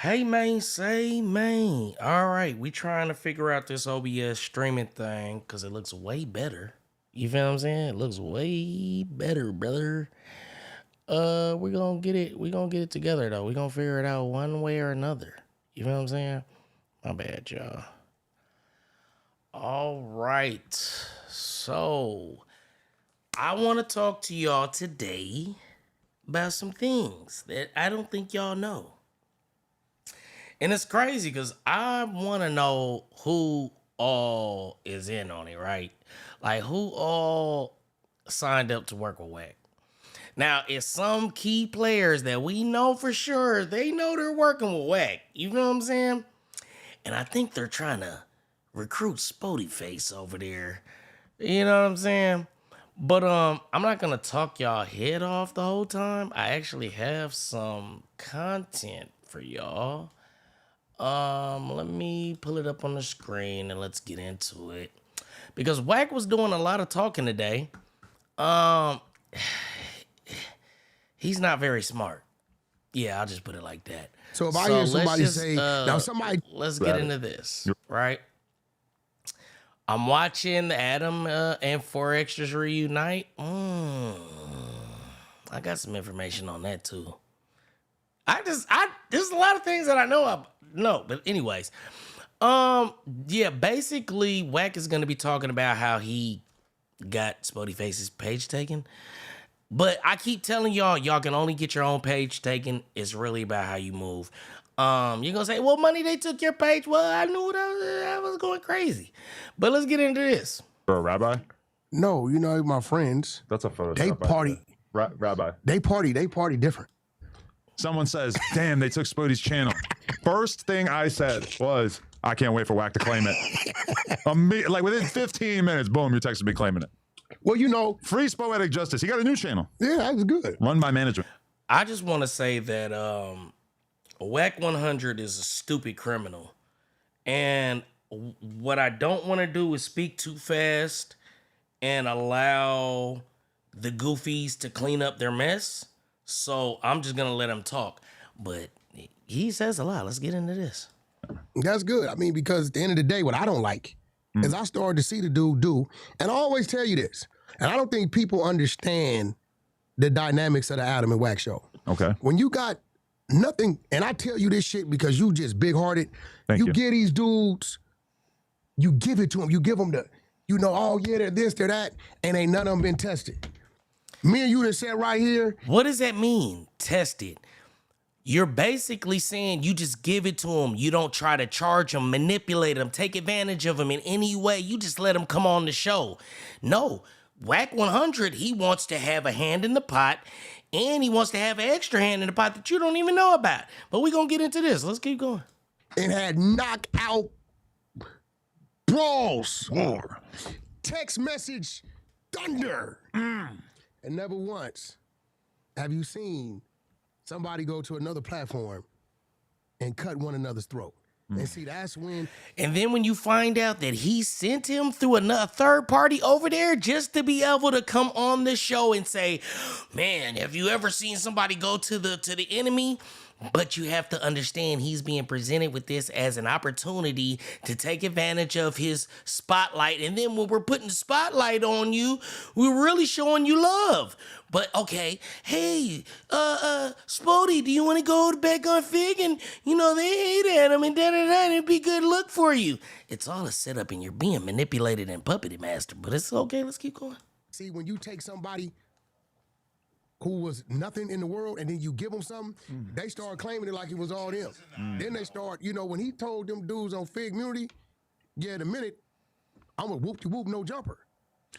Hey man, say man. All right, we trying to figure out this OBS streaming thing because it looks way better. You feel what I'm saying? It looks way better, brother. We're gonna get it. We're gonna get it together though. We're gonna figure it out one way or another. You feel what I'm saying? My bad, y'all. All right. So I want to talk to y'all today about some things that I don't think y'all know. And it's crazy because I want to know who all is in on it, right? Like who all signed up to work with Wack. Now, it's some key players that we know for sure. They know they're working with Wack. You know what I'm saying? And I think they're trying to recruit Spody Face over there. You know what I'm saying? But I'm not gonna talk y'all head off the whole time. I actually have some content for y'all. Let me pull it up on the screen and let's get into it. Because Wack was doing a lot of talking today. He's not very smart. Yeah, I'll just put it like that. So if I hear somebody let's just, say, now somebody, let's get into this, right? I'm watching Adam and 4 Extras reunite. I got some information on that too. There's a lot of things that I know. But anyways, yeah, basically, Wack is gonna be talking about how he got Spody Face's page taken. But I keep telling y'all can only get your own page taken. It's really about how you move. You're gonna say, well, money, they took your page. Well, I knew I was going crazy. But let's get into this. For a rabbi? no, you know, my friends, That's a photo. they party, Rabbi. they party different. Someone says, damn, they took Spody's channel. First thing I said was, I can't wait for Wack to claim it. Like within 15 minutes, boom, you're texting me claiming it. Well, you know, Free Spoetic Justice. He got a new channel. yeah, that's good. Run by management. I just want to say that Wack 100 is a stupid criminal. And what I don't want to do is speak too fast and allow the goofies to clean up their mess. So I'm just going to let him talk. But he says a lot. Let's get into this. That's good. I mean, because at the end of the day, what I don't like is I started to see the dude do, and I always tell you this, and I don't think people understand the dynamics of the Adam and Wack show. Okay. When you got nothing, and I tell you this shit because you just big-hearted, Thank you. get these dudes, you give it to them, you give them the, you know, oh yeah, they're this, they're that, and ain't none of them been tested. Me and you that sat right here, What does that mean? Tested. You're basically saying you just give it to them. You don't try to charge them, manipulate them, take advantage of them in any way. You just let them come on the show. No, Wack 100, he wants to have a hand in the pot, and he wants to have an extra hand in the pot that you don't even know about. But we're going to get into this. Let's keep going. and had knockout brawls, text message thunder, and never once have you seen somebody go to another platform and cut one another's throat. And see, that's when, And then when you find out that he sent him through another third party over there just to be able to come on the show and say, man, have you ever seen somebody go to the enemy? But you have to understand he's being presented with this as an opportunity to take advantage of his spotlight. And then when we're putting the spotlight on you, we're really showing you love. But okay, hey, Spody, do you want to go back on Fig? And, you know, they hate Adam and da-da-da, and it'd be a good look for you. It's all a setup and you're being manipulated and puppeted, master. But it's okay, let's keep going. see, when you take somebody who was nothing in the world and then you give them something, they start claiming it like it was all them. Then they start, you know, when he told them dudes on Fig Community, yeah, in a minute, I'm a whoop-de-whoop, no jumper.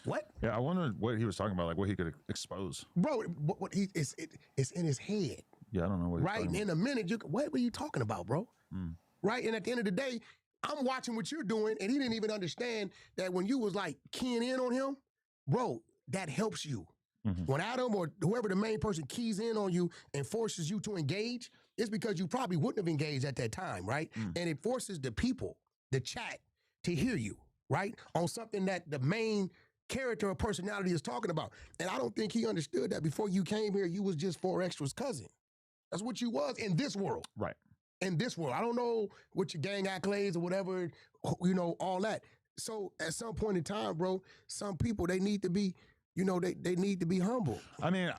What? Yeah, I wonder what he was talking about, like what he could expose. Bro, it's in his head. Yeah, I don't know what he's Right? talking In a minute, what were you talking about, bro? Right? And at the end of the day, I'm watching what you're doing, and he didn't even understand that when you was like keying in on him, bro, that helps you. When Adam or whoever the main person keys in on you and forces you to engage, it's because you probably wouldn't have engaged at that time, right? And it forces the people, the chat, to hear you, right? On something that the main character or personality is talking about. And I don't think he understood that before you came here, you was just 4 Extras cousin. That's what you was in this world. Right. in this world. I don't know what your gang accolades or whatever, all that. So at some point in time, bro, some people, they need to be, they need to be humble. I mean,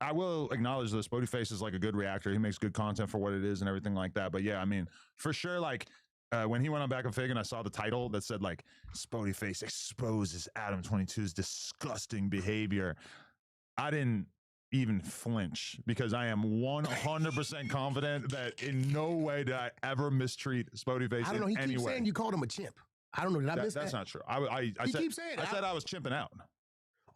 I will acknowledge that Spotify is like a good reactor. He makes good content for what it is and everything like that. But yeah, I mean, for sure, like when he went on Back and Fig and I saw the title that said like Spotify exposes Adam 22's disgusting behavior, I didn't even flinch because I am 100% confident that in no way did I ever mistreat Spotify. I don't know. He keeps saying you called him a chimp. I don't know. Did I miss that? That's not true. I keeps saying it. I said I was chimping out.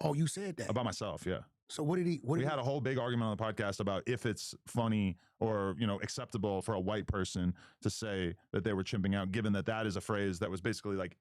Oh, you said that about myself, yeah. So what did he? We had a whole big argument on the podcast about if it's funny or acceptable for a white person to say that they were chimping out, given that that is a phrase that was basically like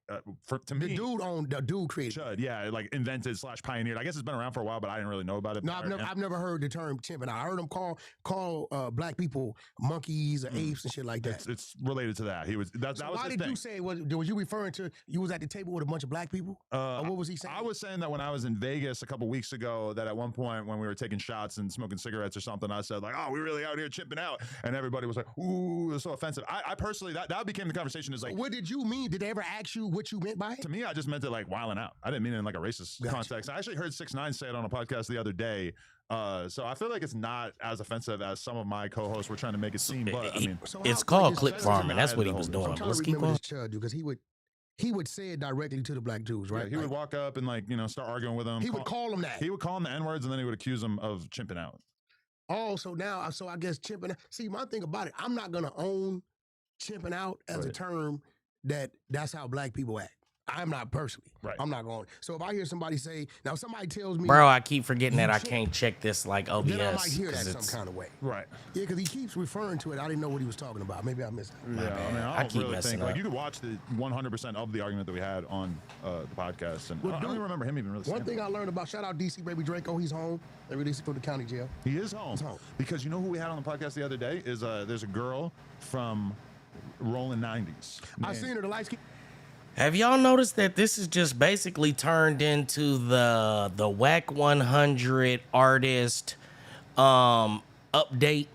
to me. The dude created. Chud, yeah, like invented / pioneered. I guess it's been around for a while, but I didn't really know about it. No, I've never heard the term chimping out. I heard him call black people monkeys or apes and shit like that. It's related to that. He was that was his thing. Why did you say was you referring to you was at the table with a bunch of black people? Or what was he saying? I was saying that when I was in Vegas a couple weeks ago, that at one point when we were taking shots and smoking cigarettes or something, I said like, "Oh, we're really out here chimping out," and everybody was like, "Ooh, it's so offensive." I personally that became the conversation. Is like, what did you mean? Did they ever ask you what you meant by it? To me, I just meant it like wilding out. I didn't mean it in like a racist context. I actually heard 6ix9ine say it on a podcast the other day. So I feel like it's not as offensive as some of my co-hosts were trying to make it seem. But I mean, it's called clip farming. That's what he was doing. Let's keep going. Because he would say it directly to the black dudes, right? Yeah, he would walk up and start arguing with them. He would call them that. He would call them the N-words and then he would accuse them of chimping out. Oh, so I guess chimping out. See, my thing about it, I'm not gonna own chimping out as a term that's how black people act. I'm not personally. Right. I'm not going. So if I hear somebody say, now somebody tells me, bro, I keep forgetting that I can't check this like OBS. Then I might hear that some kind of way. Right. Yeah, because he keeps referring to it. I didn't know what he was talking about. Maybe I missed it. Yeah, I mean, I keep really think. Like, you could watch the 100% of the argument that we had on the podcast, and I don't even remember him even really saying one thing I learned about, shout out DC Baby Draco, he's home. They released him from the county jail. He is home. He's home. Because you know who we had on the podcast the other day is there's a girl from Rolling 90s. I seen her, the light skin. Have y'all noticed that this is just basically turned into the Wack 100 artist update?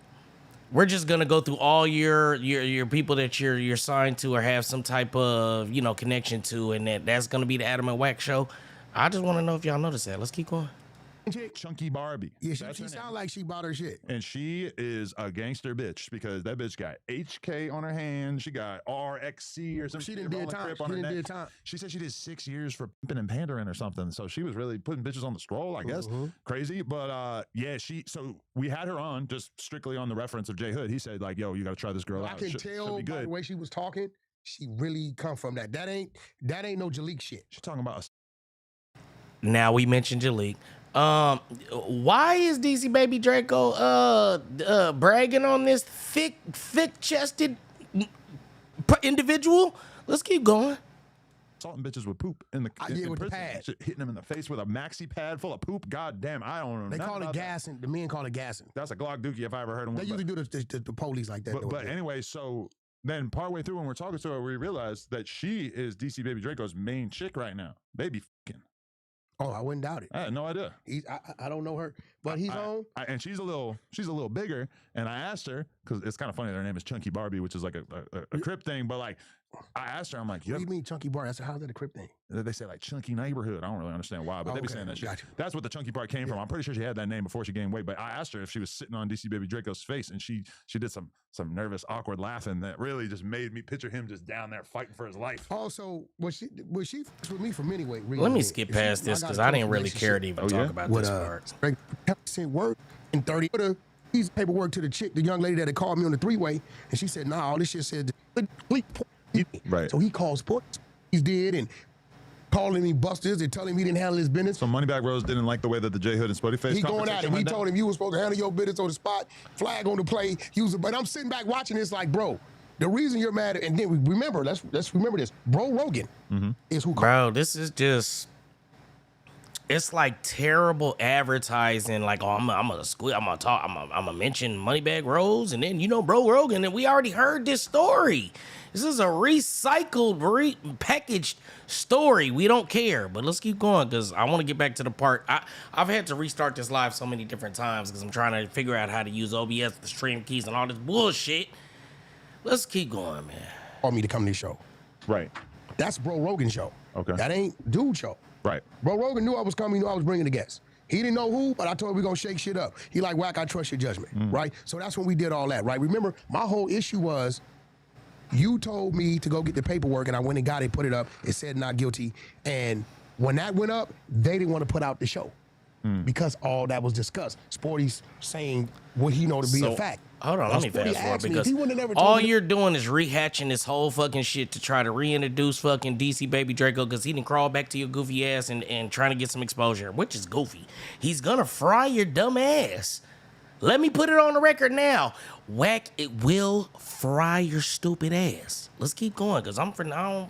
We're just gonna go through all your people that you're signed to or have some type of connection to, and that's gonna be the Adam and Wack show. I just want to know if y'all noticed that. Let's keep going. Chunky Barbie. Yeah, she sound like she bought her shit. And she is a gangster bitch because that bitch got HK on her hand. She got RXC or something. She didn't do time. She said she did 6 years for pimping and pandering or something. So she was really putting bitches on the scroll, I guess. Crazy. But yeah, so we had her on just strictly on the reference of J Hood. He said like, yo, you got to try this girl out. I can tell by the way she was talking, she really come from that. That ain't no Jalik shit. She's talking about us. Now we mentioned Jalik. Why is DC Baby Draco bragging on this thick-chested individual? Let's keep going. Assaulting bitches with poop in with prison. the pad. Hitting them in the face with a maxi pad full of poop. God damn, I don't know. They call it gassing. The men call it gassing. That's a Glock dookie if I ever heard them. They usually do the police like that. But anyway, so then partway through when we're talking to her, we realized that she is DC Baby Draco's main chick right now. They be fucking. Oh, I wouldn't doubt it. I had no idea. I don't know her, but he's on. And she's a little bigger. And I asked her because it's kind of funny. Her name is Chunky Barbie, which is like a Crip thing. But like, I asked her, I'm like, what do you mean Chunky Barbie? I said, how's that a Crip thing? They say like Chunky Neighborhood. I don't really understand why, but they be saying that shit. That's what the Chunky part came from. I'm pretty sure she had that name before she gained weight. But I asked her if she was sitting on DC Baby Draco's face, and she did some nervous, awkward laughing that really just made me picture him just down there fighting for his life. Also, was she with me from anyway? Let me skip past this because I didn't really care to even talk about this part. Sent word in 30. He's paperwork to the young lady that had called me on the three-way, and she said, "Nah, all this shit said." Right. So he calls sports. He's dead and calling me busters and telling me he didn't handle his business. So Moneybag Rose didn't like the way that the J Hood and Spuddy Face. He going at him. He told him you were supposed to handle your business on the spot. Flag on the play. But I'm sitting back watching this like, bro. The reason you're mad, and then remember, let's remember this. Bro Rogan is who. Bro, this is just. It's like terrible advertising. Like, oh, I'm gonna mention Moneybag Rose, and then Bro Rogan, and we already heard this story. This is a recycled, packaged story. We don't care, but let's keep going because I want to get back to the part. I've had to restart this live so many different times because I'm trying to figure out how to use OBS, the stream keys, and all this bullshit. let's keep going, man. For me to come to this show. Right. That's Bro Rogan's show. Okay. That ain't Dude show. Right. Bro Rogan knew I was coming. He knew I was bringing the guests. He didn't know who, but I told him we're going to shake shit up. He like, Wack, I trust your judgment, right? So that's when we did all that, right? Remember, my whole issue was you told me to go get the paperwork, and I went and got it, put it up. It said not guilty. And when that went up, they didn't want to put out the show because all that was discussed. Sporty's saying what he know to be a fact. Hold on, let me Sporty fast forward asked me, if because he wouldn't have never told all me you're doing is rehatching this whole fucking shit to try to reintroduce fucking DC Baby Draco because he didn't crawl back to your goofy ass and trying to get some exposure, which is goofy. He's gonna fry your dumb ass. Let me put it on the record now. Wack, it will fry your stupid ass. Let's keep going because I don't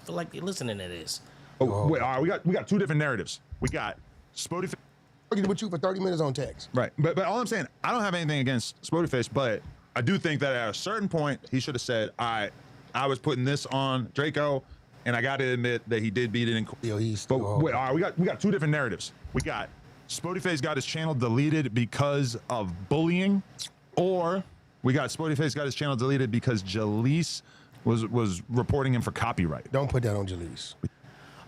feel like you're listening to this. Oh, wait, all right, we got two different narratives. We got Spotify. Working with you for 30 minutes on text. Right. But all I'm saying, I don't have anything against Spotify, but I do think that at a certain point, he should have said, I was putting this on Draco, and I got to admit that he did beat it in court. Yo, he's But wait, all right, we got two different narratives. We got Spotify's got his channel deleted because of bullying, or we got Spotify's got his channel deleted because Jalise was reporting him for copyright. Don't put that on Jalise.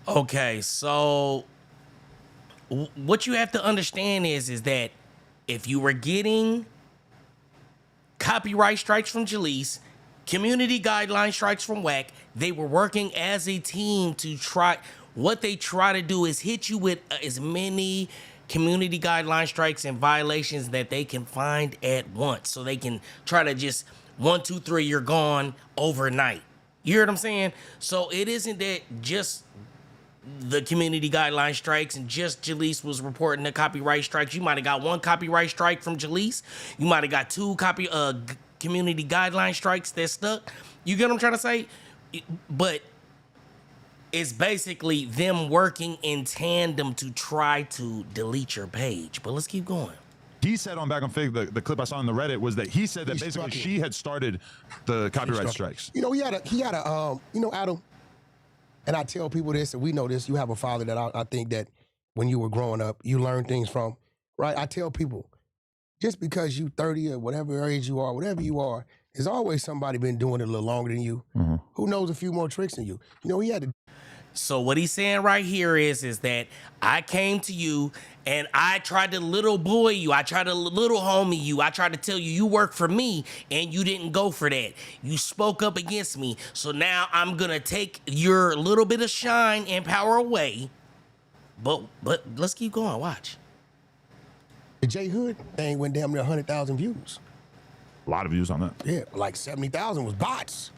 Okay, so what you have to understand is that if you were getting copyright strikes from Jalise, community guideline strikes from Wack, they were working as a team to try. What they try to do is hit you with as many community guideline strikes and violations that they can find at once, so they can try to just 1, 2, 3, you're gone overnight. You hear what I'm saying? So it isn't that just the community guideline strikes and just Jalise was reporting the copyright strikes. You might have got 1 copyright strike from Jalise. You might have got 2 community guideline strikes that stuck. You get what I'm trying to say? But it's basically them working in tandem to try to delete your page. But let's keep going. He said on Back on Fig, the clip I saw on the Reddit was that he said that basically she had started the copyright strikes. You know, he had a you know, Adam, and I tell people this, and we know this, you have a father that I think that when you were growing up, you learned things from, right? I tell people, just because you 30 or whatever age you are, whatever you are, there's always somebody been doing it a little longer than you, who knows a few more tricks than you. You know, he had to. So what he's saying right here is that I came to you and I tried to little boy you. I tried to little homie you. I tried to tell you work for me and you didn't go for that. You spoke up against me. So now I'm going to take your little bit of shine and power away. But let's keep going. Watch. The J Hood thing went damn near 100,000 views. A lot of views on that. Yeah, like 70,000 was bots.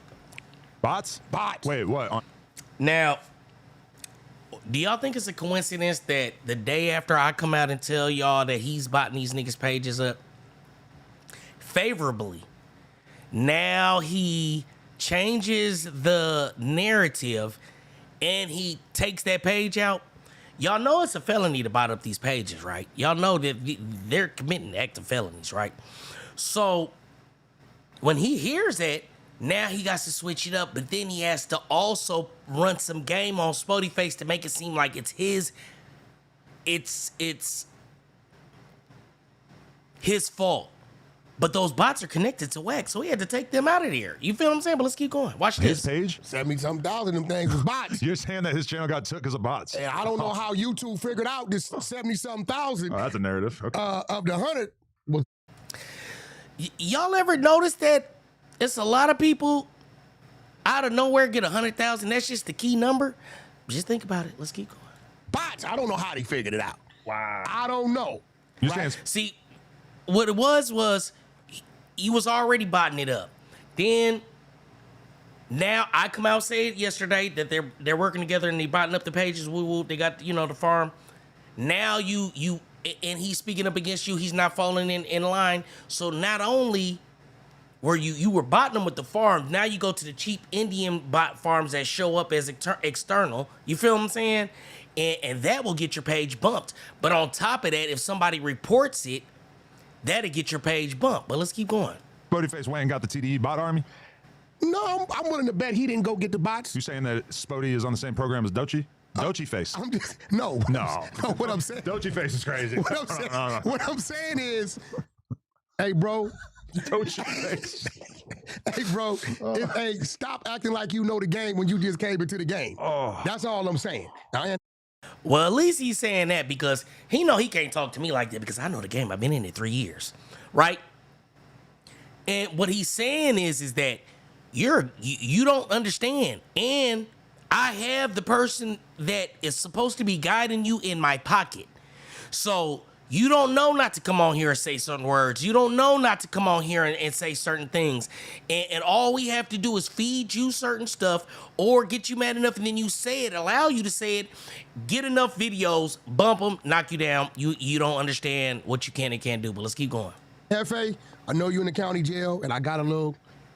Bots? Bots. Wait, what? Now, do y'all think it's a coincidence that the day after I come out and tell y'all that he's botting these niggas' pages up favorably, now he changes the narrative and he takes that page out? Y'all know it's a felony to bot up these pages, right? Y'all know that they're committing active felonies, right? So when he hears that, now he got to switch it up, but then he has to also run some game on Spotify to make it seem like it's his fault. But those bots are connected to Wack, so he had to take them out of there. You feel what I'm saying? But let's keep going. Watch His this. page? 70-something thousand of them things was bots. You're saying that his channel got took because of bots? And I don't know how YouTube figured out this 70-something thousand Oh, that's a narrative. Okay. of the 100 was. Y'all ever notice that it's a lot of people out of nowhere get 100,000? That's just the key number. Just think about it. Let's keep going. Bots. I don't know how they figured it out. Wow. I don't know. You're Right? saying See, what it was he was already botting it up. Then now I come out and say it yesterday that they're working together and they botting up the pages. Woo woo. They got the farm. Now you and he's speaking up against you. He's not falling in line. So not only were you were botting them with the farm, now you go to the cheap Indian bot farms that show up as external. You feel what I'm saying? And that will get your page bumped. But on top of that, if somebody reports it, that'll get your page bumped. But let's keep going. Spotify's went and got the TDE bot army? No, I'm willing to bet he didn't go get the bots. You saying that Spody is on the same program as Dochi? Dochi face. I'm just no. What I'm saying. Dochi face is crazy. What I'm saying is, hey, bro. Dochi face. Hey, bro, hey, stop acting like you know the game when you just came into the game. That's all I'm saying. Well, at least he's saying that because he know he can't talk to me like that because I know the game. I've been in it 3 years, right? And what he's saying is that you don't understand. And I have the person that is supposed to be guiding you in my pocket. So you don't know not to come on here and say certain words. You don't know not to come on here and say certain things. And all we have to do is feed you certain stuff or get you mad enough and then you say it, allow you to say it, get enough videos, bump them, knock you down. You don't understand what you can and can't do, but let's keep going. Hefe, I know you're in the county jail, and I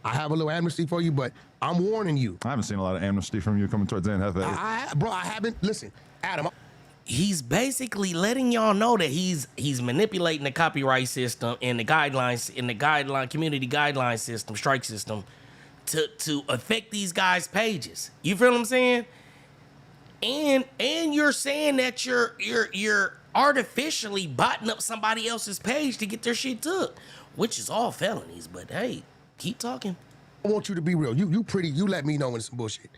have a little amnesty for you, but I'm warning you. I haven't seen a lot of amnesty from you coming towards the end, Hefe. Bro, I haven't. Listen, Adam. He's basically letting y'all know that he's manipulating the copyright system and the guidelines in the community guideline system, strike system, to affect these guys' pages. You feel what I'm saying? And you're saying that you're artificially botting up somebody else's page to get their shit took, which is all felonies. But hey, keep talking. I want you to be real. You let me know when it's some bullshit.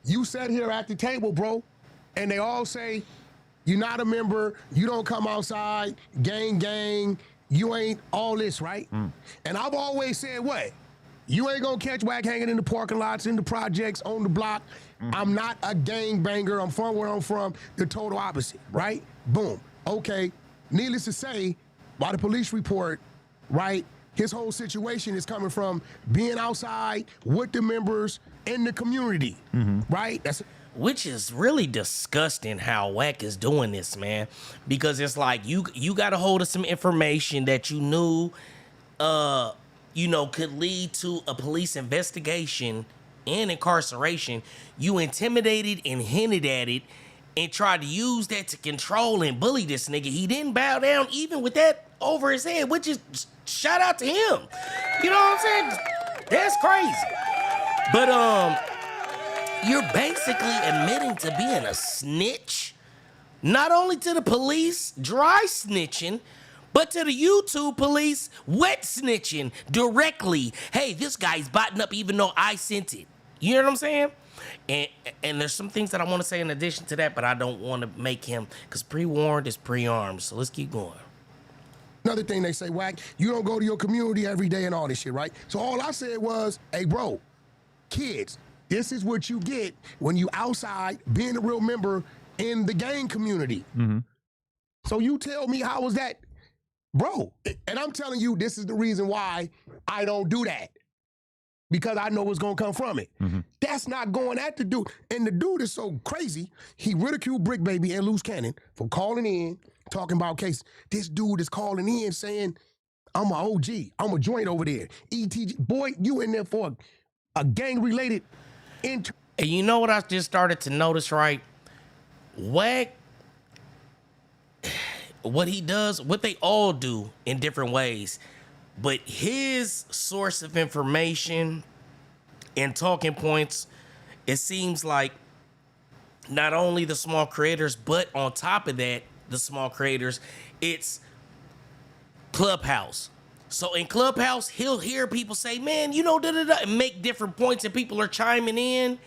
You sat here at the table, bro, and they all say, you're not a member, you don't come outside, gang, you ain't all this, right? And I've always said what? You ain't gonna catch Wack hanging in the parking lots, in the projects, on the block. I'm not a gang banger. I'm from where I'm from, the total opposite, right? Boom. Okay, needless to say, by the police report, right, his whole situation is coming from being outside with the members in the community, right? Which is really disgusting how Wack is doing this, man. Because it's like you got a hold of some information that you knew, could lead to a police investigation and incarceration. You intimidated and hinted at it and tried to use that to control and bully this nigga. He didn't bow down even with that over his head, which is shout out to him. You know what I'm saying? That's crazy. But you're basically admitting to being a snitch, not only to the police, dry snitching, but to the YouTube police, wet snitching directly. Hey, this guy's botting up even though I sent it. You know what I'm saying? And there's some things that I want to say in addition to that, but I don't want to make him, because pre-warned is pre-armed. So let's keep going. Another thing they say, Wack, you don't go to your community every day and all this shit, right? So all I said was, hey, bro, kids, this is what you get when you outside being a real member in the gang community. So you tell me, how was that? Bro, and I'm telling you, this is the reason why I don't do that. Because I know what's going to come from it. That's not going at the dude. And the dude is so crazy, he ridiculed Brick Baby and Loose Cannon for calling in, talking about cases. This dude is calling in saying, I'm a OG. I'm a joint over there. ETG. Boy, you in there for a gang-related... And you know what I just started to notice, right? Wack, what he does, what they all do in different ways, but his source of information and talking points, it seems like not only the small creators, but on top of that, the small creators, it's Clubhouse. So in Clubhouse, he'll hear people say, man, and make different points, and people are chiming in.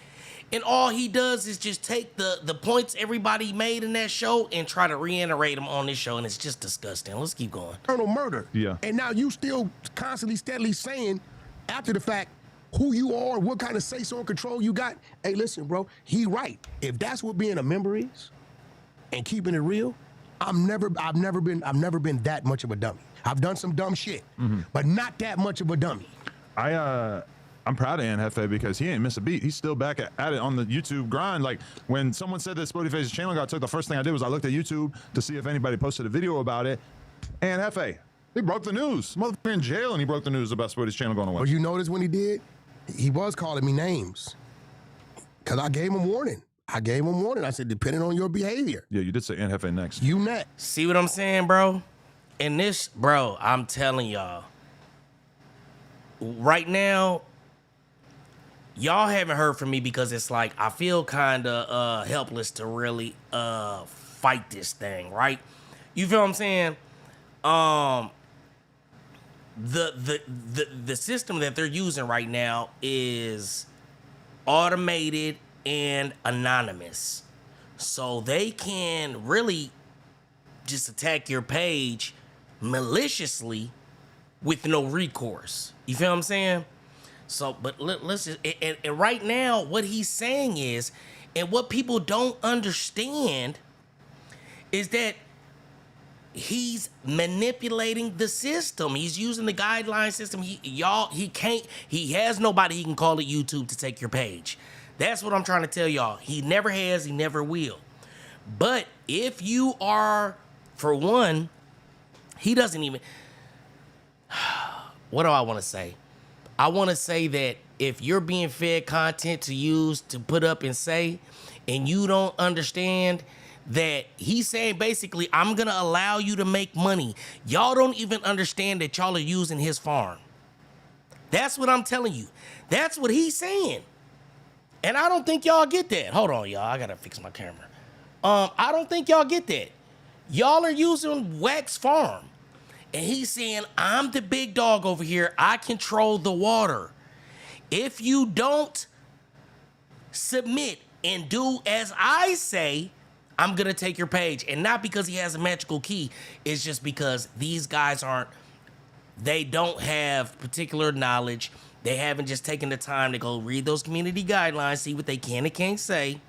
And all he does is just take the points everybody made in that show and try to reiterate them on this show. And it's just disgusting. Let's keep going. Murder. Yeah. And now you still constantly, steadily saying, after the fact, who you are, what kind of say-so and control you got. Hey, listen, bro, he right. If that's what being a member is and keeping it real, I've never been that much of a dummy. I've done some dumb shit, but not that much of a dummy. I'm proud of Hefe because he ain't miss a beat. He's still back at it on the YouTube grind. Like when someone said that Spotify's channel got took, the first thing I did was I looked at YouTube to see if anybody posted a video about it. Hefe, he broke the news. Motherfucker in jail, and he broke the news about Spotify's channel going away. Well, you notice when he did, he was calling me names because I gave him warning. I said, depending on your behavior. Yeah, you did say Hefe next. You next. See what I'm saying, bro? And this, bro, I'm telling y'all, right now, y'all haven't heard from me because it's like I feel kind of helpless to really fight this thing, right? You feel what I'm saying? the system that they're using right now is automated and anonymous. So they can really just attack your page maliciously with no recourse. You feel what I'm saying? So, but let's just, and right now, what he's saying is, and what people don't understand is that he's manipulating the system. He's using the guideline system. He has nobody he can call at YouTube to take your page. That's what I'm trying to tell y'all. He never has, he never will. But if you are, for one, he doesn't even, what do I want to say? I want to say that if you're being fed content to use, to put up and say, and you don't understand that he's saying basically, I'm going to allow you to make money. Y'all don't even understand that y'all are using his farm. That's what I'm telling you. That's what he's saying. And I don't think y'all get that. Hold on, y'all. I got to fix my camera. I don't think y'all get that. Y'all are using Wack's farm. And he's saying, I'm the big dog over here. I control the water. If you don't submit and do as I say, I'm going to take your page. And not because he has a magical key. It's just because these guys they don't have particular knowledge. They haven't just taken the time to go read those community guidelines, see what they can and can't say.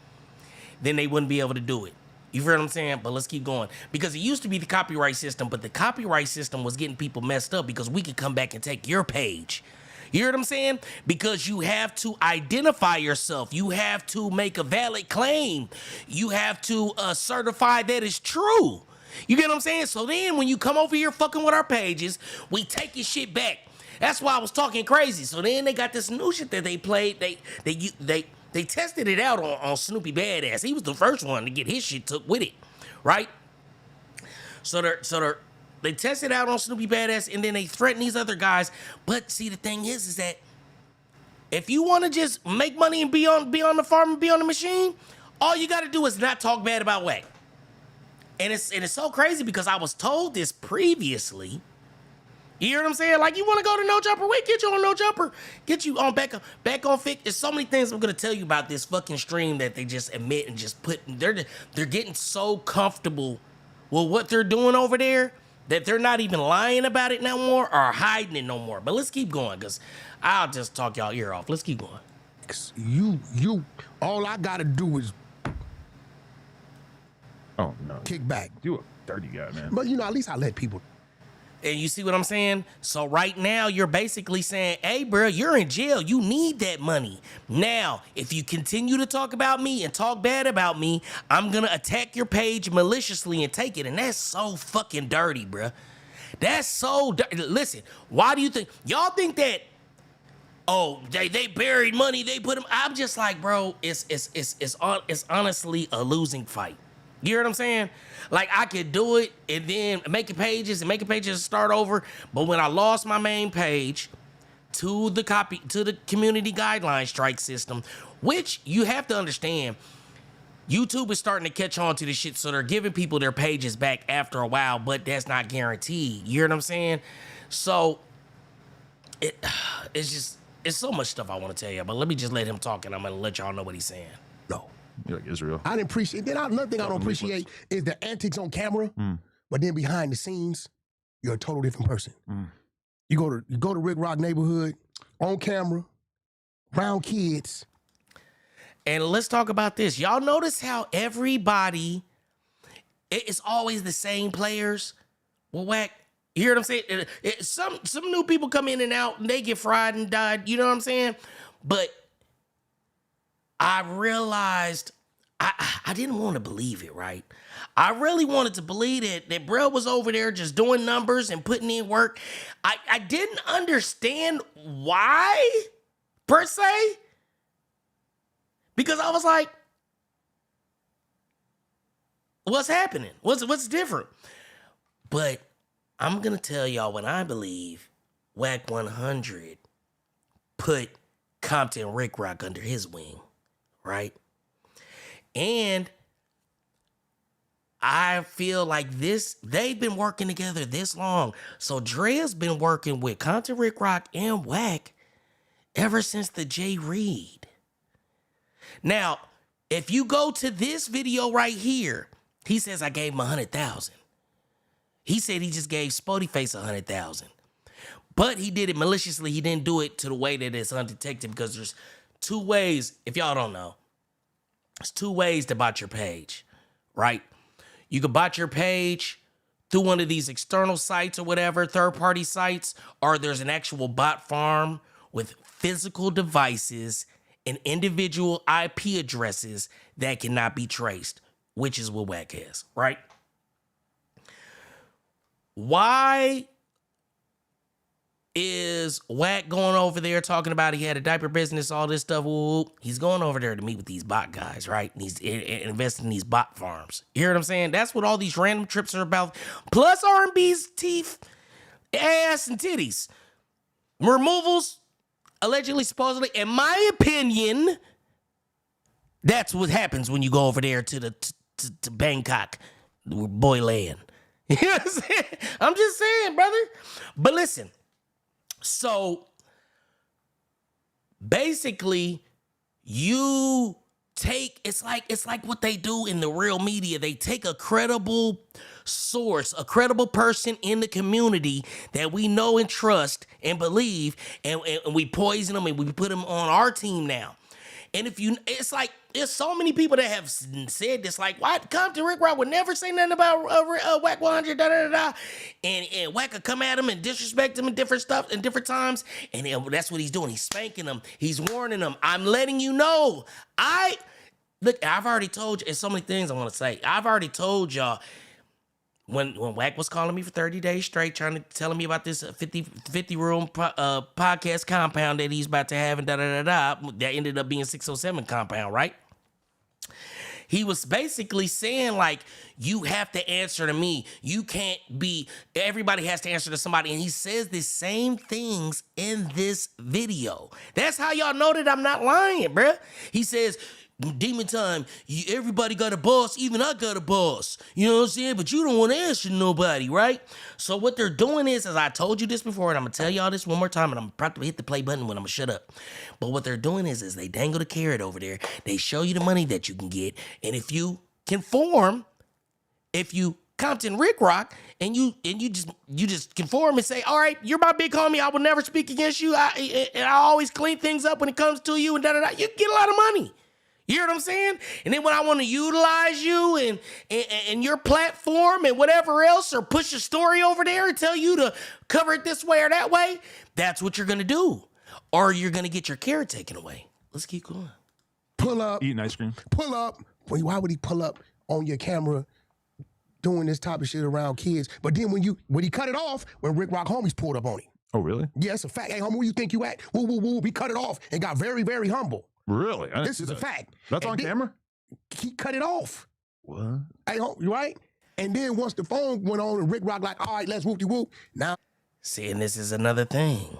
Then they wouldn't be able to do it. You hear what I'm saying? But let's keep going. Because it used to be the copyright system, but the copyright system was getting people messed up because we could come back and take your page. You hear what I'm saying? Because you have to identify yourself. You have to make a valid claim. You have to certify that it's true. You get what I'm saying? So then when you come over here fucking with our pages, we take your shit back. That's why I was talking crazy. So then they got this new shit that they played. They tested it out on Snoopy Badass. He was the first one to get his shit took with it, right? So they tested out on Snoopy Badass, and then they threaten these other guys. But see, the thing is that if you want to just make money and be on the farm and be on the machine, all you got to do is not talk bad about Wack. And it's so crazy because I was told this previously. You hear what I'm saying? Like, you want to go to No Jumper? Wait, get you on No Jumper. Get you on back on Fic. There's so many things I'm gonna tell you about this fucking stream that they just admit and just put. They're getting so comfortable with what they're doing over there that they're not even lying about it no more or hiding it no more. But let's keep going, because I'll just talk y'all ear off. Let's keep going. You, all I gotta do is kick back. You a dirty guy, man. But at least I let people. And you see what I'm saying? So right now, you're basically saying, hey, bro, you're in jail. You need that money. Now, if you continue to talk about me and talk bad about me, I'm going to attack your page maliciously and take it. And that's so fucking dirty, bro. That's so dirty. Listen, why do you think? Y'all think that, they buried money. They put them. I'm just like, bro, it's honestly a losing fight. You hear what I'm saying? Like, I could do it and then making pages start over. But when I lost my main page to the community guideline strike system, which you have to understand, YouTube is starting to catch on to this shit. So they're giving people their pages back after a while, but that's not guaranteed. You hear what I'm saying? So it's so much stuff I want to tell you, but let me just let him talk and I'm going to let y'all know what he's saying. No. You're like Israel. I didn't appreciate. Then another thing I don't appreciate is the antics on camera, but then behind the scenes, you're a total different person. You go to Ricc Rock neighborhood on camera, around kids. And let's talk about this. Y'all notice how everybody, it's always the same players? Well, Wack, you hear what I'm saying? Some new people come in and out and they get fried and died. You know what I'm saying? But I realized I didn't want to believe it, right? I really wanted to believe that bro was over there just doing numbers and putting in work. I didn't understand why, per se, because I was like, what's happening? What's different? But I'm going to tell y'all when I believe Wack 100 put Compton Ricc Rock under his wing. Right? And I feel like they've been working together this long. So Drea's been working with Compton, Ricc, and Wack ever since the J. Reed. Now, if you go to this video right here, he says I gave him 100,000. He said he just gave Spotify 100,000. But he did it maliciously. He didn't do it to the way that it's undetected, because there's two ways, if y'all don't know, there's two ways to bot your page, right? You can bot your page through one of these external sites or whatever, third-party sites, or there's an actual bot farm with physical devices and individual IP addresses that cannot be traced, which is what Wack has, right? Why is Wack going over there talking about he had a diaper business, all this stuff? Whoop. He's going over there to meet with these bot guys, right? And he's investing in these bot farms. You hear what I'm saying? That's what all these random trips are about. Plus R&B's teeth, ass, and titties. Removals, allegedly, supposedly, in my opinion, that's what happens when you go over there to to Bangkok, Boyland. You know what I'm saying? I'm just saying, brother. But listen, so basically, you take, it's like what they do in the real media. They take a credible source, a credible person in the community that we know and trust and believe, and we poison them and we put them on our team now. And if you, it's like, there's so many people that have said this, like, why Compton Ricc would never say nothing about Wack 100, and Wack could come at him and disrespect him and different stuff and different times, and that's what he's doing. He's spanking them. He's warning them. I'm letting you know. Look, I've already told you, there's so many things I want to say. I've already told y'all, when Wack was calling me for 30 days straight, trying to telling me about this 50-room podcast compound that he's about to have, and that ended up being 607 compound, right? He was basically saying, like, you have to answer to me. You can't be, everybody has to answer to somebody. And he says the same things in this video. That's how y'all know that I'm not lying, bruh. He says, Demon Time, everybody got a boss, even I got a boss. You know what I'm saying? But you don't want to answer to nobody, right? So what they're doing is, as I told you this before, and I'm going to tell y'all this one more time, and I'm about to hit the play button when I'm going to shut up. But what they're doing is they dangle the carrot over there. They show you the money that you can get. And if you conform, if you Compton Ricc, and you just conform and say, all right, you're my big homie, I will never speak against you, I always clean things up when it comes to you, and you get a lot of money. You hear what I'm saying? And then when I want to utilize you and your platform and whatever else, or push your story over there and tell you to cover it this way or that way, that's what you're going to do. Or you're going to get your carrot taken away. Let's keep going. Pull up. Eating ice cream. Pull up. Why would he pull up on your camera doing this type of shit around kids? But then when he cut it off, when Ricc homies pulled up on him. Oh, really? Yeah, it's a fact. Hey, homie, where you think you at? Woo, woo, woo. He cut it off and got very, very humble. Really? This is a fact. That's on camera? He cut it off. What? Hey, you right? And then once the phone went on and Ricc like, all right, let's whoop-de-whoop. Now. See, and this is another thing.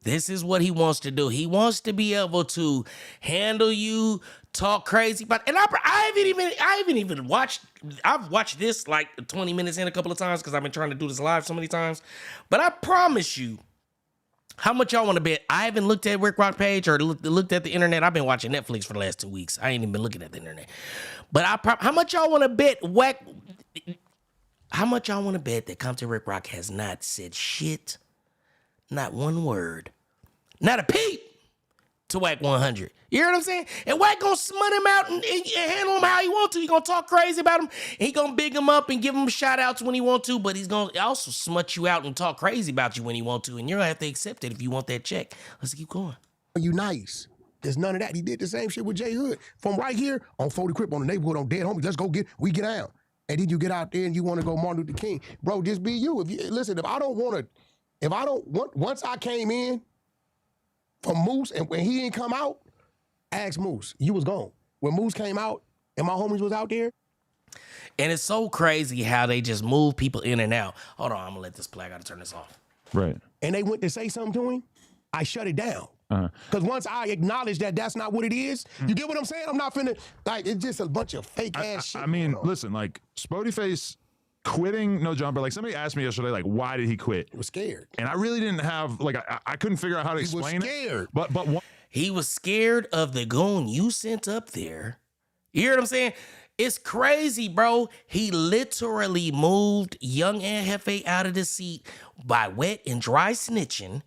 This is what he wants to do. He wants to be able to handle you, talk crazy about, and I haven't even watched. I've watched this like 20 minutes in a couple of times because I've been trying to do this live so many times. But I promise you, how much y'all want to bet? I haven't looked at Ricc page or looked at the internet. I've been watching Netflix for the last 2 weeks. I ain't even been looking at the internet. But how much y'all want to bet Wack? How much y'all want to bet that Compton Ricc has not said shit, not one word, not a peep to Wack 100? You hear what I'm saying? And Wack gonna smut him out and handle him how he want to. He gonna talk crazy about him. He gonna big him up and give him shout outs when he want to, but he's gonna also smut you out and talk crazy about you when he want to. And you're gonna have to accept it if you want that check. Let's keep going. You nice. There's none of that. He did the same shit with J Hood. From right here on 40 Crip on the neighborhood on Dead Homies. Let's go we get out. And then you get out there and you want to go Martin Luther King. Bro, just be you. Listen, once I came in from Moose and when he didn't come out, ask Moose. You was gone. When Moose came out and my homies was out there. And it's so crazy how they just move people in and out. Hold on, I'm gonna let this play. I gotta turn this off. Right. And they went to say something to him. I shut it down. Because once I acknowledge that that's not what it is, you get what I'm saying? I'm not finna, like, it's just a bunch of fake ass shit. I mean, listen, like, Spotify quitting No Jumper, like, somebody asked me yesterday, like, why did he quit? He was scared. And I really didn't have, like, I couldn't figure out how to explain scared. it. But He was scared of the goon you sent up there. You hear what I'm saying? It's crazy, bro. He literally moved young and Hefe out of the seat by wet and dry snitching.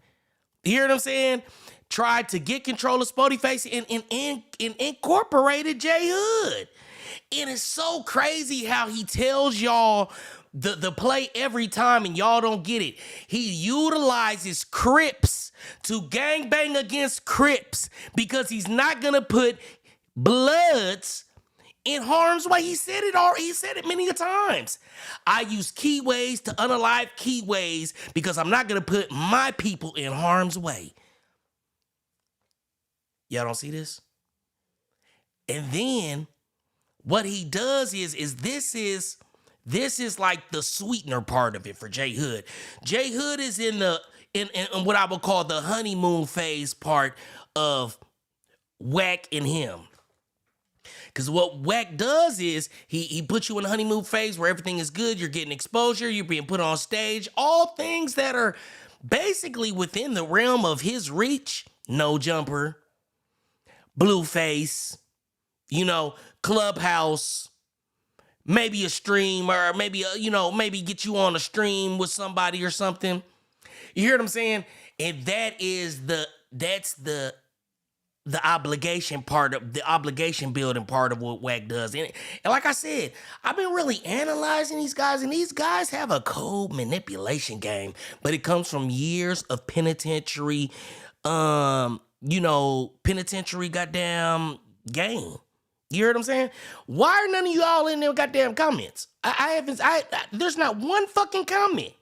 You hear what I'm saying? Tried to get control of Spotify and incorporated J Hood. And it's so crazy how he tells y'all the play every time and y'all don't get it. He utilizes Crips to gangbang against Crips because he's not gonna put Bloods in harm's way. He said it many a times. I use keyways to unalive keyways because I'm not gonna put my people in harm's way. Y'all don't see this? And then what he does is this is like the sweetener part of it for J Hood. J Hood is in what I would call the honeymoon phase part of Wack and him. Because what Wack does is he puts you in a honeymoon phase where everything is good, you're getting exposure, you're being put on stage, all things that are basically within the realm of his reach. No Jumper, Blueface, Clubhouse, maybe a stream, or maybe maybe get you on a stream with somebody or something. You hear what I'm saying? And that's the obligation part of the obligation building part of what Wack does. And like I said, I've been really analyzing these guys, and these guys have a code manipulation game, but it comes from years of penitentiary goddamn game. You heard what I'm saying? Why are none of y'all in them goddamn comments? There's not one fucking comment.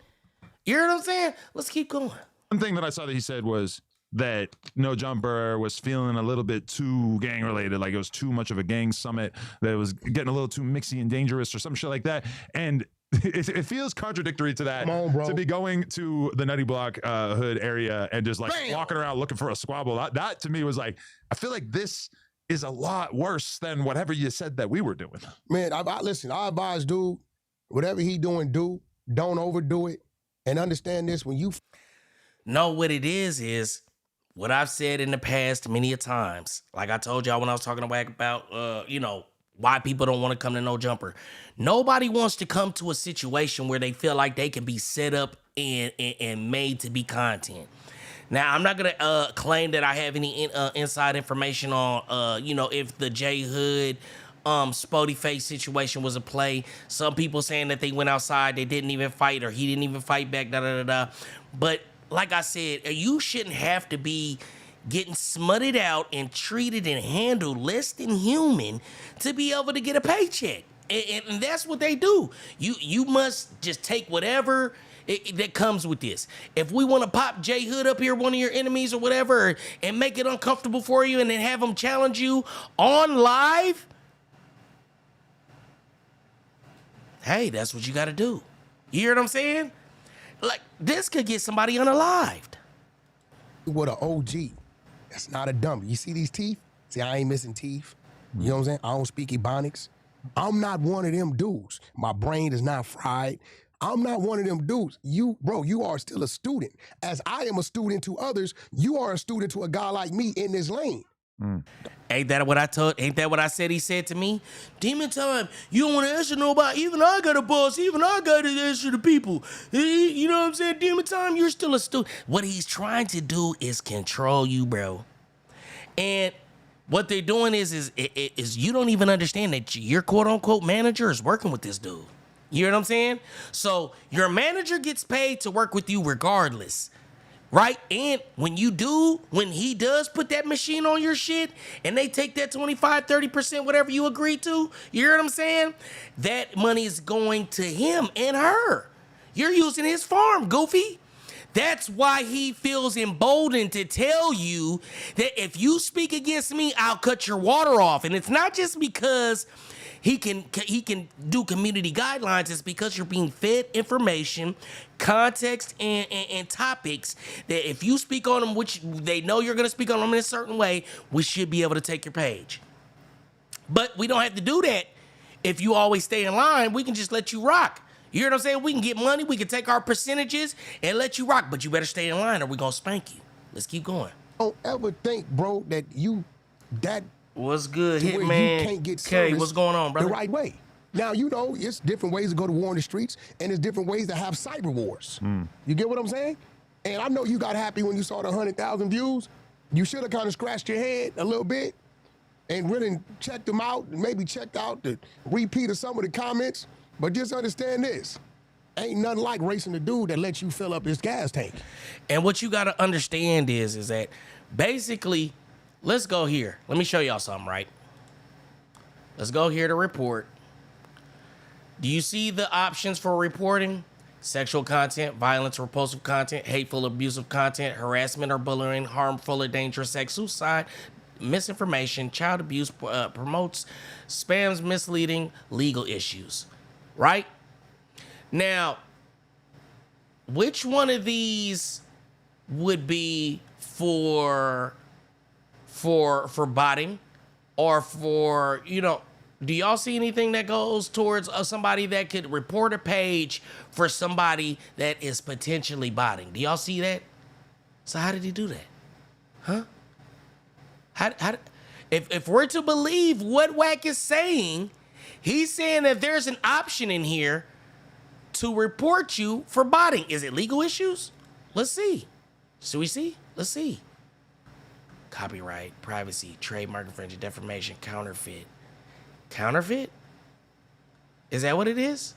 You heard what I'm saying? Let's keep going. one thing that I saw that he said was that No Jumper was feeling a little bit too gang related, like it was too much of a gang summit, that it was getting a little too mixy and dangerous or some shit like that. And it feels contradictory to that. Come on, bro. To be going to the Nutty Block hood area and just like Bam! walking around looking for a squabble. That to me was like, I feel like this is a lot worse than whatever you said that we were doing. Man, listen, I advise dude, whatever he doing, don't overdo it. And understand this, when you know what it is what I've said in the past many a times. Like I told y'all when I was talking to Wack about, why people don't want to come to No Jumper. Nobody wants to come to a situation where they feel like they can be set up and made to be content. Now, I'm not going to claim that I have any inside information on, if the J Hood Spotify situation was a play. Some people saying that they went outside, they didn't even fight, or he didn't even fight back, But like I said, you shouldn't have to be getting smutted out and treated and handled less than human to be able to get a paycheck. And that's what they do. You must just take whatever that comes with this. If we want to pop J Hood up here, one of your enemies or whatever, and make it uncomfortable for you and then have them challenge you on live, hey, that's what you got to do. You hear what I'm saying? Like, this could get somebody unalived. what an OG. That's not a dummy. You see these teeth? See, I ain't missing teeth. You know what I'm saying? I don't speak Ebonics. I'm not one of them dudes. My brain is not fried. I'm not one of them dudes. You are still a student. As I am a student to others, you are a student to a guy like me in this lane. Ain't that what I said he said to me? Demon Time, you don't want to answer nobody. Even I got a boss. Even I got to answer to people. You know what I'm saying? Demon Time, you're still a student. What he's trying to do is control you, bro. And what they're doing is you don't even understand that your quote-unquote manager is working with this dude. You know what I'm saying? So your manager gets paid to work with you regardless. Right? And when he does put that machine on your shit and they take that 25, 30%, whatever you agreed to, you hear what I'm saying? That money is going to him and her. You're using his farm, Goofy. That's why he feels emboldened to tell you that if you speak against me, I'll cut your water off. And it's not just because he can do community guidelines is because you're being fed information, context, and topics that if you speak on them, which they know you're going to speak on them in a certain way, we should be able to take your page. But we don't have to do that if you always stay in line. We can just let you rock. You hear what I'm saying? We can get money, we can take our percentages and let you rock, but you better stay in line or we're going to spank you. Let's keep going. Don't ever think, bro, that that What's good, to where Hitman? you can't get Okay, service what's going on, brother? the right way. Now, you know, it's different ways to go to war in the streets, and there's different ways to have cyber wars. You get what I'm saying? And I know you got happy when you saw the 100,000 views. You should have kind of scratched your head a little bit and really checked them out, and maybe checked out the repeat of some of the comments. But just understand this. Ain't nothing like racing the dude that lets you fill up his gas tank. And what you got to understand is that basically, let's go here. Let me show y'all something, right? Let's go here to report. Do you see the options for reporting? Sexual content, violence, repulsive content, hateful, abusive content, harassment or bullying, harmful or dangerous sex, suicide, misinformation, child abuse, promotes, spams, misleading, legal issues, right? Now, which one of these would be for botting or for, you know, do y'all see anything that goes towards somebody that could report a page for somebody that is potentially botting? Do y'all see that? So how did he do that? Huh? If we're to believe what Wack is saying, he's saying that there's an option in here to report you for botting. Is it legal issues? Let's see. Should we see? Let's see. Copyright, privacy, trademark infringement, defamation, counterfeit. Counterfeit? Is that what it is?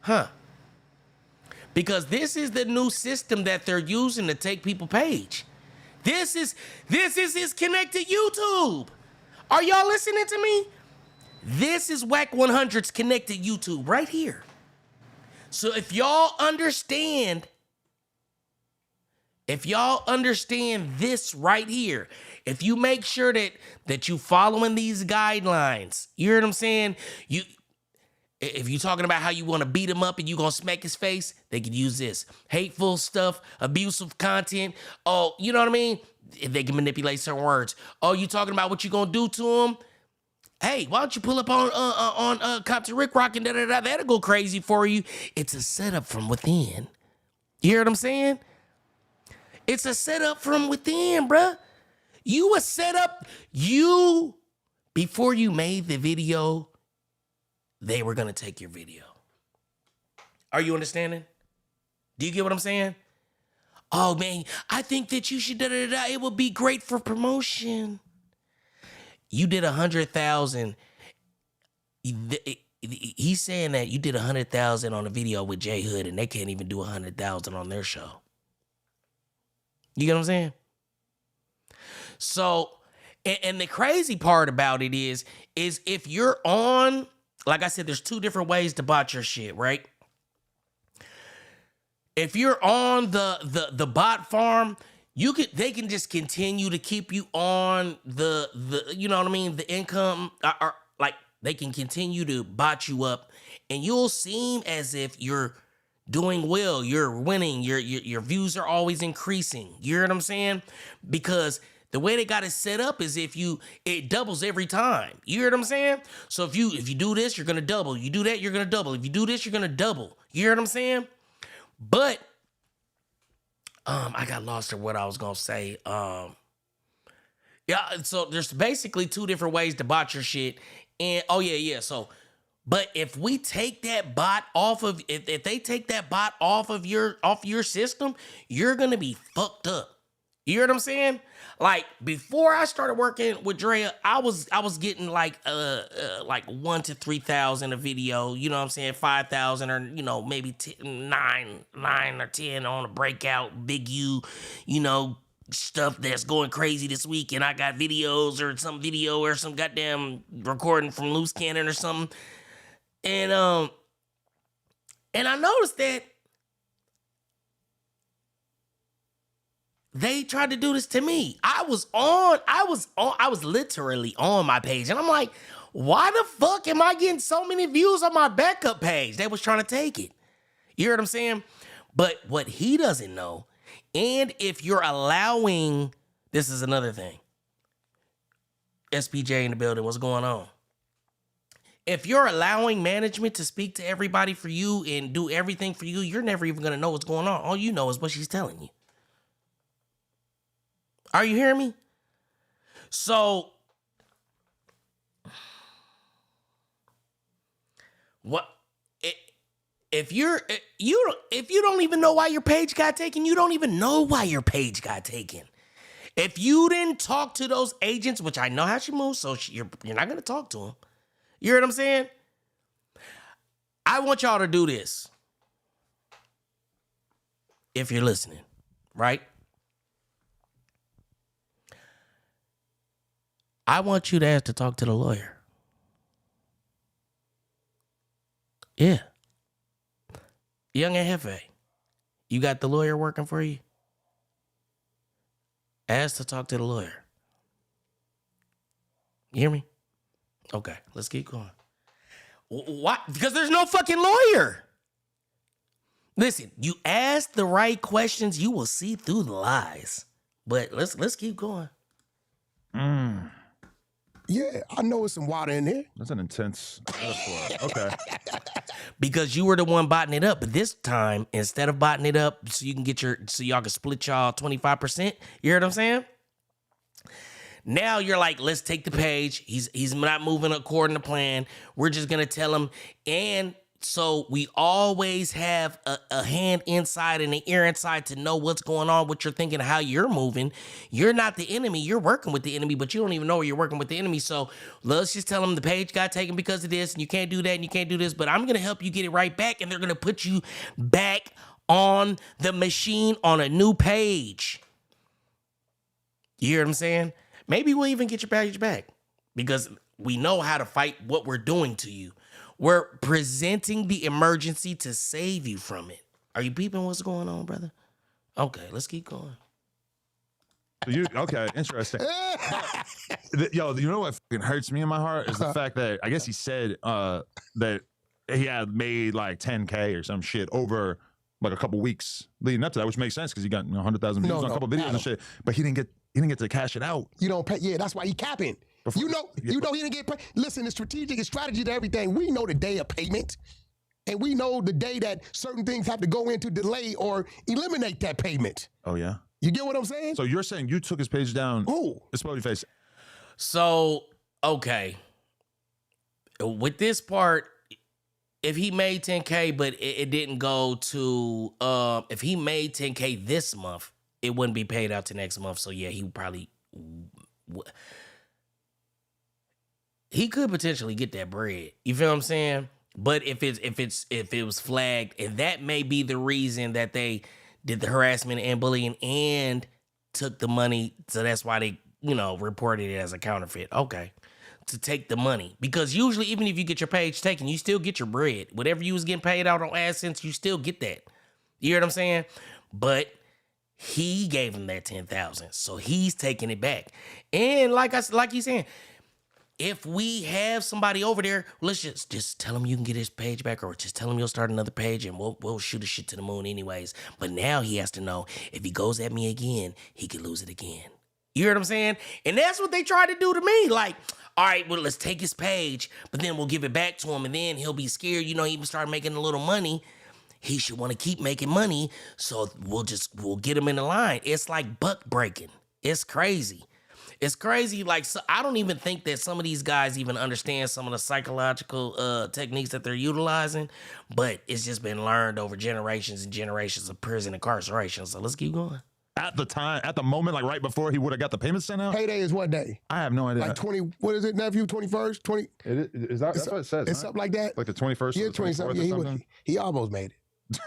Huh. Because this is the new system that they're using to take people's page. This is his connected YouTube. Are y'all listening to me? This is Wack 100's connected YouTube right here. So if y'all understand this right here, if you make sure that you following these guidelines, you hear what I'm saying? If you're talking about how you want to beat him up and you going to smack his face, they could use this. Hateful stuff, abusive content. Oh, you know what I mean? If they can manipulate certain words. Oh, you talking about what you going to do to him? Hey, why don't you pull up on Compton Ricc and da-da-da? That'll go crazy for you. It's a setup from within. You hear what I'm saying? It's a setup from within, bruh. You were set up, before you made the video, they were going to take your video. Are you understanding? Do you get what I'm saying? Oh, man, I think that you should da-da-da. It would be great for promotion. You did 100,000. He's saying that you did 100,000 on a video with J Hood, and they can't even do 100,000 on their show. You get what I'm saying? So, and the crazy part about it is if you're on, like I said, there's two different ways to bot your shit, right? If you're on the bot farm, they can just continue to keep you on the you know what I mean, the income, or like they can continue to bot you up, and you'll seem as if you're doing well, you're winning, your views are always increasing. You hear what I'm saying? Because the way they got it set up is it doubles every time. You hear what I'm saying? So if you do this, you're gonna double. You do that, you're gonna double. If you do this, you're gonna double. You hear what I'm saying? But I got lost in what I was gonna say. Yeah, so there's basically two different ways to bot your shit. And so but if we take that bot off of if they take that bot off your system, you're gonna be fucked up. You hear what I'm saying? Like before I started working with Drea, I was getting like 1,000 to 3,000 a video. You know what I'm saying? 5,000 or maybe 9 or 10 on a breakout big stuff that's going crazy this week, and I got videos or some video or some goddamn recording from loose cannon or something. And I noticed that they tried to do this to me. I was literally on my page, and I'm like, why the fuck am I getting so many views on my backup page? They was trying to take it. You hear what I'm saying? But what he doesn't know, and if you're allowing, this is another thing. SPJ in the building, what's going on? If you're allowing management to speak to everybody for you and do everything for you, you're never even going to know what's going on. All you know is what she's telling you. Are you hearing me? So, what if you don't even know why your page got taken, you don't even know why your page got taken. If you didn't talk to those agents, which I know how she moves, so you're not going to talk to them. You hear what I'm saying? I want y'all to do this. If you're listening, right? I want you to ask to talk to the lawyer. Yeah. Young and Hefe, you got the lawyer working for you? Ask to talk to the lawyer. You hear me? Okay, let's keep going. Why? Because there's no fucking lawyer. Listen, you ask the right questions, you will see through the lies. But let's keep going. Yeah, I know it's some water in there. That's an intense metaphor. Okay. Because you were the one botting it up. But this time, instead of botting it up so you can so y'all can split y'all 25%, you hear what I'm saying? Now you're like, let's take the page. He's not moving according to plan. We're just gonna tell him. And so we always have a hand inside and an ear inside to know what's going on, what you're thinking, how you're moving. You're not the enemy. You're working with the enemy, but you don't even know you're working with the enemy. So let's just tell them the page got taken because of this, and you can't do that, and you can't do this, but I'm going to help you get it right back, and they're going to put you back on the machine on a new page. You hear what I'm saying? Maybe we'll even get your page back because we know how to fight what we're doing to you. We're presenting the emergency to save you from it. Are you peeping what's going on, brother? Okay, let's keep going. Okay, interesting. Yo, you know what fucking hurts me in my heart is the fact that I guess he said that he had made like 10K or some shit over like a couple weeks leading up to that, which makes sense because he got 100,000 views on a couple videos and shit. But he didn't get to cash it out. You don't pay. Yeah, that's why he capping. You know he didn't get paid. Listen, it's strategic, it's strategy to everything. We know the day of payment, and we know the day that certain things have to go in to delay or eliminate that payment. Oh yeah. You get what I'm saying? So you're saying you took his page down? Who? The Spody Face. So okay, with this part, if he made 10K, but it didn't go to, if he made 10K this month, it wouldn't be paid out to next month. So yeah, he would probably. He could potentially get that bread. You feel what I'm saying? But if it was flagged, and that may be the reason that they did the harassment and bullying and took the money, so that's why they, reported it as a counterfeit. Okay. To take the money. Because usually even if you get your page taken, you still get your bread. Whatever you was getting paid out on AdSense, you still get that. You hear what I'm saying? But he gave him that 10,000. So he's taking it back. And like he's saying, if we have somebody over there, let's just tell him you can get his page back, or just tell him you'll start another page and we'll shoot his shit to the moon anyways. But now he has to know if he goes at me again, he could lose it again. You hear what I'm saying? And that's what they tried to do to me. Like, all right, well, let's take his page, but then we'll give it back to him, and then he'll be scared. He even start making a little money. He should want to keep making money, so we'll get him in the line. It's like buck breaking. It's crazy. It's crazy. Like, so I don't even think that some of these guys even understand some of the psychological techniques that they're utilizing, but it's just been learned over generations and generations of prison incarceration. So let's keep going. At the moment, like right before he would have got the payment sent out? Payday is what day? I have no idea. Like 20, what is it, nephew? 21st? 20? That's what it says. It's something like that? Like the 21st? Yeah, or the 27. 24th Yeah, or something? he almost made it.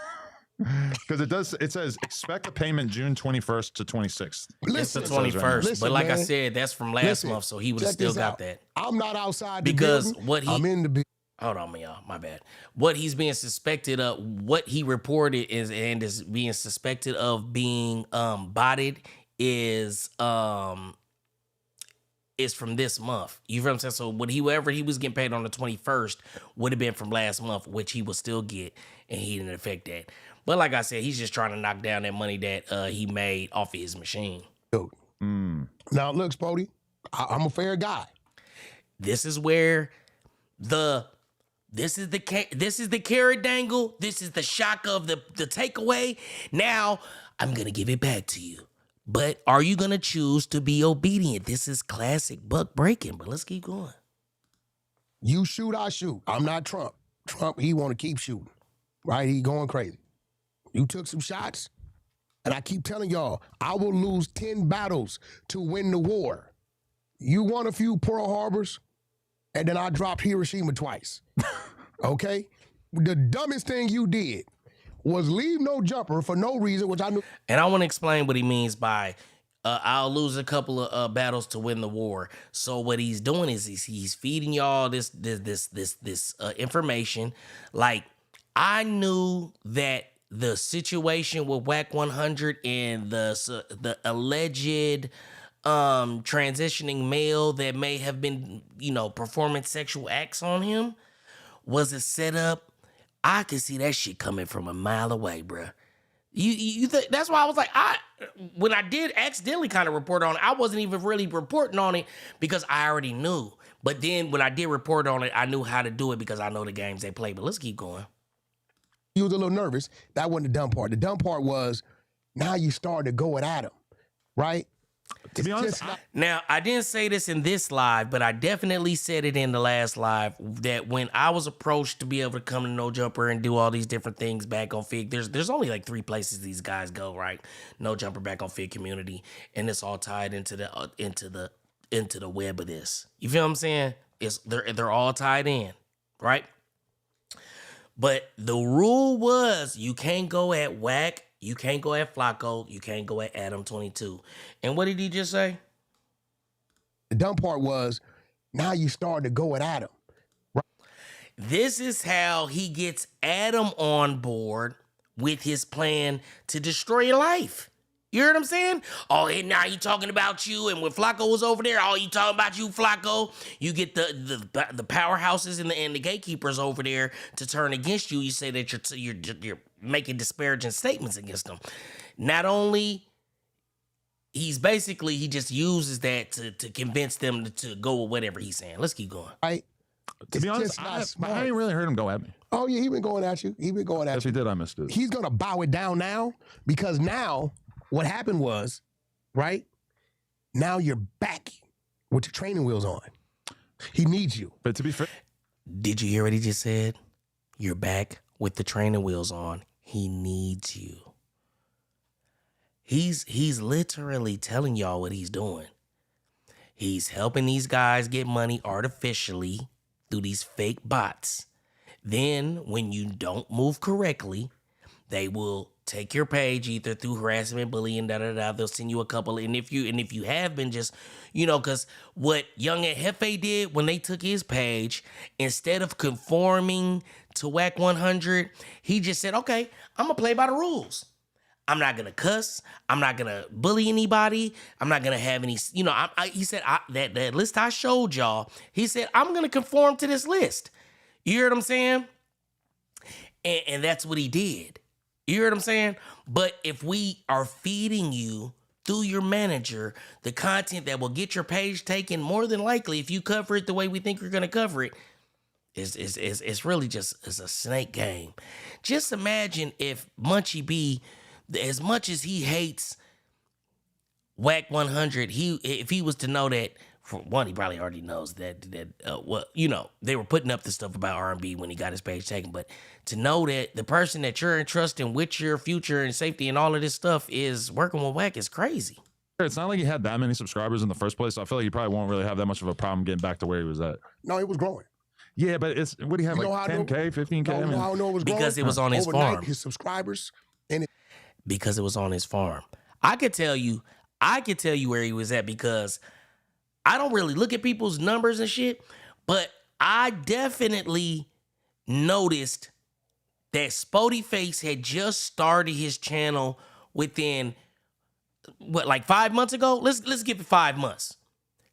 Because it says expect a payment June 21st to 26th. It's the Listen, 21st. Listen, but like I man. said, that's from last month, so he would have Check still this got out. that. I'm not outside the Because building. I'm in the building. Hold on, y'all. My bad. What he's being suspected of, what he reported is being suspected of being botted is is from this month. You feel what I'm saying? So whoever he was getting paid on the 21st would have been from last month, which he will still get, and he didn't affect that. But like I said, he's just trying to knock down that money that he made off of his machine. Dude. Now look, Spody, I'm a fair guy. This is where this is the carrot dangle. This is the shock of the takeaway. Now I'm gonna give it back to you. But are you gonna choose to be obedient? This is classic buck breaking, but let's keep going. You shoot, I shoot. I'm not Trump. Trump, he want to keep shooting, right? He going crazy. You took some shots, and I keep telling y'all, I will lose 10 battles to win the war. You won a few Pearl Harbors, and then I dropped Hiroshima twice, okay? The dumbest thing you did was leave no jumper for no reason, which I knew. And I want to explain what he means by I'll lose a couple of battles to win the war. So what he's doing is he's feeding y'all this information. Like, I knew that the situation with Wack 100 and the alleged transitioning male that may have been, performing sexual acts on him was a setup. I could see that shit coming from a mile away, bruh. You think that's why I was like, when I did accidentally kind of report on it, I wasn't even really reporting on it because I already knew. But then when I did report on it, I knew how to do it because I know the games they play. But let's keep going. You was a little nervous. That wasn't the dumb part. The dumb part was now you started to go at him, right? To be honest, now, I didn't say this in this live, but I definitely said it in the last live that when I was approached to be able to come to No Jumper and do all these different things back on Fig, there's only like 3 places these guys go, right? No Jumper, back on Fig community, and it's all tied into the web of this. You feel what I'm saying? They're all tied in, right? But the rule was you can't go at Wack, you can't go at Flacco, you can't go at Adam 22. And what did he just say? The dumb part was now you started to go at him. Right? This is how he gets Adam on board with his plan to destroy your life. You heard what I'm saying? Oh, and now he talking about you, and when Flacco was over there, oh, he talking about you, Flacco. You get the powerhouses and the gatekeepers over there to turn against you. You say that you're making disparaging statements against them. Not only he just uses that to convince them to go with whatever he's saying. Let's keep going. Right. To be honest, I ain't really heard him go at me. Oh yeah, he been going at you. He been going at you. Yes, he did. I missed it. He's gonna bow it down now because now. What happened was, right? Now you're back with your training wheels on. He needs you. But to be fair, did you hear what he just said? You're back with the training wheels on. He needs you. He's literally telling y'all what he's doing. He's helping these guys get money artificially through these fake bots. Then when you don't move correctly, they will take your page either through harassment, bullying, They'll send you a couple. And if you have been just, because what Young and Hefe did when they took his page, instead of conforming to Wack 100, he just said, okay, I'm going to play by the rules. I'm not going to cuss. I'm not going to bully anybody. I'm not going to have any, he said, that list I showed y'all, he said, I'm going to conform to this list. You hear what I'm saying? And that's what he did. You hear what I'm saying? But if we are feeding you through your manager the content that will get your page taken, more than likely, if you cover it the way we think you're going to cover it, it's really just a snake game. Just imagine if Munchie B, as much as he hates Wack 100, if he was to know that, for one, he probably already knows that they were putting up the stuff about R&B when he got his page taken. But to know that the person that you're entrusting with your future and safety and all of this stuff is working with Wack is crazy. It's not like he had that many subscribers in the first place. So I feel like he probably won't really have that much of a problem getting back to where he was at. No, it was growing. Yeah, but what do you have, like 10K, 15K? No, I don't know it was growing. Because it was on his Overnight, farm. His subscribers. And because it was on his farm. I could tell you where he was at because I don't really look at people's numbers and shit, but I definitely noticed that Spody Face had just started his channel within, like 5 months ago? Let's give it 5 months.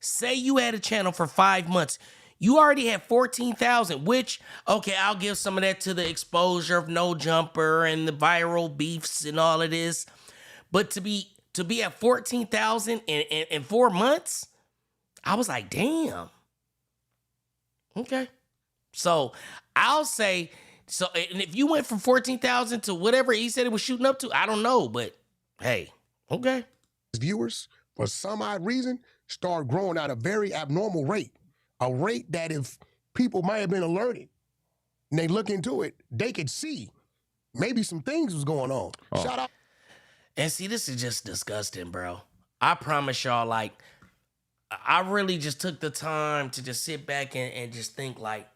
Say you had a channel for 5 months. You already have 14,000, which, okay, I'll give some of that to the exposure of No Jumper and the viral beefs and all of this. But to be at 14,000 in 4 months, I was like, damn. Okay. So I'll say, so, and if you went from 14,000 to whatever he said it was shooting up to, I don't know, but hey, okay. Viewers, for some odd reason, start growing at a very abnormal rate. A rate that if people might have been alerted and they look into it, they could see maybe some things was going on. Oh. Shout out. And see, this is just disgusting, bro. I promise y'all, like, I really just took the time to just sit back and just think, like,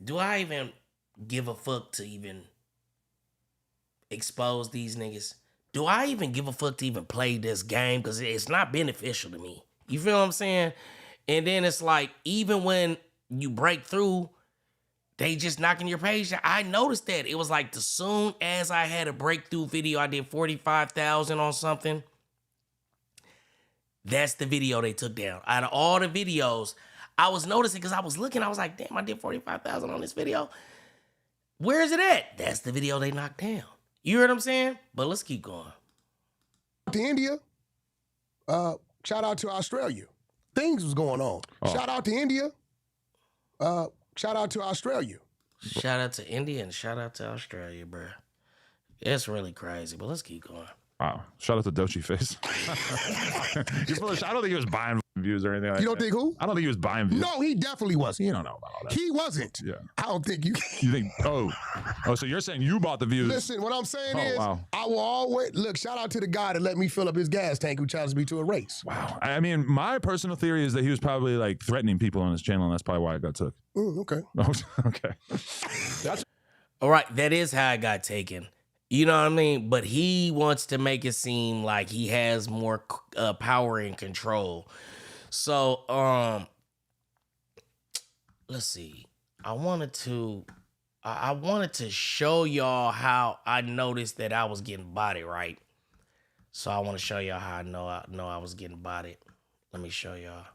do I even give a fuck to even expose these niggas? Do I even give a fuck to even play this game? Because it's not beneficial to me. You feel what I'm saying? And then it's like, even when you break through, they just knocking your page down. I noticed that. It was like as soon as I had a breakthrough video, I did 45,000 on something. That's the video they took down. Out of all the videos, I was noticing because I was looking, I was like, damn, I did 45,000 on this video. Where is it at? That's the video they knocked down. You heard what I'm saying? But let's keep going. To India. Shout out to Australia. Things was going on. Oh. Shout out to India. Shout out to Australia. Shout out to India and shout out to Australia, bro. It's really crazy, but let's keep going. Wow. Shout out to Dochi Face. I don't think he was buying views or anything like that. You don't think who? I don't think he was buying views. No, he definitely wasn't. You don't know about all that. He wasn't. Yeah. I don't think you. You think, oh, so you're saying you bought the views. Listen, what I'm saying Oh, is, wow. I will always look. Shout out to the guy that let me fill up his gas tank who challenged me to a race. Wow. I mean, my personal theory is that he was probably like threatening people on his channel, and that's probably why it got took. Okay. Okay. That's All right, that is how it got taken. You know what I mean? But he wants to make it seem like he has more power and control. So, let's see. I wanted to show y'all how I noticed that I was getting bodied, right? So I want to show y'all how I know I was getting bodied. Let me show y'all.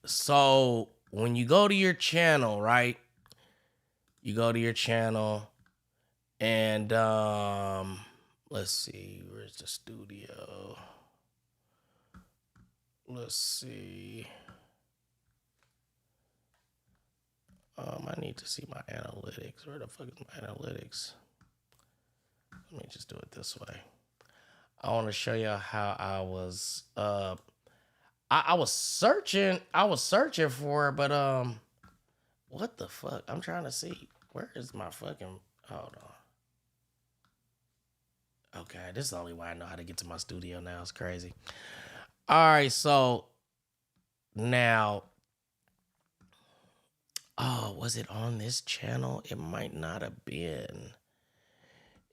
So when you go to your channel, right? You go to your channel and let's see, where's the studio? Let's see. I need to see my analytics. Where the fuck is my analytics? Let me just do it this way. I want to show you how I was I was searching for it, but what the fuck? I'm trying to see. Where is my fucking, hold on. Okay, this is the only way I know how to get to my studio now. It's crazy. All right, so now, oh, was it on this channel? It might not have been.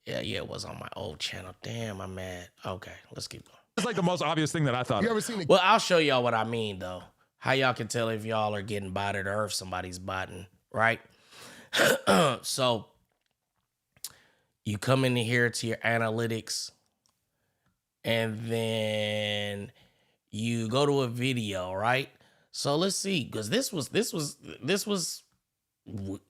Yeah, it was on my old channel. Damn, I'm mad. Okay, let's keep going. It's like the most obvious thing that I thought You of. ever seen it? Well, I'll show y'all what I mean, though. How y'all can tell if y'all are getting botted or if somebody's botting, right? So you come in here to your analytics and then you go to a video, right? So let's see, because this was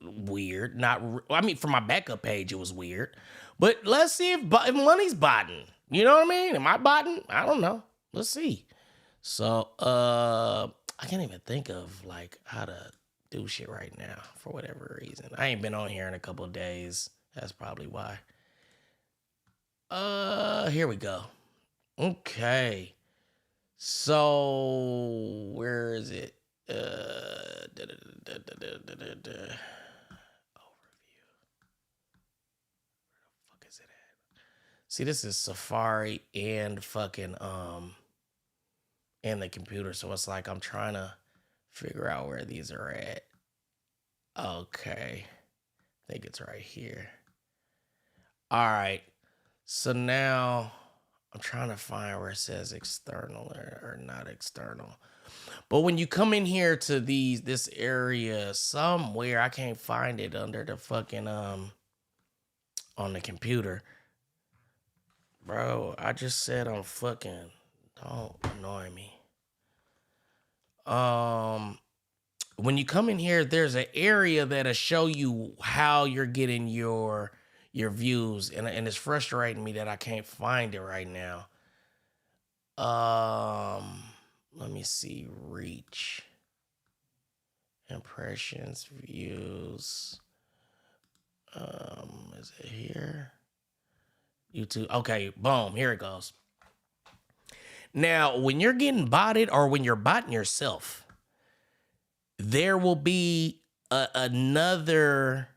weird. I mean, for my backup page, it was weird. But let's see if money's botting. You know what I mean? Am I botting? I don't know. Let's see. So I can't even think of like how to do shit right now for whatever reason. I ain't been on here in a couple of days. That's probably why. Here we go. Okay. So where is it? Overview. Where the fuck is it at? See, this is Safari and fucking and the computer. So it's like I'm trying to figure out where these are at. Okay. I think it's right here. All right. So now I'm trying to find where it says external or not external. But when you come in here to this area somewhere, I can't find it under the fucking on the computer. Bro, I just said I'm fucking. Don't annoy me. When you come in here, there's an area that'll show you how you're getting your views, and it's frustrating me that I can't find it right now. Let me see. Reach. Impressions, views. Is it here? YouTube. Okay, boom. Here it goes. Now, when you're getting botted or when you're botting yourself, there will be another.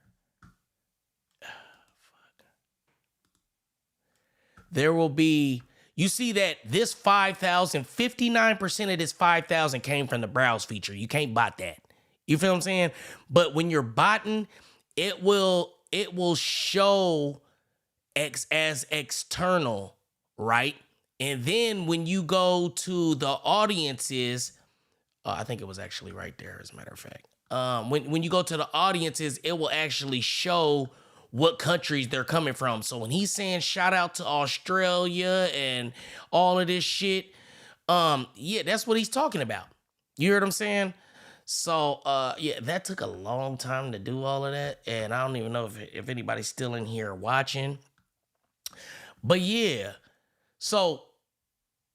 There will be. You see that this 5,000, 59% of this 5,000 came from the browse feature. You can't bot that. You feel what I'm saying? But when you're botting, it will show as external, right? And then when you go to the audiences, I think it was actually right there, as a matter of fact. When you go to the audiences, it will actually show what countries they're coming from. So when he's saying shout out to Australia and all of this shit, yeah, that's what he's talking about. You heard what I'm saying? So, yeah, that took a long time to do all of that. And I don't even know if anybody's still in here watching. But yeah, so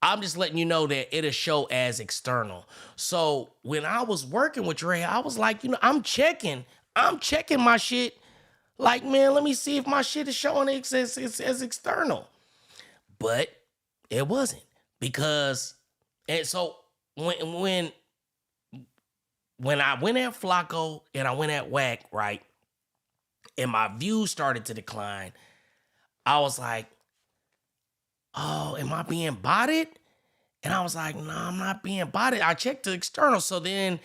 I'm just letting you know that it'll show as external. So when I was working with Drea, I was like, I'm checking my shit. Like, man, let me see if my shit is showing as external. But it wasn't, because, and so when I went at Flacco and I went at Wack, right, and my views started to decline, I was like, oh, am I being botted? And I was like, no, I'm not being botted. I checked the external. So then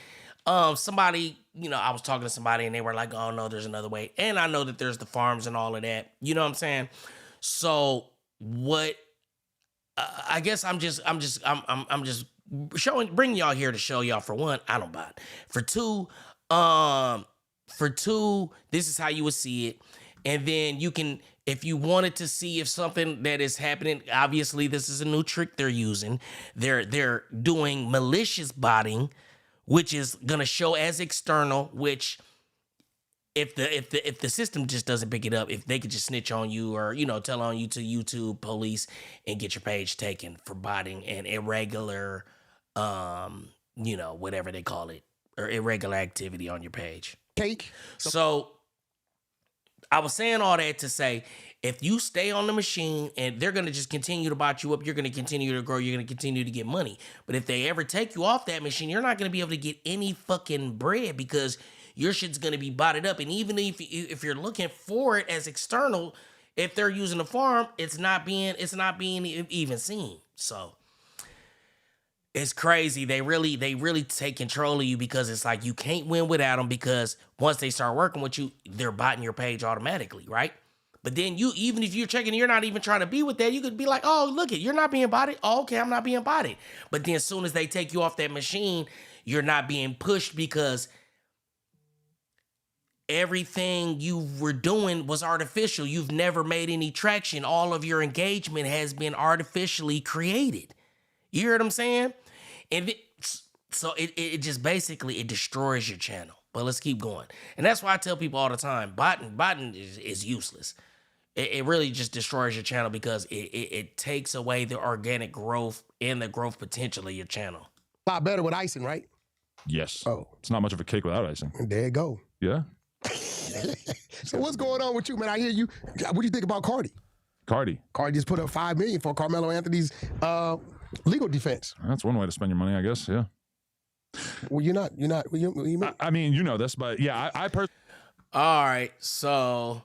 somebody, I was talking to somebody and they were like, oh no, there's another way. And I know that there's the farms and all of that. You know what I'm saying? So what, I guess I'm just bringing y'all here to show y'all, for one, I don't bot. For two, this is how you would see it. And then you can, if you wanted to see if something that is happening, obviously this is a new trick they're using. They're doing malicious botting, which is gonna show as external, which if the system just doesn't pick it up, if they could just snitch on you or, tell on you to YouTube police and get your page taken for botting and irregular, whatever they call it, or irregular activity on your page. Cake. So I was saying all that to say, if you stay on the machine and they're going to just continue to bot you up, you're going to continue to grow, you're going to continue to get money. But if they ever take you off that machine, you're not going to be able to get any fucking bread, because your shit's going to be botted up. And even if you're looking for it as external, if they're using the farm, it's not being even seen. So it's crazy. They really take control of you, because it's like you can't win without them, because once they start working with you, they're botting your page automatically, right? But then even if you're checking, you're not even trying to be with that, you could be like, oh, look it, you're not being botted. Oh, okay, I'm not being botted. But then as soon as they take you off that machine, you're not being pushed, because everything you were doing was artificial. You've never made any traction. All of your engagement has been artificially created. You hear what I'm saying? And so it just basically, it destroys your channel. But let's keep going. And that's why I tell people all the time, botting is useless. It really just destroys your channel, because it takes away the organic growth and the growth potential of your channel. A lot better with icing, right? Yes. Oh. It's not much of a cake without icing. There you go. Yeah. So what's going on with you, man? I hear you. What do you think about Cardi? Cardi just put up $5 million for Carmelo Anthony's legal defense. That's one way to spend your money, I guess. Yeah. Well, you're not. I mean, you know this, but yeah, I personally. All right, so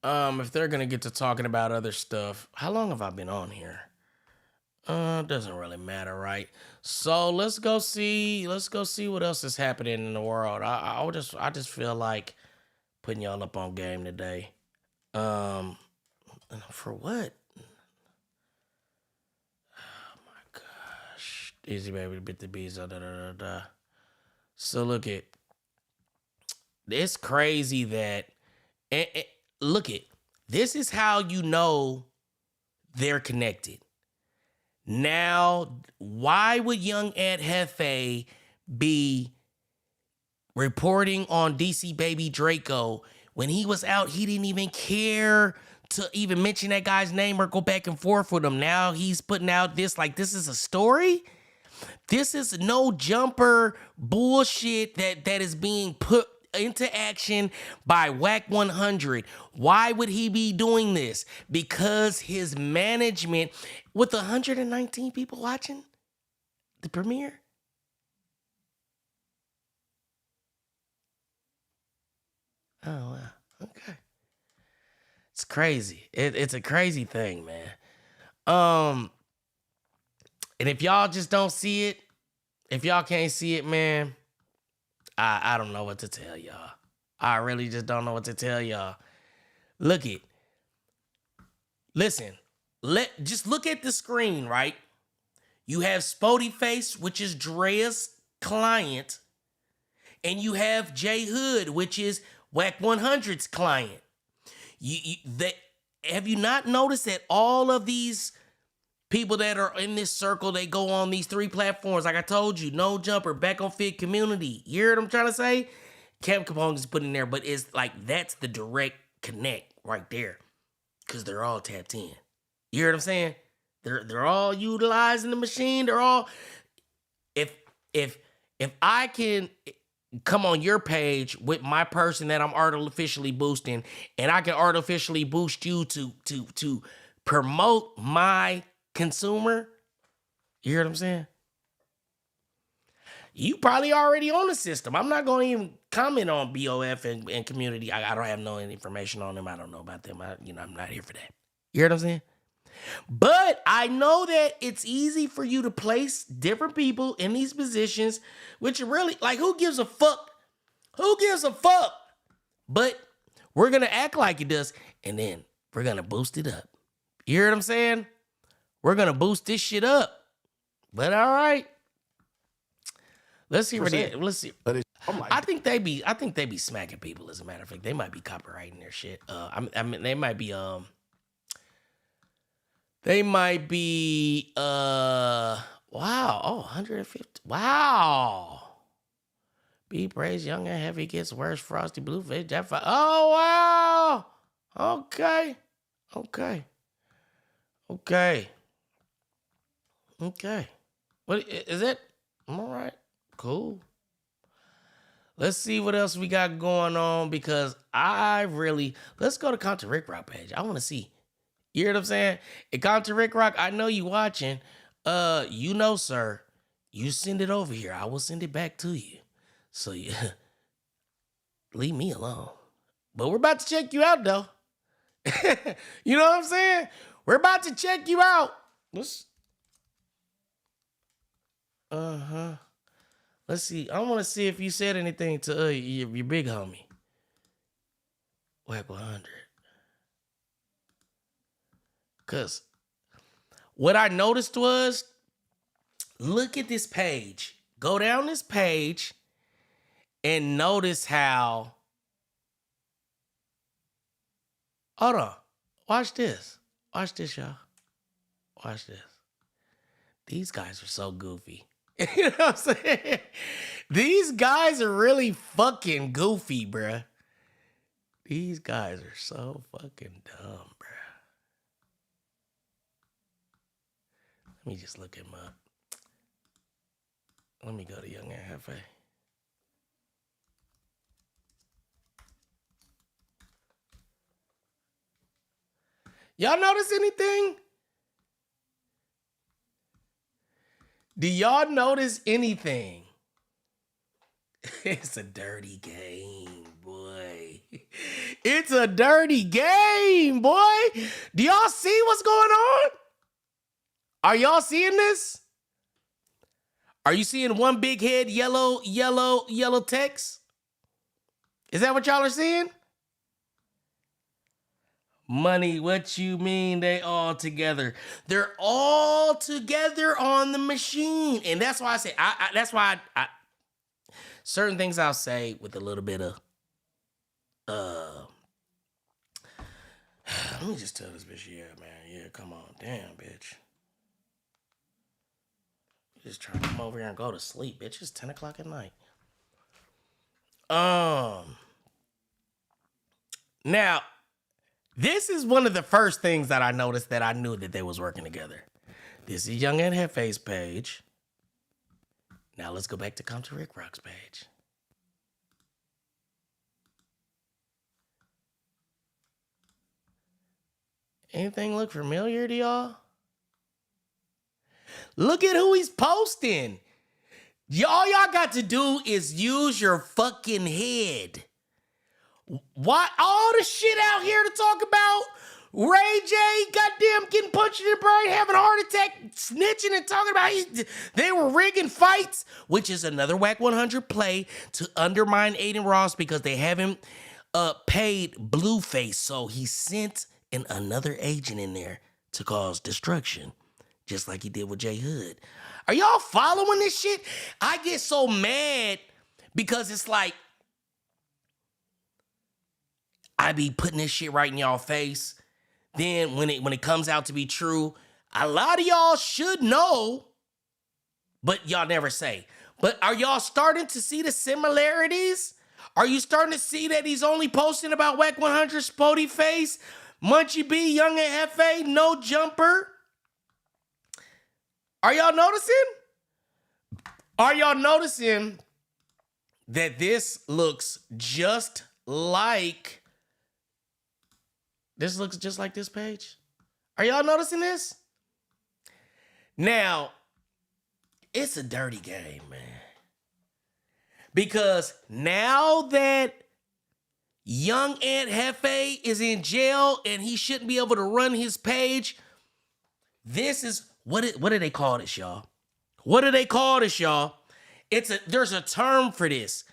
if they're gonna get to talking about other stuff, how long have I been on here? Doesn't really matter, right? So let's go see what else is happening in the world. I just feel like putting y'all up on game today. For what? Oh my gosh. Easy baby, bit the bees. So look at, it's crazy that, look at, this is how you know they're connected. Now, why would young Ed Hefe be reporting on DC Baby Draco when he was out? He didn't even care to even mention that guy's name or go back and forth with him. Now he's putting out this like this is a story. This is no jumper bullshit that is being put into action by Wack 100. Why would he be doing this? Because his management, with 119 people watching the premiere. Oh, wow. Okay. It's crazy. It's a crazy thing, man. And if y'all just don't see it, if y'all can't see it, man, I don't know what to tell y'all. I really just don't know what to tell y'all. Listen, just look at the screen, right? You have Spody Face, which is Drea's client, and you have J Hood, which is Wack 100's client. Have you not noticed that all of these people that are in this circle, they go on these 3 platforms? Like I told you, No Jumper, Back on Fit Community. You hear what I'm trying to say? Cam Capone is put in there, but it's like that's the direct connect right there, because they're all tapped in. You hear what I'm saying? They're all utilizing the machine. They're all. If I can come on your page with my person that I'm artificially boosting, and I can artificially boost you to promote my consumer, you hear what I'm saying? You probably already on the system. I'm not going to even comment on BOF and community. I don't have no information on them. I don't know about them. I'm not here for that. You hear what I'm saying? But I know that it's easy for you to place different people in these positions, which are really, like, who gives a fuck? Who gives a fuck? But we're going to act like it does, and then we're going to boost it up. You hear what I'm saying? We're going to boost this shit up. But all right. Let's see. Let's see. I think they be smacking people. As a matter of fact, they might be copywriting their shit. I mean, they might be. Wow. Oh, 150. Wow. Be praised, young and heavy gets worse. Frosty Bluefish. Oh wow. Okay. What is it? All right. Cool. Let's see what else we got going on, because let's go to Compton Ricc Rock page. I want to see. You hear what I'm saying? At Compton Ricc Rock, I know you watching. Sir, you send it over here. I will send it back to you. So you leave me alone. But we're about to check you out, though. You know what I'm saying? We're about to check you out. Let's see. I want to see if you said anything to your big homie. Wack 100. Because what I noticed was, look at this page. Go down this page and notice how. Hold on. Watch this. Watch this, y'all. Watch this. These guys are so goofy. You know what I'm saying? These guys are really fucking goofy, bruh. These guys are so fucking dumb, bruh. Let me just look him up. Let me go to Young and Hefe. Y'all notice anything? Do y'all notice anything? It's a dirty game, boy. It's a dirty game, boy. Do y'all see what's going on? Are y'all seeing this? Are you seeing one big head, yellow text? Is that what y'all are seeing? Money, what you mean they all together? They're all together on the machine. And that's why I say, that's why I certain things I'll say with a little bit of, Let me just tell this bitch, yeah, man. Yeah, come on. Damn, bitch. Just trying to come over here and go to sleep, bitch. It's 10 o'clock at night. Now, this is one of the first things that I noticed that I knew that they was working together. This is Young and Hefe's page. Now let's go back to Compton Rick's page. Anything look familiar to y'all? Look at who he's posting. All y'all got to do is use your fucking head. Why all the shit out here to talk about? Ray J, goddamn, getting punched in the brain, having a heart attack, snitching and talking about they were rigging fights, which is another Wack 100 play to undermine Aiden Ross because they haven't paid Blueface. So he sent another agent in there to cause destruction, just like he did with J Hood. Are y'all following this shit? I get so mad because it's like, I be putting this shit right in y'all face. Then when it comes out to be true, a lot of y'all should know, but y'all never say. But are y'all starting to see the similarities? Are you starting to see that he's only posting about Wack 100, Spody Face, Munchie B, Young and Hefe, No Jumper? Are y'all noticing? Are y'all noticing that this looks just like... This looks just like this page? Are y'all noticing this? Now, it's a dirty game, man. Because now that young Aunt Hefe is in jail and he shouldn't be able to run his page, this is, what do they call this, y'all? What do they call this, y'all? There's a term for this.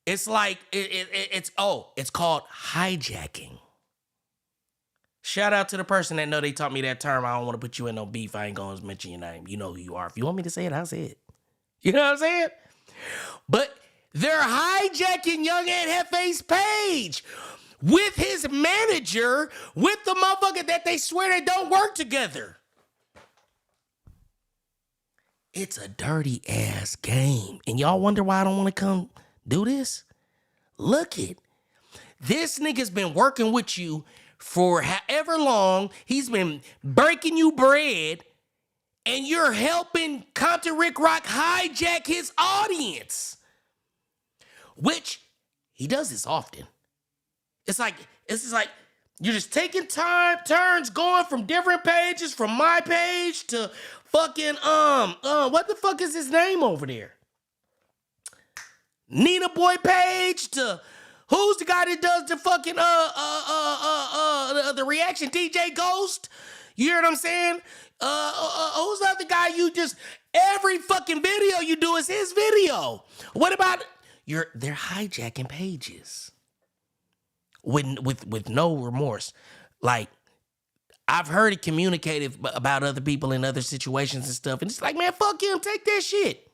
It's like, it's called hijacking. Shout out to the person that know they taught me that term. I don't want to put you in no beef. I ain't going to mention your name. You know who you are. If you want me to say it, I'll say it. You know what I'm saying? But they're hijacking Young Aunt Hefe's page with his manager, with the motherfucker that they swear they don't work together. It's a dirty ass game. And y'all wonder why I don't want to come do this? Look it. This nigga's been working with you for however long. He's been breaking you bread, and you're helping Compton Ricc hijack his audience, which he does this often. It's just like you're just taking turns going from different pages, from my page to fucking what the fuck is his name over there? Nina Boy page to who's the guy that does the fucking the reaction, DJ Ghost? You hear what I'm saying? Who's the other guy you just every fucking video you do is his video? What about they're hijacking pages with no remorse. Like, I've heard it communicated about other people in other situations and stuff, and it's like, man, fuck him, take that shit.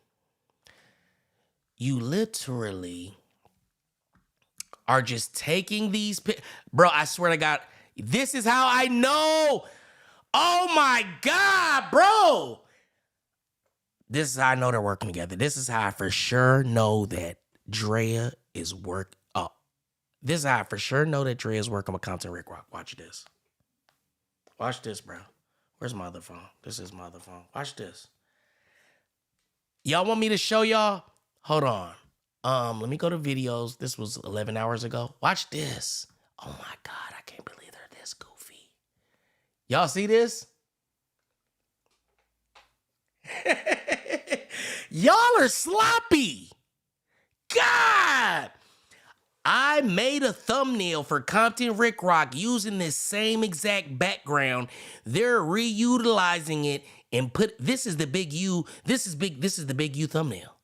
You literally are just taking these... Bro, I swear to God, this is how I know. Oh my God, bro. This is how I know they're working together. This is how I for sure know that Drea is this is how I for sure know that Drea is working with Compton Ricc. Watch this. Watch this, bro. Where's my other phone? This is my other phone. Watch this. Y'all want me to show y'all? Hold on. Let me go to videos. This was 11 hours ago. Watch this. Oh my God, I can't believe they're this goofy. Y'all see this? Y'all are sloppy. God. I made a thumbnail for Compton Ricc using this same exact background. They're reutilizing it and this is the big U. This is the big U thumbnail.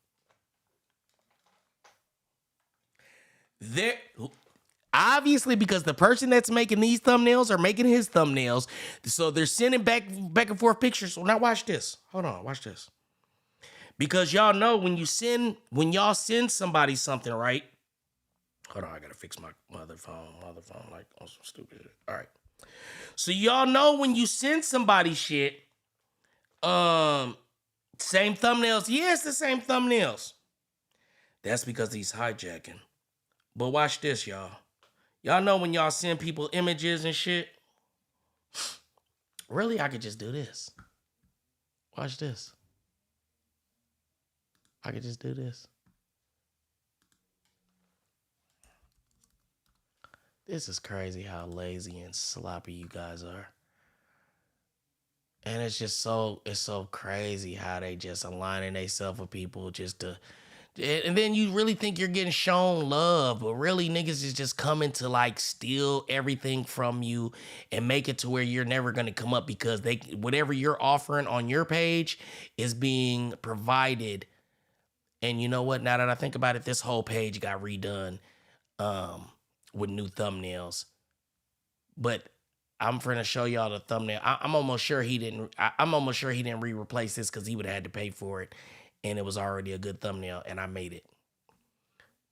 Obviously, because the person that's making these thumbnails are making his thumbnails, so they're sending back and forth pictures. So now watch this. Hold on, watch this. Because y'all know when y'all send somebody something, right? Hold on, I gotta fix my other phone like on some stupid shit. All right. So y'all know when you send somebody shit, same thumbnails. Yeah, it's the same thumbnails. That's because he's hijacking. But watch this, y'all. Y'all know when y'all send people images and shit? Really, I could just do this. Watch this. I could just do this. This is crazy how lazy and sloppy you guys are. And it's so crazy how they just aligning themselves with people just to, and then you really think you're getting shown love, but really niggas is just coming to like steal everything from you and make it to where you're never gonna come up because they whatever you're offering on your page is being provided. And you know what? Now that I think about it, this whole page got redone with new thumbnails. But I'm finna show y'all the thumbnail. I'm almost sure he didn't. I'm almost sure he didn't replace this because he would have had to pay for it, and it was already a good thumbnail, and I made it.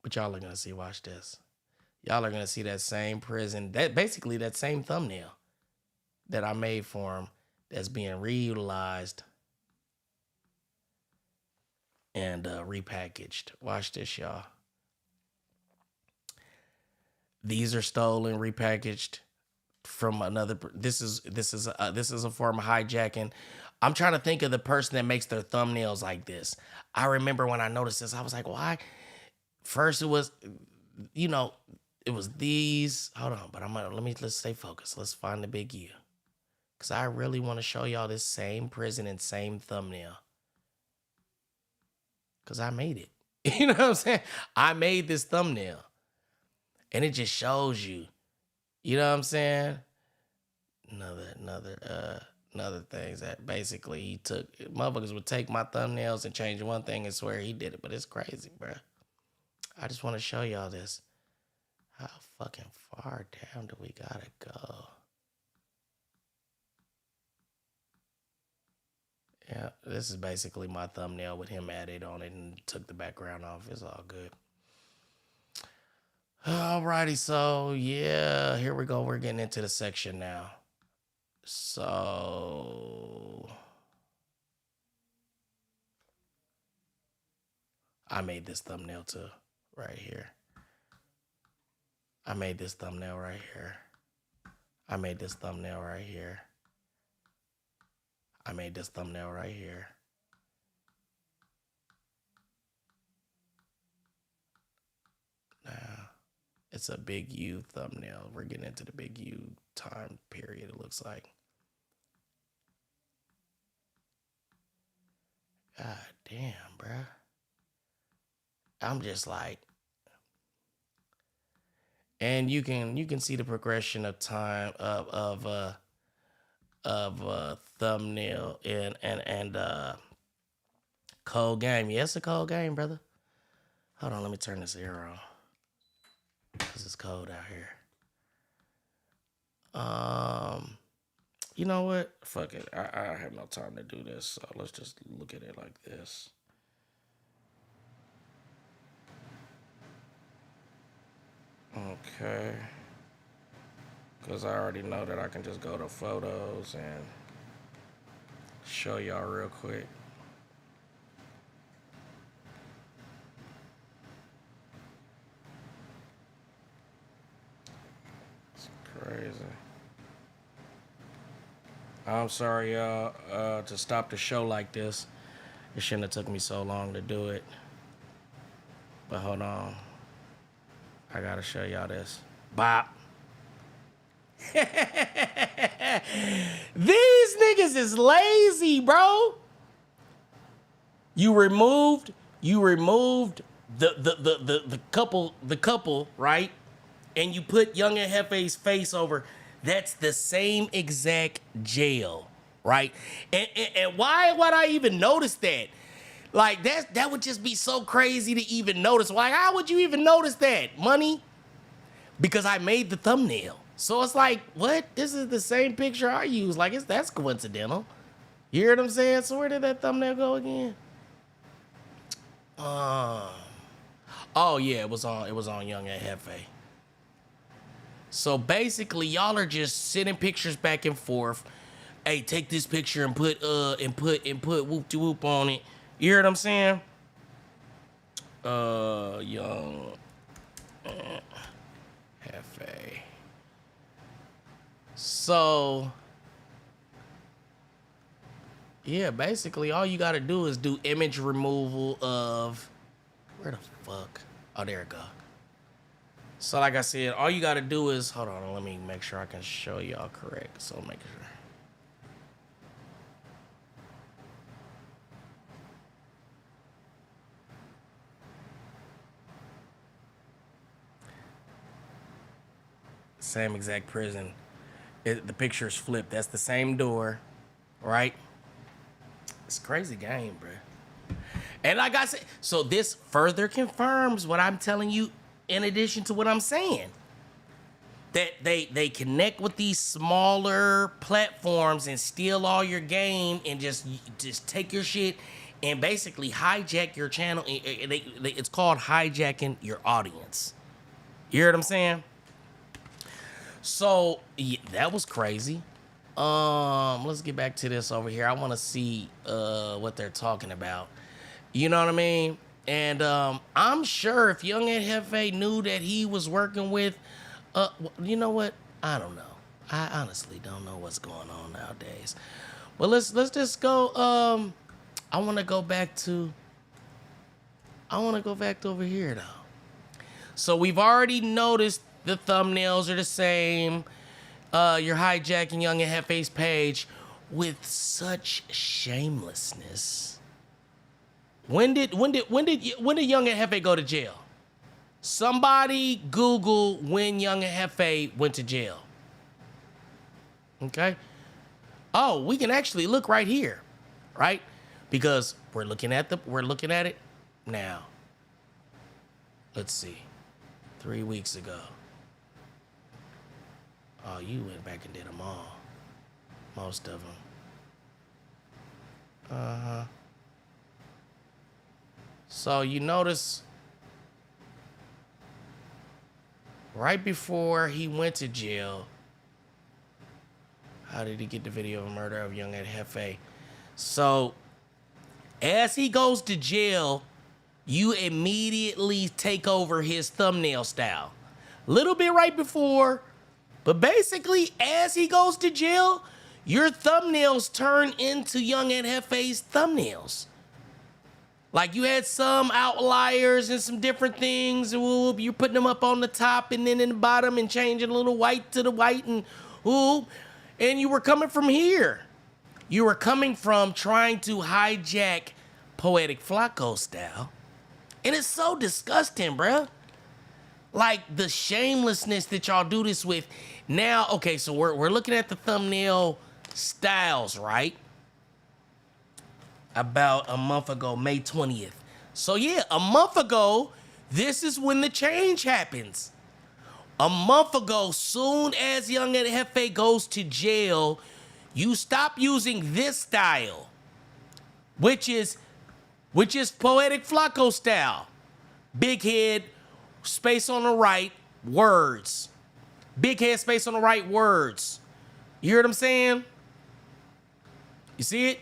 But y'all are gonna see. Watch this. Y'all are gonna see that same prison. Basically that same thumbnail that I made for him that's being reutilized and repackaged. Watch this, y'all. These are stolen, repackaged from another. This is a form of hijacking. I'm trying to think of the person that makes their thumbnails like this. I remember when I noticed this, I was like, why? First it was, it was these. Hold on, but let's stay focused. Let's find the big U. Cause I really want to show y'all this same prison and same thumbnail. Cause I made it. You know what I'm saying? I made this thumbnail. And it just shows you. You know what I'm saying? Another things that basically he took. Motherfuckers would take my thumbnails and change one thing and swear he did it, but it's crazy, bro. I just want to show y'all this. How fucking far down do we gotta go? Yeah, this is basically my thumbnail with him added on it and took the background off. It's all good. Alrighty, so yeah, here we go. We're getting into the section now. So I made this thumbnail too, right here. I made this thumbnail right here. I made this thumbnail right here. I made this thumbnail right here. Now, it's a big U thumbnail. We're getting into the big U time period, it looks like. God damn, bruh. I'm just like, and you can see the progression of time of thumbnail and cold game. Yeah, it's a cold game, brother. Hold on, let me turn this air on. Cause it's cold out here. You know what? Fuck it. I have no time to do this, so let's just look at it like this. Okay. Because I already know that I can just go to photos and show y'all real quick. It's crazy. I'm sorry, y'all, to stop the show like this. It shouldn't have took me so long to do it. But hold on. I gotta show y'all this. Bop. These niggas is lazy, bro. You removed the couple, right? And you put Young and Hefe's face over. That's the same exact jail, right? And why would I even notice that? Like that would just be so crazy to even notice. Like, how would you even notice that? Money? Because I made the thumbnail. So it's like, what? This is the same picture I use. Like, that's coincidental. You hear what I'm saying? So where did that thumbnail go again? Oh yeah, it was on Young and Hefe. So basically, y'all are just sending pictures back and forth. Hey, take this picture and put whoop de whoop on it. You hear what I'm saying? Young Hefe. So yeah, basically all you gotta do is do image removal of where the fuck? Oh, there it go. So like I said, all you gotta do is hold on, let me make sure I can show y'all correct. So make sure. Same exact prison. The picture's flipped. That's the same door, right? It's a crazy game, bro. And like I said, so this further confirms what I'm telling you in addition to what I'm saying. That they connect with these smaller platforms and steal all your game and just take your shit and basically hijack your channel. It's called hijacking your audience. You hear what I'm saying? So yeah, that was crazy. Let's get back to this over here. I want to see what they're talking about. You know what I mean? And I'm sure if Young Ed Hefe knew that he was working with, you know what? I don't know. I honestly don't know what's going on nowadays. But let's just go. I want to go back to over here though. So we've already noticed the thumbnails are the same. You're hijacking Young and Hefe's page with such shamelessness. When did Young and Hefe go to jail? Somebody Google when Young and Hefe went to jail. Okay. Oh, we can actually look right here, right? Because we're looking at it now. Let's see. 3 weeks ago. Oh, you went back and did them all. Most of them. Uh-huh. So you notice right before he went to jail, how did he get the video of murder of Young Ed Hefe? So as he goes to jail, you immediately take over his thumbnail style. Little bit right before, but basically, as he goes to jail, your thumbnails turn into Young Ed Hefe's thumbnails. Like you had some outliers and some different things, and you're putting them up on the top and then in the bottom and changing a little white to the white and you were coming from here. You were coming from trying to hijack Poetic Flacco style. And it's so disgusting, bruh. Like the shamelessness that y'all do this with. Now, okay, so we're looking at the thumbnail styles, right? About a month ago, May 20th. So yeah, a month ago, this is when the change happens. A month ago, soon as Young Ed Hefe goes to jail, you stop using this style, which is Poetic Flacco style. Big head, space on the right, words. Big head, space on the right, words. You hear what I'm saying? You see it?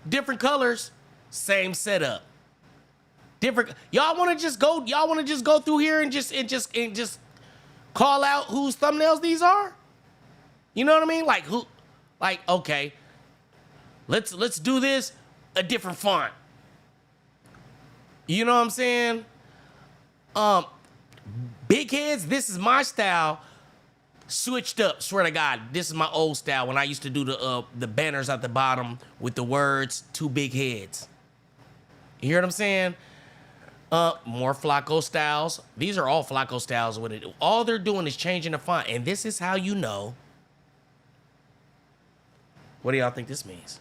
Different colors, same setup. Different. Y'all want to just go through here and just call out whose thumbnails these are? You know what I mean? Like okay. Let's do this a different font. You know what I'm saying? Big heads, this is my style. Switched up, swear to God. This is my old style when I used to do the banners at the bottom with the words, 2 big heads. You hear what I'm saying? More Flacco styles. These are all Flacco styles with it. All they're doing is changing the font. And this is how you know. What do y'all think this means?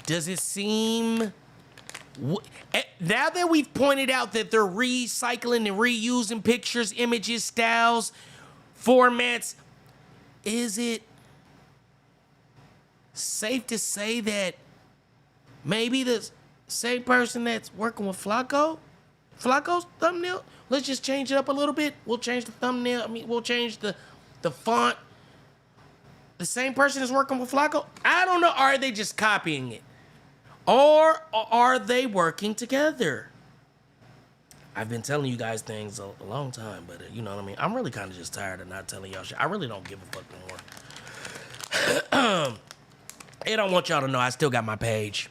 Does it seem... Now that we've pointed out that they're recycling and reusing pictures, images, styles, formats, is it safe to say that maybe the same person that's working with Flacco's thumbnail let's just change it up a little bit. We'll change the thumbnail. I mean, we'll change the font. The same person is working with Flacco? I don't know. Are they just copying it? Or are they working together? I've been telling you guys things a long time, but you know what I mean? I'm really kind of just tired of not telling y'all shit. I really don't give a fuck no more. I don't want y'all to know I still got my page.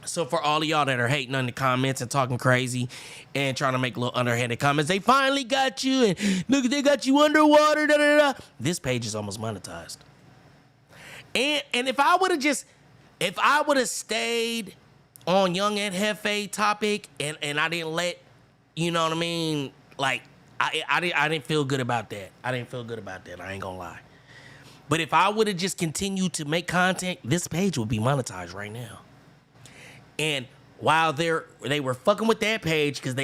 So for all of y'all that are hating on the comments and talking crazy and trying to make little underhanded comments, they finally got you, and look, they got you underwater, da da da. This page is almost monetized. And if I would have stayed on Young and Hefe topic and I didn't let, you know what I mean, like I didn't feel good about that. I didn't feel good about that. I ain't gonna lie. But if I would have just continued to make content, this page would be monetized right now. And while they were fucking with that page, because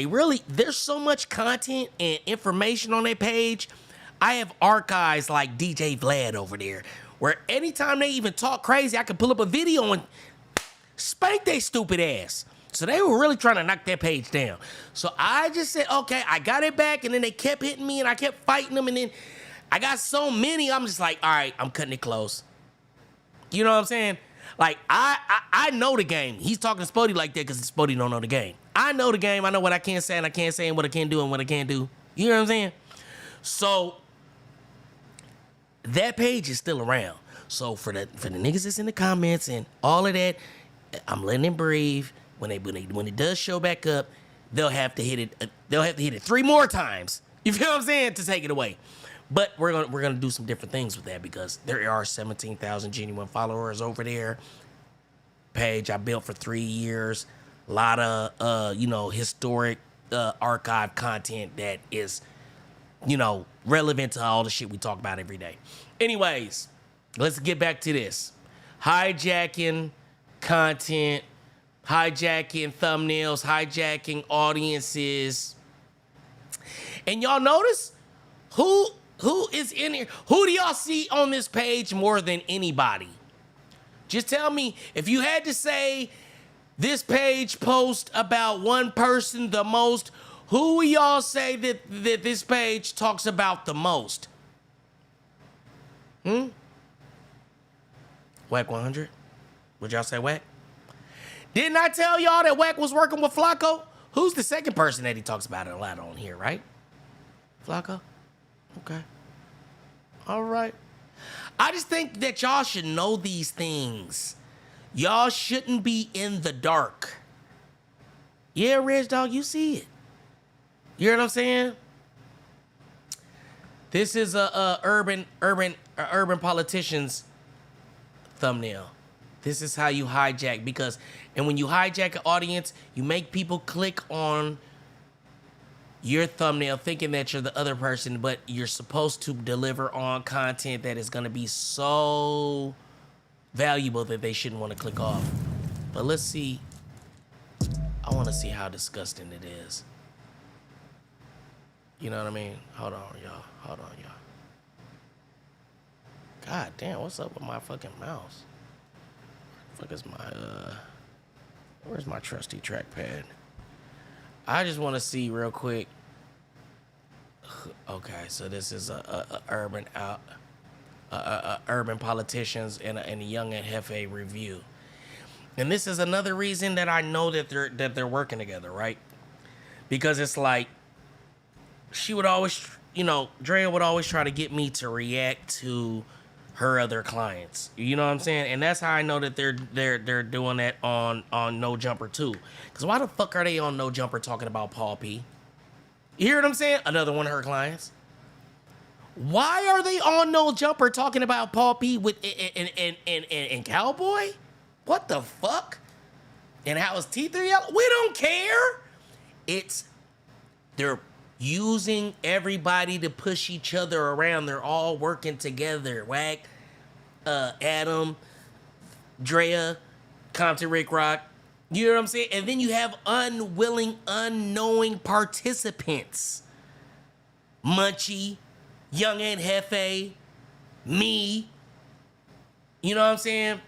there's so much content and information on that page, I have archives like DJ Vlad over there, where anytime they even talk crazy, I can pull up a video and spank they stupid ass. So they were really trying to knock that page down. So I just said, okay, I got it back, and then they kept hitting me, and I kept fighting them, and then I got so many, I'm just like, all right, I'm cutting it close. You know what I'm saying? Like, I know the game. He's talking to Spody like that because Spody don't know the game. I know the game. I know what I can say and I can't say and what I can do and what I can't do. You know what I'm saying? So, that page is still around. So, for the niggas that's in the comments and all of that, I'm letting them breathe. When it does show back up, they'll have to hit it. They'll have to hit it 3 more times. You feel what I'm saying? To take it away. But we're gonna do some different things with that because there are 17,000 genuine followers over there. Page I built for 3 years. A lot of historic archive content that is relevant to all the shit we talk about every day. Anyways, let's get back to this. Hijacking content, hijacking thumbnails, hijacking audiences. And y'all notice who is in here? Who do y'all see on this page more than anybody? Just tell me, if you had to say this page posts about one person the most, who would y'all say that this page talks about the most? Wack 100? Would y'all say Wack? Didn't I tell y'all that Wack was working with Flacco? Who's the second person that he talks about it a lot on here, right? Flacco? Okay. All right. I just think that y'all should know these things. Y'all shouldn't be in the dark. Yeah, Reg Dog, you see it. You hear what I'm saying? This is a urban politician's thumbnail. This is how you hijack and when you hijack an audience, you make people click on your thumbnail thinking that you're the other person, but you're supposed to deliver on content that is going to be so valuable that they shouldn't want to click off. But let's see. I want to see how disgusting it is. You know what I mean? Hold on, y'all. God damn, what's up with my fucking mouse? Where the fuck is my, where's my trusty trackpad? I just want to see real quick. Okay, so this is a urban politicians and a Young and Hefe review, and this is another reason that I know that they're working together, right? Because it's like she would always, Drea would always try to get me to react to her other clients. You know what I'm saying? And that's how I know that they're doing that on No Jumper too. Because why the fuck are they on No Jumper talking about Paul P? You hear what I'm saying? Another one of her clients. Why are they on No Jumper talking about Paul P with and Cowboy? What the fuck? And how his teeth are yellow? We don't care. They're using everybody to push each other around. They're all working together. Wack, Adam, Drea, Compton, Ricc. You know what I'm saying? And then you have unwilling, unknowing participants. Munchie, Young and Hefe, me. You know what I'm saying?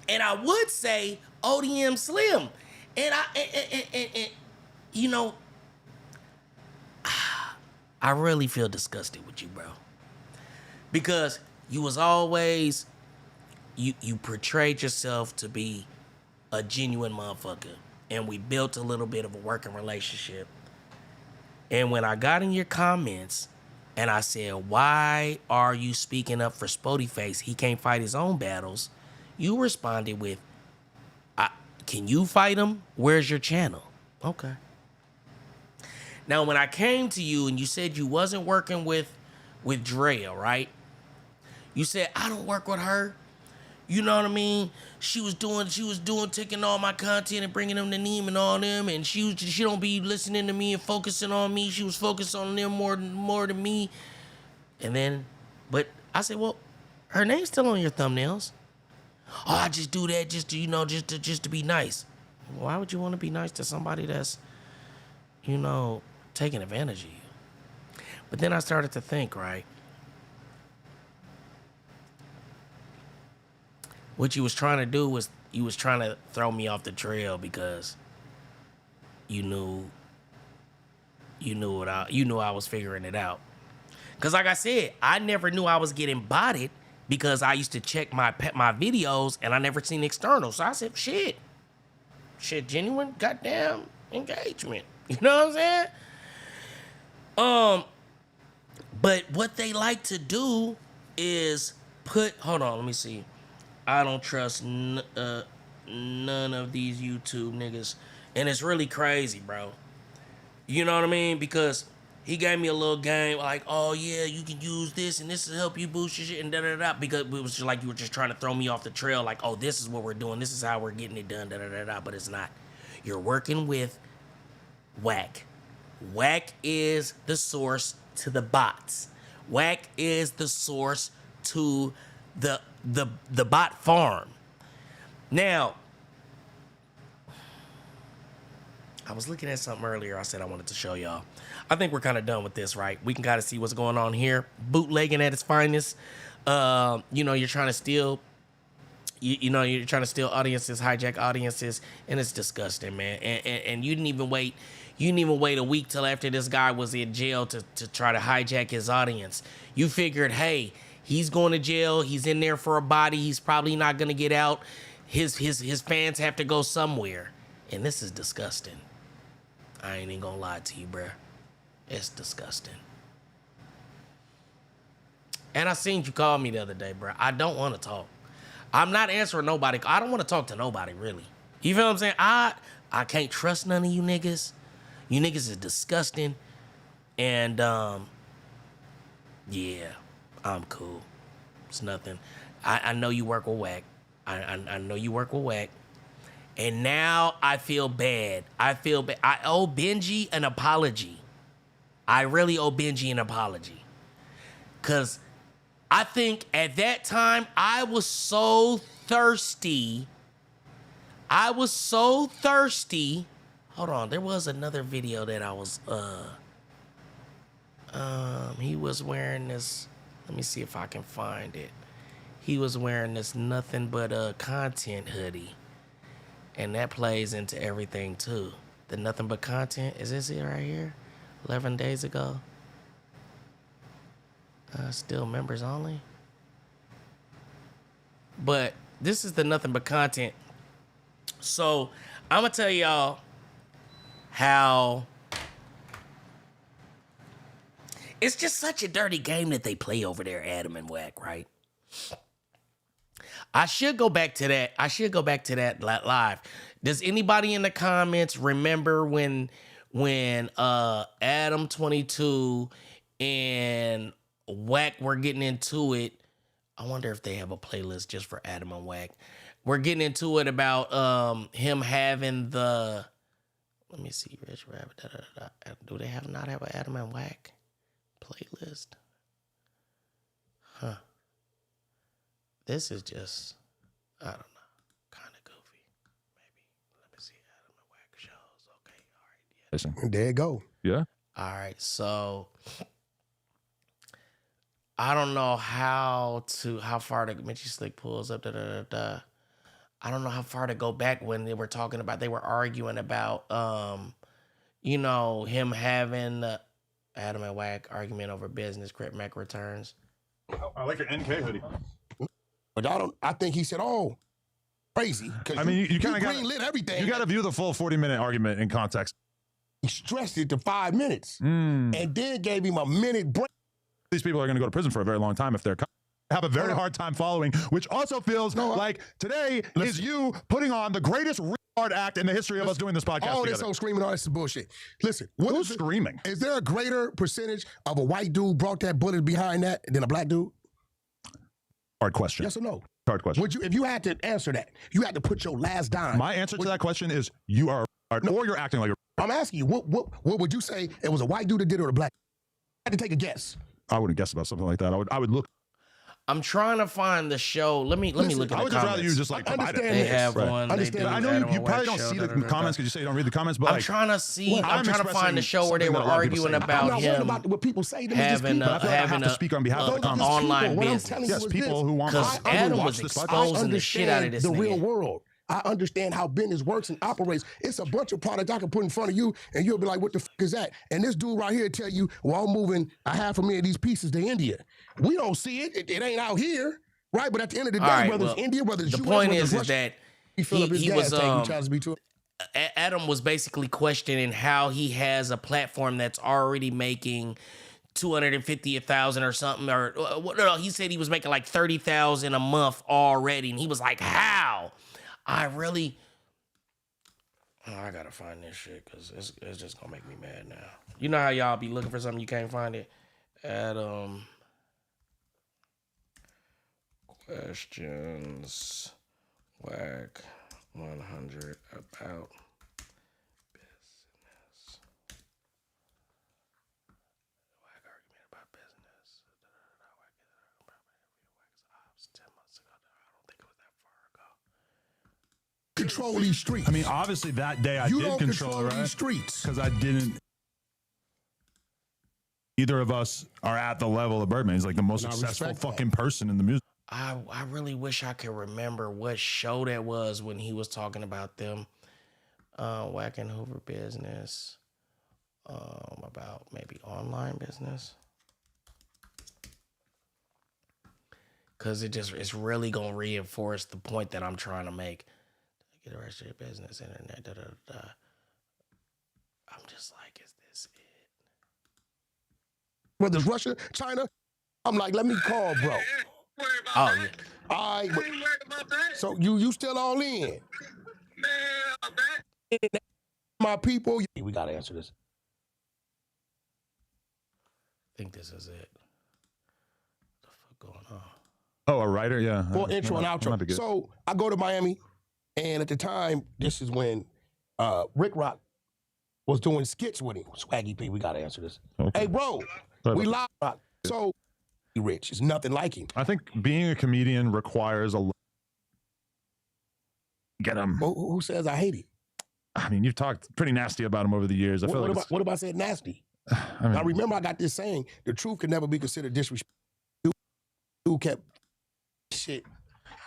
And I would say ODM Slim. And I really feel disgusted with you, bro. Because you was always, you portrayed yourself to be a genuine motherfucker. And we built a little bit of a working relationship. And when I got in your comments and I said, why are you speaking up for Spotify? He can't fight his own battles. You responded with, can you fight him? Where's your channel? Okay. Now, when I came to you and you said you wasn't working with Drea, right? You said, I don't work with her. You know what I mean? She was doing, taking all my content and bringing them to Neem and all them, and she don't be listening to me and focusing on me. She was focused on them more than me. And then, but I said, well, her name's still on your thumbnails. Oh, I just do that just to, just to be nice. Why would you want to be nice to somebody that's, taking advantage of you? But then I started to think, right? What you was trying to do was you was trying to throw me off the trail because you knew I was figuring it out. Cause like I said, I never knew I was getting botted because I used to check my videos and I never seen external. So I said, shit, genuine goddamn engagement. You know what I'm saying? But what they like to do is hold on, let me see. I don't trust none of these YouTube niggas. And it's really crazy, bro. You know what I mean? Because he gave me a little game like, oh yeah, you can use this and this will help you boost your shit and da-da-da. Because it was just like you were just trying to throw me off the trail like, oh, this is what we're doing. This is how we're getting it done, da-da-da-da. But it's not. You're working with Wack. Wack is the source to the bots. Wack is the source to the bot farm. Now, I was looking at something earlier. I said I wanted to show y'all. I think we're kind of done with this, right? We can kind of see what's going on here. Bootlegging at its finest. You're trying to steal. You're trying to steal audiences, hijack audiences, and it's disgusting, man. And you didn't even wait. You didn't even wait a week till after this guy was in jail to try to hijack his audience. You figured, hey, he's going to jail. He's in there for a body. He's probably not going to get out. His fans have to go somewhere. And this is disgusting. I ain't even going to lie to you, bruh. It's disgusting. And I seen you call me the other day, bruh. I don't want to talk. I'm not answering nobody. I don't want to talk to nobody, really. You feel what I'm saying? I can't trust none of you niggas. You niggas is disgusting. And, yeah. I'm cool. It's nothing. I know you work with Wack. I know you work with Wack. And now I feel bad. I owe Benji an apology. I really owe Benji an apology. Because I think at that time, I was so thirsty. Hold on. There was another video that I was, he was wearing this. Let me see if I can find it. He was wearing this nothing but a content hoodie. And that plays into everything too. The nothing but content. Is this it right here? 11 days ago. Still members only. But this is the nothing but content. So I'm going to tell y'all how it's just such a dirty game that they play over there, Adam and Wack, right? I should go back to that live. Does anybody in the comments remember when Adam 22 and Wack were getting into it? I wonder if they have a playlist just for Adam and Wack. We're getting into it about him having the. Let me see, Rich Rabbit. Do they not have an Adam and Wack playlist? Huh. This is just, I don't know, kind of goofy. Maybe. Let me see. Adam and Wack shows. Okay. All right. Yeah. Listen. There you go. Yeah. All right. So I don't know how far the Mitchie Slick pulls up. I don't know how far to go back when they were arguing about, him having Adam and Wack argument over business. Crip Mac returns. I like your NK hoodie. But I think he said, "Oh, crazy." I mean, you kind of greenlit everything. You got to view the full 40-minute argument in context. He stretched it to 5 minutes, and then gave him a minute break. These people are going to go to prison for a very long time if they're have a very hard time following, which also feels like today is you putting on the greatest retard act in the history of us doing this podcast. All this on screaming, all this is bullshit. Listen, who's screaming? Is there a greater percentage of a white dude brought that bullet behind that than a black dude? Hard question. Yes or no? Hard question. Would you, if you had to answer that, you had to put your last dime. My answer to that question is you are or you're acting like a I'm asking you, what would you say it was a white dude that did it or a black? I had to take a guess. I wouldn't guess about something like that. I would look. I'm trying to find the show. Let me look at the comments. I would just rather you just like provide it. They have one. Understand. I know you probably don't see the comments because you say you don't read the comments, but I'm trying to see. I'm trying to find the show where they were arguing about him about what people say. having to speak on behalf of the comments. online business. Yes, people who want because Adam was exposing the shit out of this the nigga. real world. I understand how business works and operates. It's a bunch of products I can put in front of you, and you'll be like, what the fuck is that? And this dude right here tell you, well, I'm moving $500,000 of these pieces to India. We don't see it. It ain't out here, right? But at the end of the day, whether it's India, whether it's the US, point whether is it's Russia, that he was Adam was basically questioning how he has a platform that's already making 250,000 or something, or no, he said he was making like 30,000 a month already, and he was like, how? I gotta find this shit because it's just gonna make me mad now. You know how y'all be looking for something you can't find it? Adam questions Wack 100 about business. Wack argument about business. Wack is 10 months ago. I don't think it was that far ago. Control these streets. I mean, obviously that day I did control it, right? These streets because I didn't. Either of us are at the level of Birdman. He's like the most successful fucking person in the music. I really wish I could remember what show that was when he was talking about them. Wack and Hoover business. About maybe online business. Cause it's really gonna reinforce the point that I'm trying to make. Get the rest of your business, internet, da da da. I'm just like, is this it? Whether it's Russia, China, I'm like, let me call, bro. Oh yeah. All right, so you still all in? My people, we gotta answer this. I think this is it. What the fuck going on? Oh, a writer, yeah. For intro and outro. So I go to Miami, and at the time, this is when Ricc was doing skits with him. Swaggy P, we gotta answer this. Okay. Hey, bro, we live. So Rich, it's nothing like him. I think being a comedian requires a. Get him. Who says I hate him? I mean, you've talked pretty nasty about him over the years. I feel like what if I said nasty? I remember I got this saying: the truth can never be considered disrespect. Who kept shit.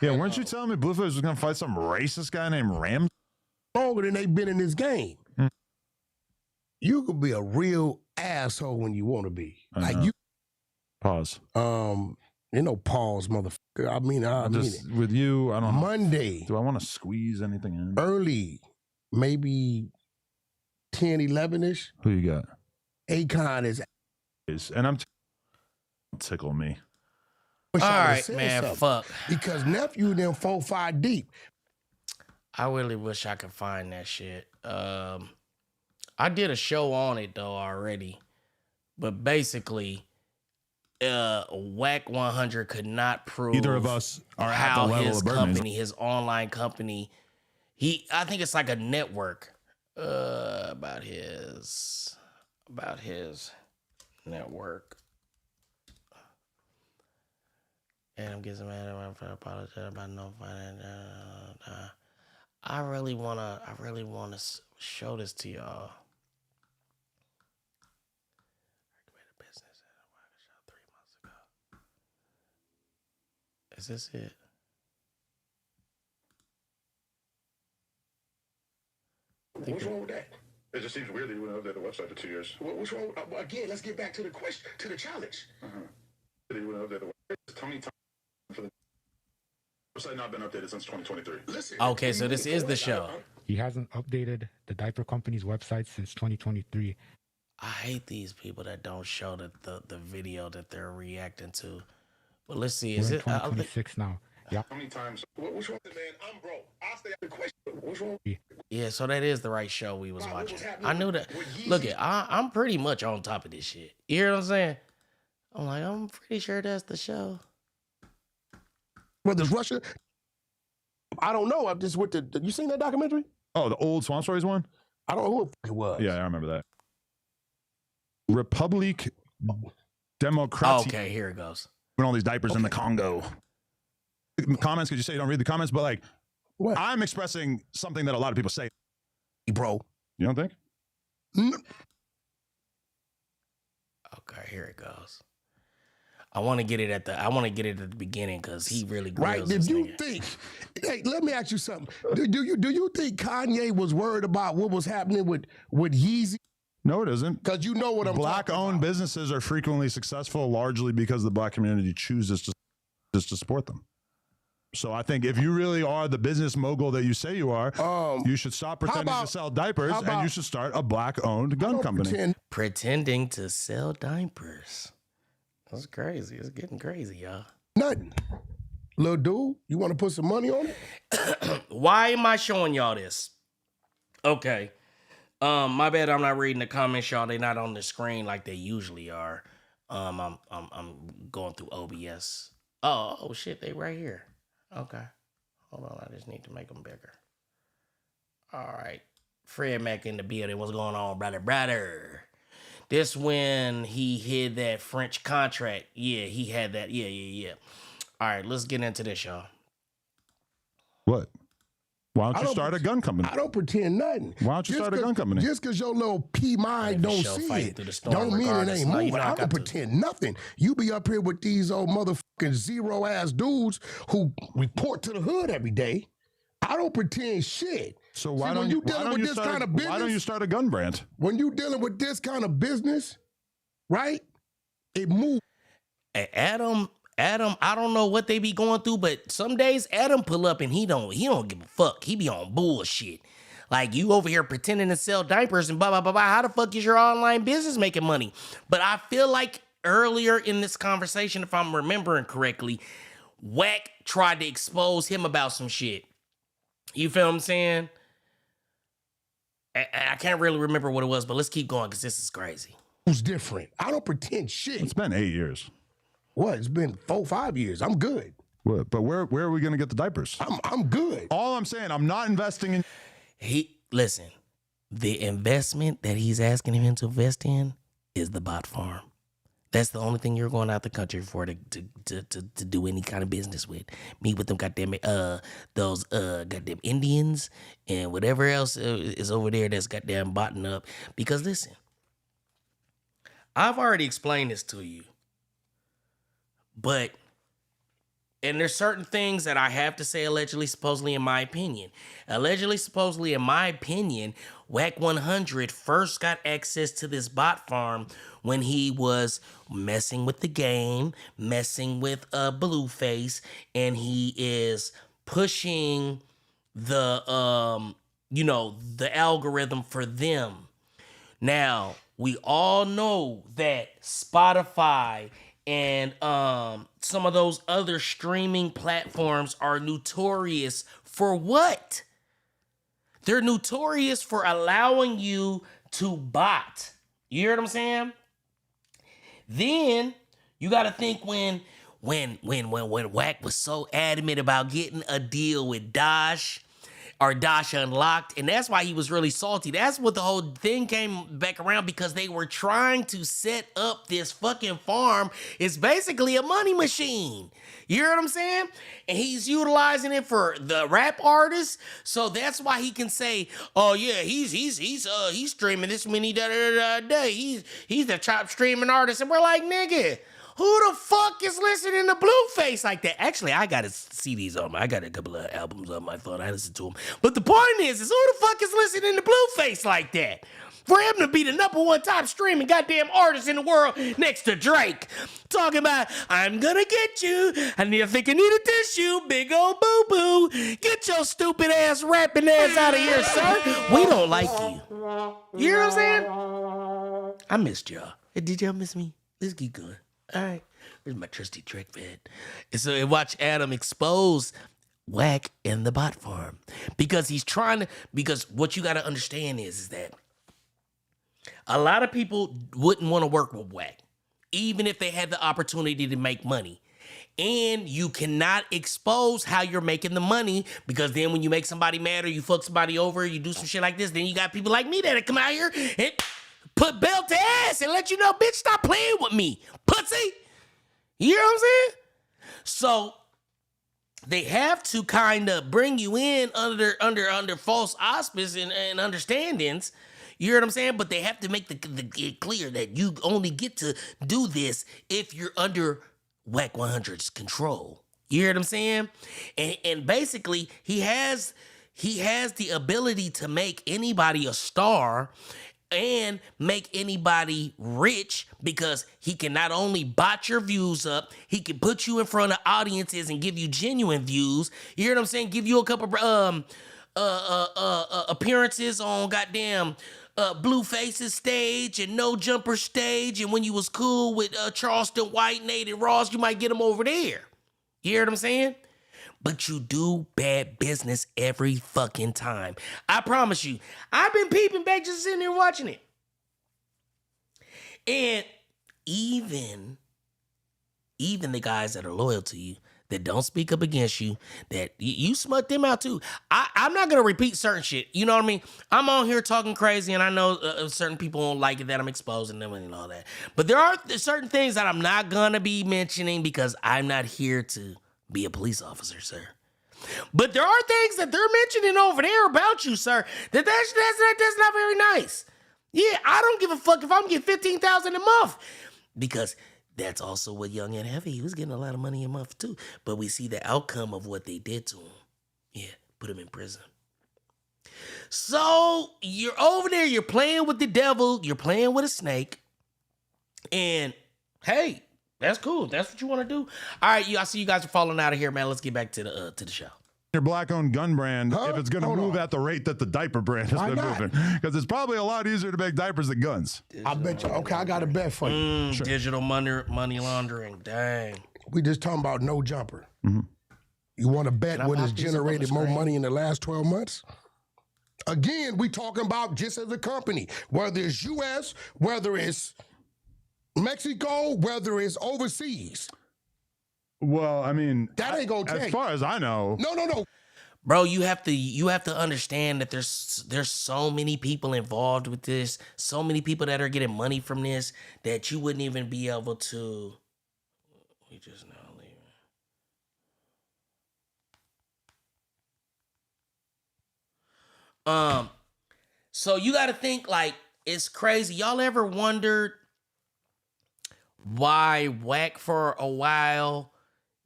Yeah, weren't you telling me Blueface was gonna fight some racist guy named Ram? Longer than they've been in this game. You could be a real asshole when you want to be. Like you. Pause. Pause, motherfucker. I mean it. With you, I don't know. Monday. Do I want to squeeze anything in? Early, maybe 10, 11-ish. Who you got? Akon is. And tickle me. All right, man, fuck. Because nephew them 4-5 deep. I really wish I could find that shit. I did a show on it though already, but basically, Wack 100 could not prove either of us are how at the level his of Birdman. company, his online company, I think it's like a network about his network. And I'm getting mad at him for apologizing about no finance. I really wanna show this to y'all. Is this it? What's wrong with that? It just seems weird that you wouldn't update the website for 2 years. What's wrong? Again, let's get back to the question, to the challenge. That you wouldn't update the website. Tell me time for the website not been updated since 2023. Listen. Okay, so this is the show. He hasn't updated the diaper company's website since 2023. I hate these people that don't show the video that they're reacting to. But let's see, is We're in it 2026 now. Yeah. How many times? What's wrong, man? I'm broke. I'll stay at the question. What's wrong? Yeah, so that is the right show we was Wow, what was watching. happening I knew that. with Yeezy? Look, I'm pretty much on top of this shit. You hear what I'm saying? I'm like, I'm pretty sure that's the show. Whether it's Russia, I don't know. I'm just with the. You seen that documentary? Oh, the old Swan Stories one? I don't know who it was. Yeah, I remember that. Republique Democratique. Okay, here it goes. Putting all these diapers in the Congo. Comments, because you say you don't read the comments, but like, What? I'm expressing something that a lot of people say. Bro. You don't think? Okay, here it goes. I want to get it at the beginning because he really grills Right? this Did you nigga. think? Hey, let me ask you something. Do you think Kanye was worried about what was happening with Yeezy? No, it isn't. Because you know what I'm talking Black-owned about. businesses are frequently successful largely because the Black community chooses to support them. So I think if you really are the business mogul that you say you are, you should stop pretending to sell diapers and you should start a Black-owned gun company. Pretending to sell diapers. That's crazy. It's getting crazy, y'all. Nothing. Little dude, you want to put some money on it? Why am I showing y'all this? Okay. My bad. I'm not reading the comments, y'all. They're not on the screen like they usually are. I'm going through OBS. Oh shit, they right here. Okay. Hold on. I just need to make them bigger. All right. Fred Mack in the building. What's going on, brother? This when he hid that French contract. Yeah, he had that. Yeah. All right, let's get into this, y'all. What? Why don't you start a gun company? I don't pretend nothing. Why don't you start a gun company? Just because your little P mind don't show see fighting it, through the storm don't mean it regardless. ain't No, you moving. know I I got don't to. pretend nothing. You be up here with these old motherfucking zero-ass dudes who report to the hood every day. I don't pretend shit. So why See, don't when you dealing with this kind of why don't you business, start a gun brand? when you dealing with this kind of business, right? It moves. Hey, Adam, I don't know what they be going through, but some days Adam pull up and he don't give a fuck. He be on bullshit. Like, you over here pretending to sell diapers and blah, blah, blah, blah. How the fuck is your online business making money? But I feel like earlier in this conversation, if I'm remembering correctly, Wack tried to expose him about some shit. You feel what I'm saying? I can't really remember what it was, but let's keep going because this is crazy. Who's different. I don't pretend shit. It's been 8 years. What? It's been 4-5 years. I'm good. What? But where are we going to get the diapers? I'm good. All I'm saying, I'm not investing in. Listen, the investment that he's asking him to invest in is the bot farm. That's the only thing you're going out the country for to do any kind of business with. Meet with them goddamn those goddamn Indians and whatever else is over there that's goddamn botting up. Because listen, I've already explained this to you, and there's certain things that I have to say allegedly, supposedly, in my opinion. Allegedly, supposedly, in my opinion, Wack 100 first got access to this bot farm when he was messing with the game, messing with Blueface, and he is pushing the the algorithm for them. Now, we all know that Spotify and some of those other streaming platforms are notorious for what? They're notorious for allowing you to bot. You hear what I'm saying? Then you got to think when Wack was so adamant about getting a deal with Dash Unlocked, and that's why he was really salty. That's what the whole thing came back around, because they were trying to set up this fucking farm. It's basically a money machine. You hear what I'm saying? And he's utilizing it for the rap artists, so that's why he can say, "Oh yeah, he's streaming this many day. He's the top streaming artist," and we're like, nigga, Who the fuck is listening to Blueface like that? Actually, I got his CDs on. I got a couple of albums on my phone. I listen to them. But the point is who the fuck is listening to Blueface like that? For him to be the #1 top streaming goddamn artist in the world next to Drake. Talking about, I'm gonna get you. I think I need a tissue. Big old boo-boo. Get your stupid ass rapping ass out of here, sir. We don't like you. You hear what I'm saying? I missed y'all. Did y'all miss me? Let's keep going. All right. Here's my trusty Drake fan. And so watch Adam expose Wack in the bot farm. Because he's trying to, because what you got to understand is that a lot of people wouldn't want to work with Wack, even if they had the opportunity to make money. And you cannot expose how you're making the money, because then when you make somebody mad or you fuck somebody over, you do some shit like this, then you got people like me that come out here and put belt to ass and let you know, bitch, stop playing with me, pussy. You hear what I'm saying? So they have to kind of bring you in under false auspice and understandings. You hear what I'm saying? But they have to make it clear that you only get to do this if you're under Wack 100's control. You hear what I'm saying? And basically, he has the ability to make anybody a star and make anybody rich, because he can not only bot your views up, he can put you in front of audiences and give you genuine views. You hear what I'm saying? Give you a couple appearances on goddamn Blueface's stage and No Jumper stage, and when you was cool with Charleston White, Nate and Ross, you might get them over there. You hear what I'm saying? But you do bad business every fucking time. I promise you. I've been peeping back, just sitting there watching it. And even the guys that are loyal to you, that don't speak up against you, that you smut them out too. I'm not going to repeat certain shit. You know what I mean? I'm on here talking crazy, and I know certain people don't like it that I'm exposing them and all that. But there are certain things that I'm not going to be mentioning, because I'm not here to be a police officer, sir. But there are things that they're mentioning over there about you, sir, that's not very nice. Yeah, I don't give a fuck if I'm getting $15,000 a month, because that's also what Young and Heavy, he was getting a lot of money a month too. But we see the outcome of what they did to him. Yeah, put him in prison. So you're over there, you're playing with the devil, you're playing with a snake, and hey, that's cool. That's what you want to do. All right, I see you guys are falling out of here, man. Let's get back to the show. Your black-owned gun brand, if it's going to move at the rate that the diaper brand has been moving, because it's probably a lot easier to make diapers than guns. I bet you. Okay, I got a bet for you. Sure. Digital money laundering. Dang. We just talking about No Jumper. Mm-hmm. You want to bet what has generated more money in the last 12 months? Again, we talking about just as a company, whether it's U.S., whether it's Mexico, whether it's overseas. Well, I mean, that ain't gonna change. As far as I know. No. Bro, you have to understand that there's so many people involved with this, so many people that are getting money from this, that you wouldn't even be able to. We just now leaving. So you got to think, like, it's crazy. Y'all ever wondered why Wack for a while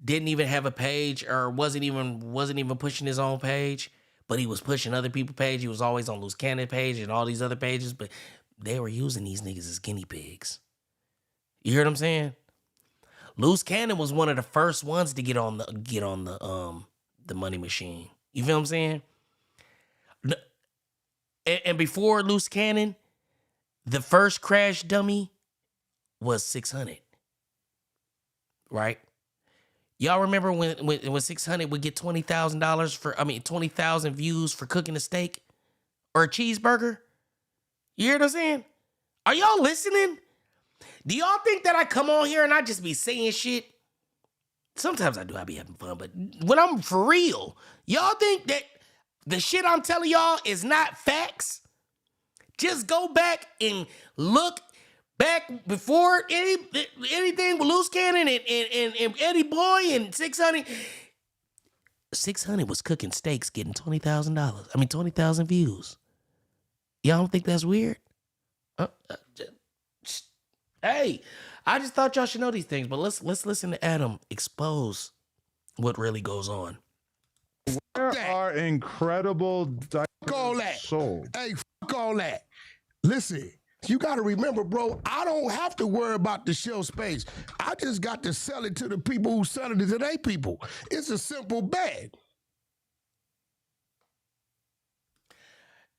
didn't even have a page, or wasn't even pushing his own page, but he was pushing other people's page? He was always on Loose Cannon page and all these other pages, but they were using these niggas as guinea pigs. You hear what I'm saying? Loose Cannon was one of the first ones to get on the money machine. You feel what I'm saying? And before Loose Cannon, the first crash dummy was 600. Right? Y'all remember when 600 would get $20,000 20,000 views for cooking a steak or a cheeseburger? You hear what I'm saying? Are y'all listening? Do y'all think that I come on here and I just be saying shit? Sometimes I do, I be having fun, but when I'm for real, y'all think that the shit I'm telling y'all is not facts? Just go back and look back before anything with Loose Cannon and Eddie Boy and 600. 600 was cooking steaks, getting $20,000. 20,000 views. Y'all don't think that's weird? Hey, I just thought y'all should know these things, but let's listen to Adam expose what really goes on. There are incredible diapers all that. sold. Hey, fuck all that. Listen, you got to remember, bro, I don't have to worry about the shelf space. I just got to sell it to the people who sell it to their people. It's a simple bet.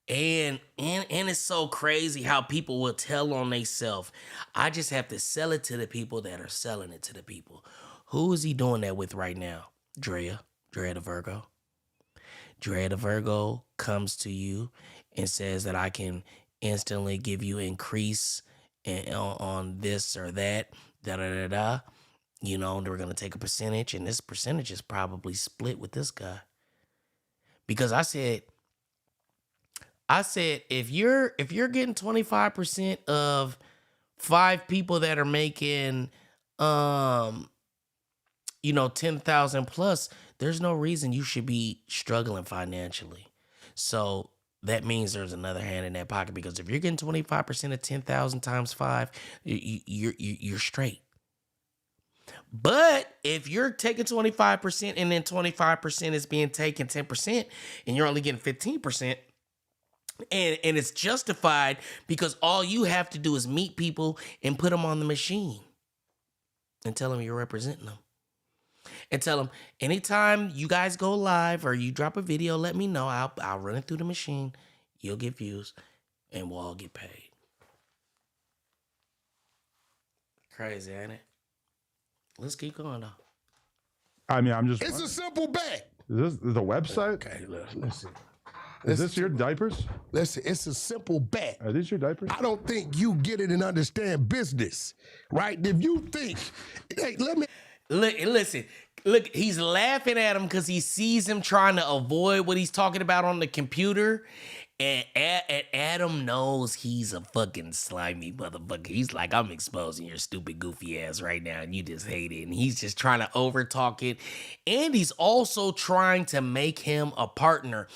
And it's so crazy how people will tell on themselves. I just have to sell it to the people that are selling it to the people. Who is he doing that with right now? Drea the Virgo. Drea the Virgo comes to you and says that I can instantly give you increase on this or that, da-da-da-da. You know, they're going to take a percentage, and this percentage is probably split with this guy. Because I said if you're getting 25% of 5 people that are making 10,000 plus, there's no reason you should be struggling financially. So that means there's another hand in that pocket, because if you're getting 25% of 10,000 times 5, you're straight. But if you're taking 25% and then 25% is being taken 10% and you're only getting 15%, and it's justified because all you have to do is meet people and put them on the machine and tell them you're representing them. And tell them, anytime you guys go live or you drop a video, let me know. I'll run it through the machine. You'll get views, and we'll all get paid. Crazy, ain't it? Let's keep going, though. I mean, I'm just... It's a simple bet. Is this the website? Okay, listen. Is this your diapers? Listen, it's a simple bet. Are these your diapers? I don't think you get it and understand business, right? If you think, hey, let me... Look, he's laughing at him because he sees him trying to avoid what he's talking about on the computer. And Adam knows he's a fucking slimy motherfucker. He's like, I'm exposing your stupid, goofy ass right now, and you just hate it. And he's just trying to overtalk it. And he's also trying to make him a partner.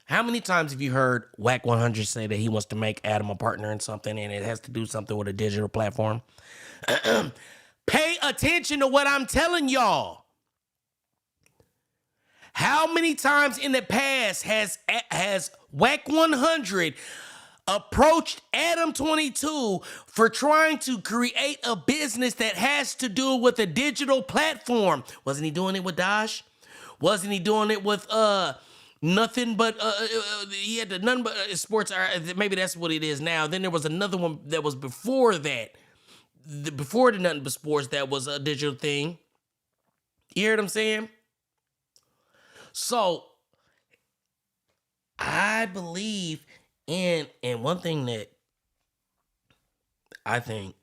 How many times have you heard Wack 100 say that he wants to make Adam a partner in something, and it has to do something with a digital platform? Pay attention to what I'm telling y'all. How many times in the past has Wack 100 approached Adam 22 for trying to create a business that has to do with a digital platform? Wasn't he doing it with Dash? Wasn't he doing it with nothing but he had the nothing but sports? Maybe that's what it is now. Then there was another one that was before that. Before the nothing but sports, that was a digital thing. You hear what I'm saying? So I believe in one thing that I think,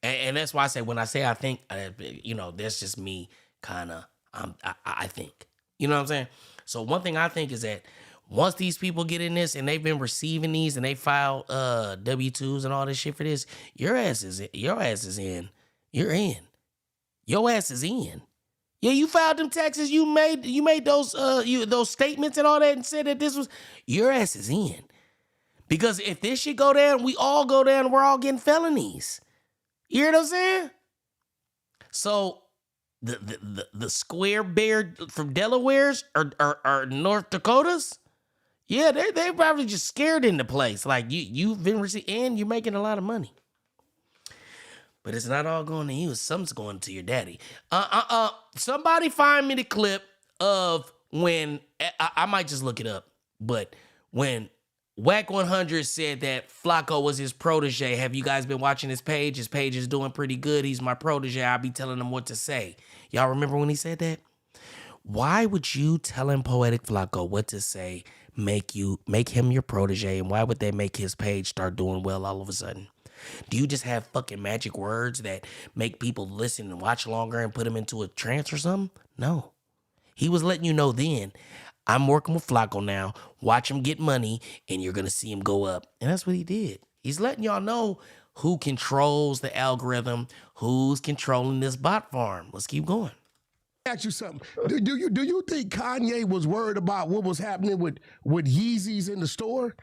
and that's why I say, when I say I think, that's just me kind of, I think. You know what I'm saying? So one thing I think is that once these people get in this and they've been receiving these and they file W-2s and all this shit for this, your ass is in. You're in. Your ass is in. Yeah, you filed them taxes. You made those those statements and all that, and said that this was, your ass is in. Because if this shit go down, we all go down. We're all getting felonies. You hear what I'm saying? So the square bear from Delaware's or North Dakota's. Yeah, they probably just scared in the place. Like, you've been receiving, and you're making a lot of money. But it's not all going to you. Some's going to your daddy. Somebody find me the clip of when, I might just look it up, but when Wack 100 said that Flacco was his protege. Have you guys been watching his page? His page is doing pretty good. He's my protege. I'll be telling him what to say. Y'all remember when he said that? Why would you telling Poetic Flacco what to say make him your protege, and why would that make his page start doing well all of a sudden? Do you just have fucking magic words that make people listen and watch longer and put them into a trance or something? No. He was letting you know then, I'm working with Flacco now. Watch him get money, and you're going to see him go up. And that's what he did. He's letting y'all know who controls the algorithm, who's controlling this bot farm. Let's keep going. Ask you something. Do you think Kanye was worried about what was happening with Yeezys in the store?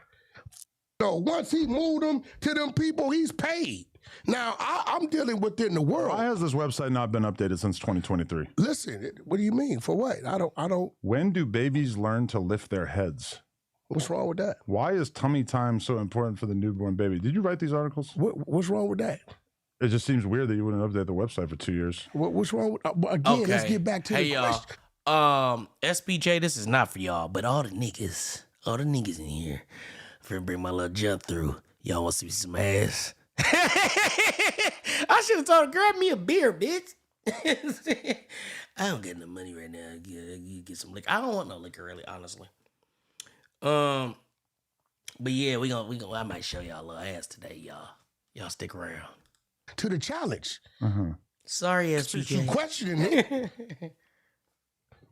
So once he moved them to them people, he's paid. Now I'm dealing within the world. Why has this website not been updated since 2023? Listen, what do you mean? For what? I don't. When do babies learn to lift their heads? What's wrong with that? Why is tummy time so important for the newborn baby? Did you write these articles? What's wrong with that? It just seems weird that you wouldn't update the website for 2 years. What's wrong with? Again, let's get back to the question. SBJ, this is not for y'all, but all the niggas in here, finna bring my little jump through. Y'all want to see some ass? I should have told her, grab me a beer, bitch. I don't get no money right now. You get some liquor. I don't want no liquor, really, honestly. But yeah, we gonna. I might show y'all a little ass today, y'all. Y'all stick around. To the challenge. Sorry, SBJ. You questioning it.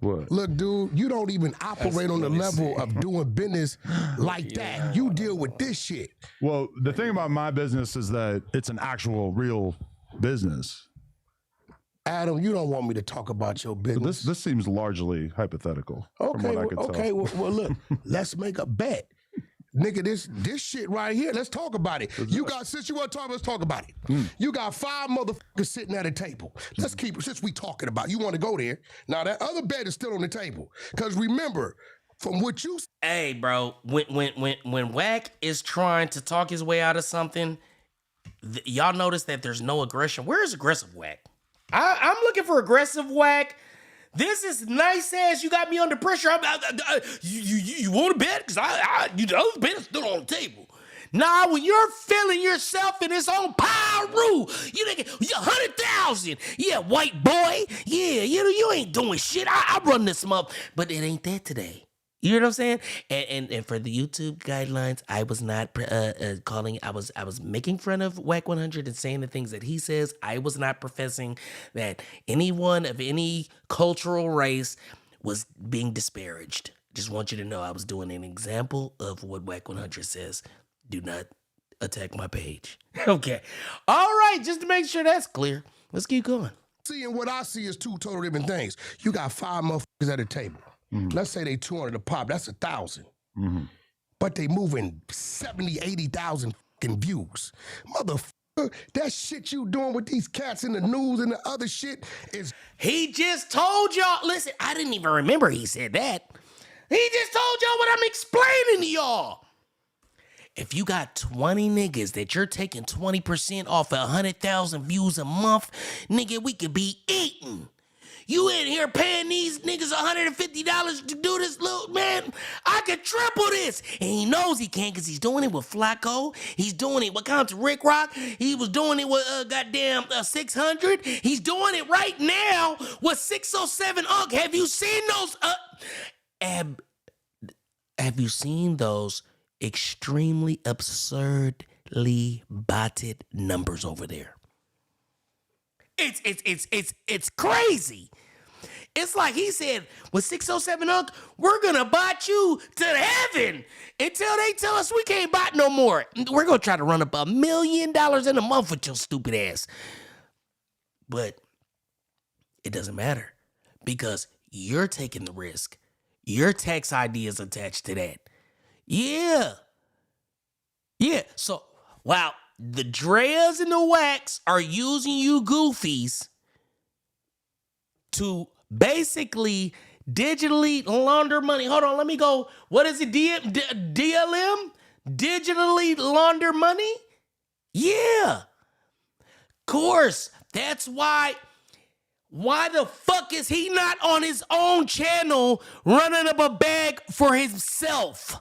What? Look, dude, you don't even operate on the level of doing business like that. You deal with this shit. Well, the thing about my business is that it's an actual real business. Adam, you don't want me to talk about your business. This seems largely hypothetical. Okay, from what I could tell. well, look, let's make a bet. Nigga, this shit right here, let's talk about it. You got, since you want to talk, let's talk about it. You got 5 motherfuckers sitting at a table. Let's keep it, since we talking about, you want to go there. Now, that other bet is still on the table. Because remember, from what you... Hey, bro, when Wack is trying to talk his way out of something, y'all notice that there's no aggression. Where is aggressive Wack? I'm looking for aggressive Wack. This is nice ass. You got me under pressure. You want to bet? Because the other bet is still on the table. Nah, when you're feeling yourself in its own power rule, you think 100,000. Yeah, white boy. Yeah, you ain't doing shit. I run this up, but it ain't that today. You know what I'm saying? And for the YouTube guidelines, I was not calling. I was making fun of Wack 100 and saying the things that he says. I was not professing that anyone of any cultural race was being disparaged. Just want you to know I was doing an example of what Wack 100 says. Do not attack my page. Okay. All right. Just to make sure that's clear. Let's keep going. Seeing what I see is 2 total different things. You got 5 motherfuckers at a table. Let's say they 200 a pop. That's 1,000. But they moving 70, 80,000 fucking views. Motherfucker, that shit you doing with these cats in the news and the other shit is... He just told y'all. Listen, I didn't even remember he said that. He just told y'all what I'm explaining to y'all. If you got 20 niggas that you're taking 20% off of 100,000 views a month, nigga, we could be eating. You in here paying these niggas $150 to do this, little man? I could triple this. And he knows he can because he's doing it with Flacco. He's doing it with Compton Ricc. He was doing it with goddamn 600. He's doing it right now with 607 UNC. Have you seen those? Have you seen those extremely absurdly botted numbers over there? It's crazy. It's like he said, with 607 UNC, we're gonna bot you to heaven until they tell us we can't bot no more. We're gonna try to run up $1 million in a month with your stupid ass. But it doesn't matter because you're taking the risk. Your tax ID is attached to that. Yeah. So, wow. The Dreas and the Wacks are using you goofies to basically digitally launder money. Hold on, let me go. What is it? DLM? Digitally launder money? Yeah. Of course. That's why. Why the fuck is he not on his own channel running up a bag for himself?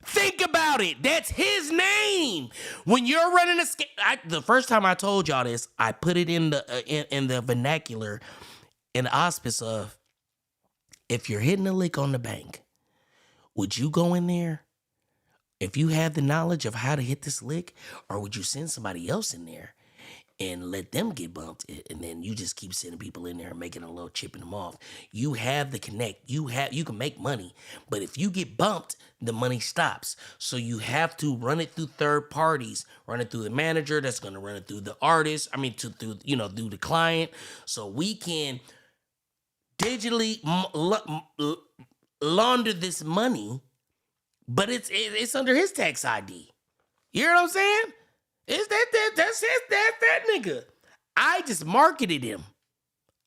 Think about it. That's his name. When you're running the first time I told y'all this, I put it in the vernacular, in the auspice of, if you're hitting a lick on the bank, would you go in there if you have the knowledge of how to hit this lick, or would you send somebody else in there and let them get bumped, and then you just keep sending people in there and making a little chipping them off? You have the connect. You can make money, but if you get bumped, the money stops. So you have to run it through third parties, run it through the manager that's going to run it through the artist. Through the client, so we can digitally launder this money but it's under his tax ID. You hear what I'm saying? That's that nigga. I just marketed him.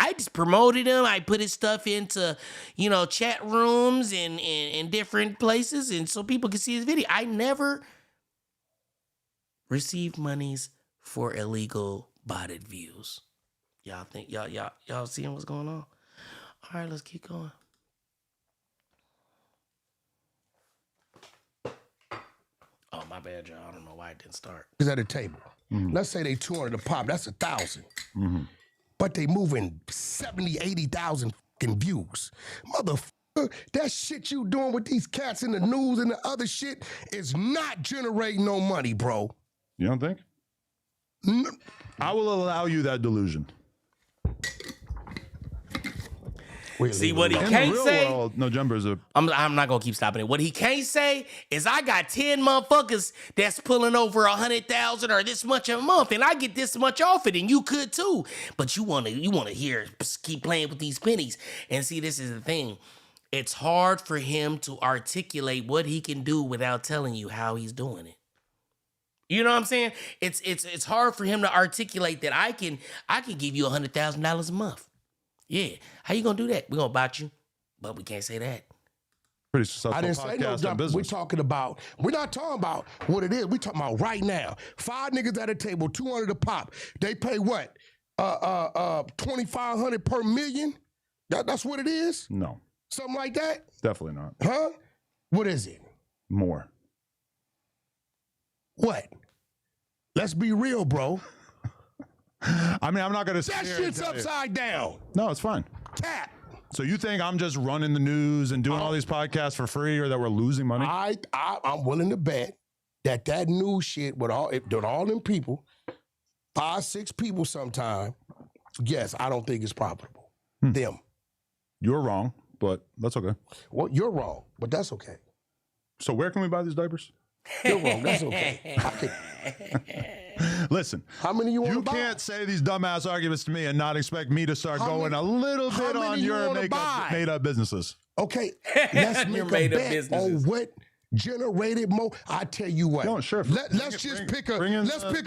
I just promoted him. I put his stuff into, chat rooms and different places, and so people can see his video. I never received monies for illegal botted views. Y'all think y'all seeing what's going on? All right, let's keep going. Oh, my bad, y'all. I don't know why it didn't start. Is at a table. Let's say they 200 a pop. That's 1,000. But they moving 70, 80,000 fucking views. Motherfucker, that shit you doing with these cats in the news and the other shit is not generating no money, bro. You don't think? I will allow you that delusion. See, what he In can't the real say... world, no jumpers are... I'm not going to keep stopping it. What he can't say is I got 10 motherfuckers that's pulling over 100,000 or this much a month, and I get this much off it, and you could too. But you want to hear, keep playing with these pennies. And see, this is the thing. It's hard for him to articulate what he can do without telling you how he's doing it. You know what I'm saying? It's hard for him to articulate that I can give you $100,000 a month. Yeah. How you gonna do that? We're gonna bot you, but we can't say that. Pretty successful I didn't say no podcast and jump. business. We're not talking about what it is. We're talking about right now. 5 niggas at a table, 200 a pop. They pay what? 2,500 per million? That's what it is? No. Something like that? Definitely not. Huh? What is it? More. What? Let's be real, bro. I mean, I'm not going to say That shit's upside down. No, it's fine. Tap. So you think I'm just running the news and doing all these podcasts for free, or that we're losing money? I'm willing to bet that news shit with all them people, 5, 6 people sometime, yes, I don't think it's profitable. Them. You're wrong, but that's okay. Well, you're wrong, but that's okay. So where can we buy these diapers? You're wrong, that's okay. Listen, How many you want to you buy? can't say these dumbass arguments to me and not expect me to start going a little bit on you your wanna buy? made up businesses. Okay, let's Your make a made-up bet businesses. on what generated more. I tell you what. No, sure. Let's pick a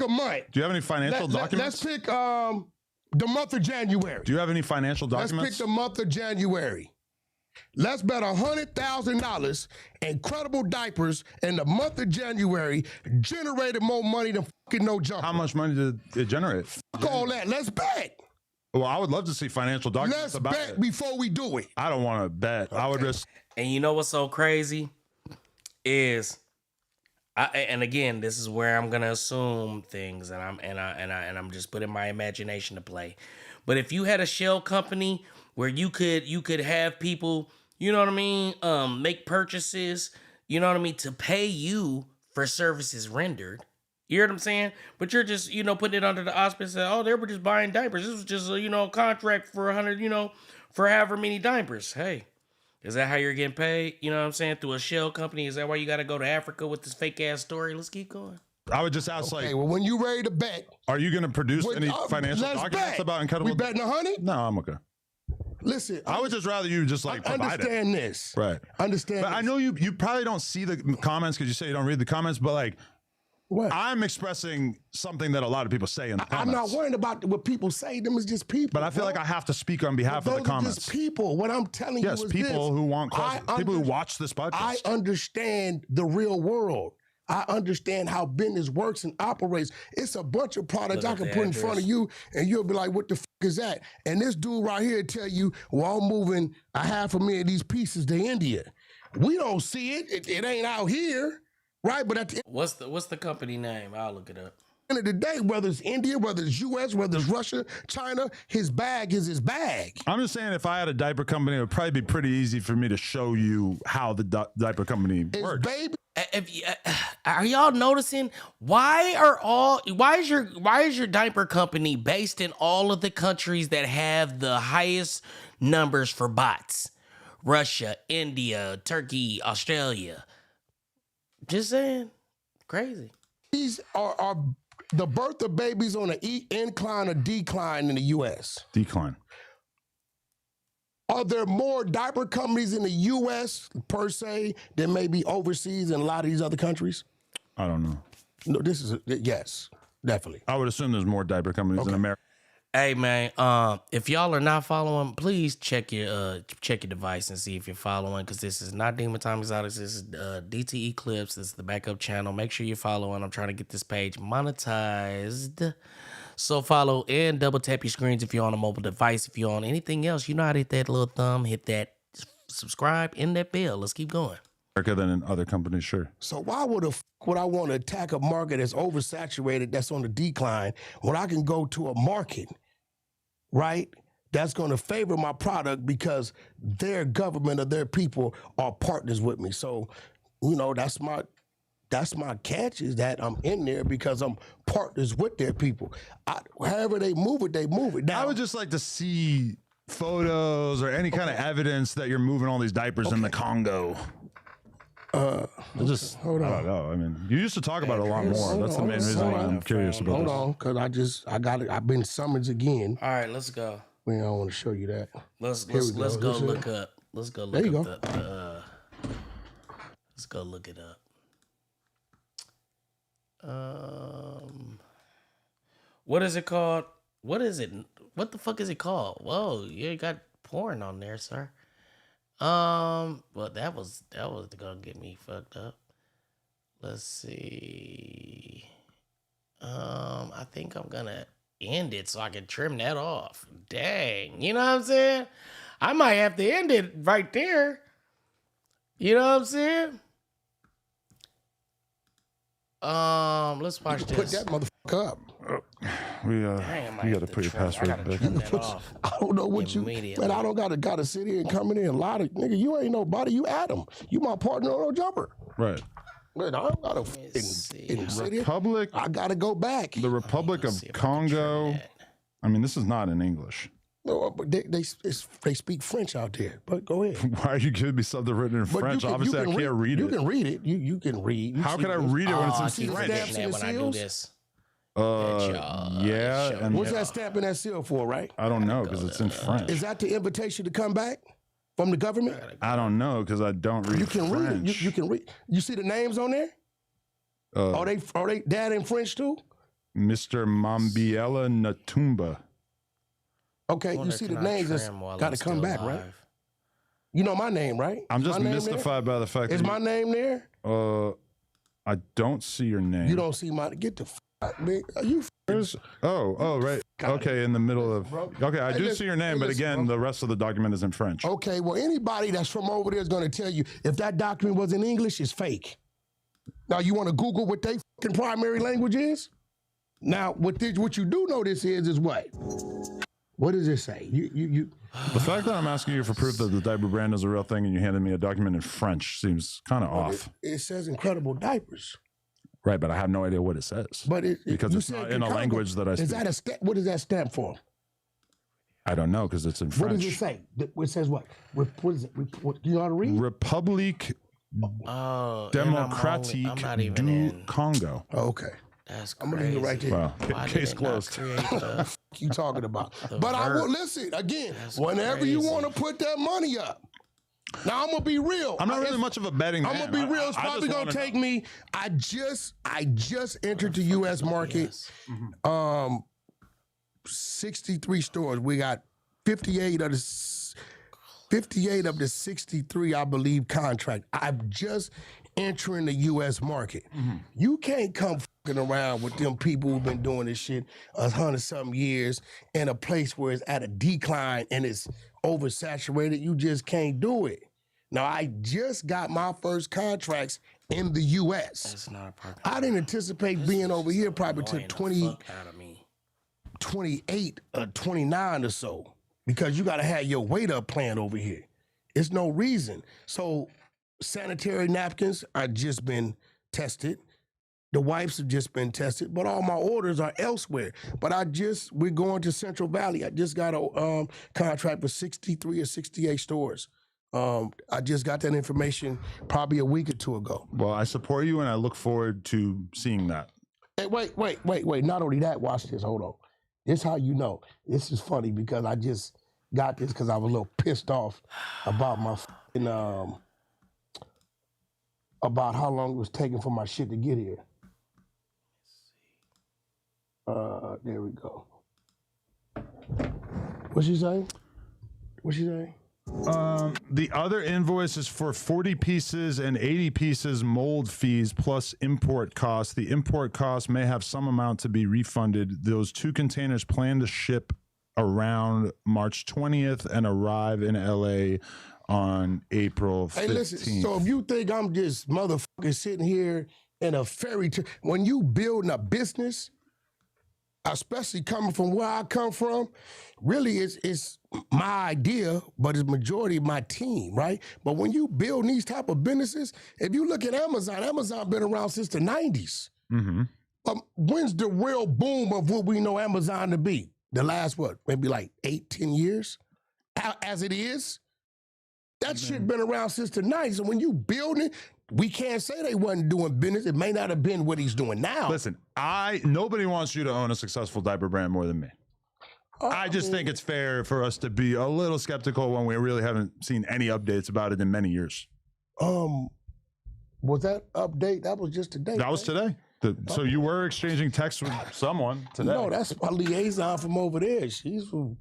month. Do you have any financial documents? Let's pick the month of January. Do you have any financial documents? Let's pick the month of January. Let's bet $100,000 incredible diapers in the month of January generated more money than fucking no jump. How much money did it generate? Fuck all that. Let's bet. Well, I would love to see financial documents Let's about bet it. before we do it. I don't want to bet. I would just... And you know what's so crazy is, and again, this is where I'm gonna assume things, and I'm just putting my imagination to play. But if you had a shell company where you could have people, you know what I mean, make purchases, you know what I mean, to pay you for services rendered. You hear what I'm saying? But you're just, putting it under the auspice of, oh, they were just buying diapers. This was just a contract for 100, for however many diapers. Hey, is that how you're getting paid? You know what I'm saying? Through a shell company? Is that why you got to go to Africa with this fake ass story? Let's keep going. I would just ask, Okay, well, when you ready to bet, are you going to produce any financial let's documents bet. about incredible? We betting 100? No, I'm okay. Listen, I would just rather you just provide understand it. this. Right. Understand But this. I know you probably don't see the comments because you say you don't read the comments, but What? I'm expressing something that a lot of people say in the I'm comments. not worried about what people say. Them is just people. But I feel like I have to speak on behalf of Those the are comments. just people. What I'm telling you Yes, is people this. who want questions, people who watch this podcast. I understand the real world. I understand how business works and operates. It's a bunch of products Look I at can the put in front of address. you, and you'll be like, what the is that? And this dude right here tell you, well, I'm moving 500,000 of these pieces to India. We don't see it. It ain't out here, right? But at the What's the company name? I'll look it up. end of the day, whether it's India, whether it's U.S., whether it's Russia, China, his bag is his bag. I'm just saying, if I had a diaper company, it would probably be pretty easy for me to show you how the diaper company His works. baby. Are y'all noticing why is your diaper company based in all of the countries that have the highest numbers for bots? Russia, India, Turkey, Australia. Just saying, crazy. These are the birth of babies on an incline or decline in the U.S. Decline. Are there more diaper companies in the U.S. per se than maybe overseas in a lot of these other countries? I don't know. No, this is yes, definitely. I would assume there's more diaper companies in America. Hey man, if y'all are not following, please check your device and see if you're following, because this is not Demon Time Exotics. This is DTE Clips. This is the backup channel. Make sure you're following. I'm trying to get this page monetized. So follow and double tap your screens if you're on a mobile device. If you're on anything else, you know how to hit that little thumb, hit that subscribe, and that bell. Let's keep going. Than in other companies, sure. So why would would I want to attack a market that's oversaturated, that's on the decline, when I can go to a market, right, that's going to favor my product because their government or their people are partners with me? So, you know, that's my catch, is that I'm in there because I'm partners with their people. However they move it, Now, I would just like to see photos or any kind of evidence that you're moving all these diapers in the Congo. Hold on. I don't know. I mean, you used to talk about it a lot more. That's the main reason why I'm curious about Hold this. on, because I got it. I've been summoned again. All right, let's go. I don't want to show you that. Let's Here we go go. look up. Let's go There look you up let's go look it up. What is it called? What is it? What the fuck is it called? Whoa, you got porn on there, sir. Well, that was gonna get me fucked up. Let's see. I think I'm gonna end it so I can trim that off. Dang, you know what I'm saying? I might have to end it right there. You know what I'm saying? Let's watch this. Put that motherfucker up. We Damn, you got to put your password back. trim that off. I don't know what you, Immediately. man. I don't gotta sit here and come in a lot of nigga. You ain't nobody. You Adam. You my partner on no jumper. Right. Man, I don't gotta see. sit here. Republic, I gotta go back. the Republic of See if I can trim Congo. that. I mean, this is not in English. No, but they speak French out there. But go ahead. Why are you giving me something written in But French? Obviously, I can't read You it. can read it. You can read. You How see can I this. read it when I it's in keep French? stamps forgetting and that when I do seals? this. Yeah, show and What's that stamp and that seal for, right? I don't know because it's in French. Is that the invitation to come back from the government? I don't know because I don't read You can French. read it. You can read. You see the names on there? Are they dad in French too? Mr. Mambiela Natumba. Okay, you Wonder, see the can I names that's trim while got I'm to come still back, right? live? You know my name, right? I'm just My name mystified by the fact there? Is that my name there? I don't see your name. You don't see my. Get the f out, man. Are you? Where's, oh, right. Okay, in the middle of. Okay, I Hey, do listen- see your name, hey, but listen, again, bro. the rest of the document is in French. Okay, well, anybody that's from over there is going to tell you if that document was in English, it's fake. Now, you want to Google what they fucking primary language is? Now, what you do know this is what? What does it say? You. The fact that I'm asking you for proof that the diaper brand is a real thing and you handed me a document in French seems kind of off. It says incredible diapers. Right, but I have no idea what it says. But because you it's said not in a incredible. language that I Is speak. that a stamp? What does that stand for? I don't know because it's in What French. does it say? It says what? What is it? What, do you know how to read? Republique Oh, Democratique I'm not even du in. Congo. Oh, okay. That's I'm crazy. gonna leave it right there. Wow. Why Case did it not closed. create the- You talking about? But I will listen again. That's Whenever you crazy. want to put that money up. Now I'm gonna be real. I'm not really much of a betting man. I'm gonna be real. It's I probably just gonna wanna take know. me. I just entered the U.S. market. Yes. 63 stores. We got 58 of the 63, I believe, contract. I'm just entering the U.S. market. You can't come fucking around with them people who've been doing this shit 100-something years in a place where it's at a decline and it's oversaturated. You just can't do it. Now, I just got my first contracts in the U.S. That's not a part. I didn't anticipate being over here probably till Annoying the fuck out of me. 28 or 29 or so, because you got to have your weight up plan over here. It's no reason. So sanitary napkins are just been tested. The wipes have just been tested, but all my orders are elsewhere. But we're going to Central Valley. I just got a contract for 63 or 68 stores. I just got that information probably a week or two ago. Well, I support you and I look forward to seeing that. Hey, wait. Not only that, watch this. Hold on. This is how you know. This is funny because I just got this because I was a little pissed off about my about how long it was taking for my shit to get here. There we go. What'd she say? What'd she say? The other invoice is for 40 pieces and 80 pieces mold fees plus import costs. The import costs may have some amount to be refunded. Those 2 containers plan to ship around March 20th and arrive in LA on April 15th. Hey, listen, so if you think I'm just motherfucking sitting here in a fairy tale, when you building a business, especially coming from where I come from, really it's my idea, but it's majority of my team, right? But when you build these type of businesses, if you look at Amazon been around since the 90s. Mm-hmm. When's the real boom of what we know Amazon to be? The last, what, maybe like 8-10 years? As it is? That shit been around since the 90s. And when you build it, we can't say they wasn't doing business. It may not have been what he's doing now. Listen, nobody wants you to own a successful diaper brand more than me. I just think it's fair for us to be a little skeptical when we really haven't seen any updates about it in many years. Was that update? That was just today. That was today. So you were exchanging texts with someone today. No, that's my liaison from over there. She's from,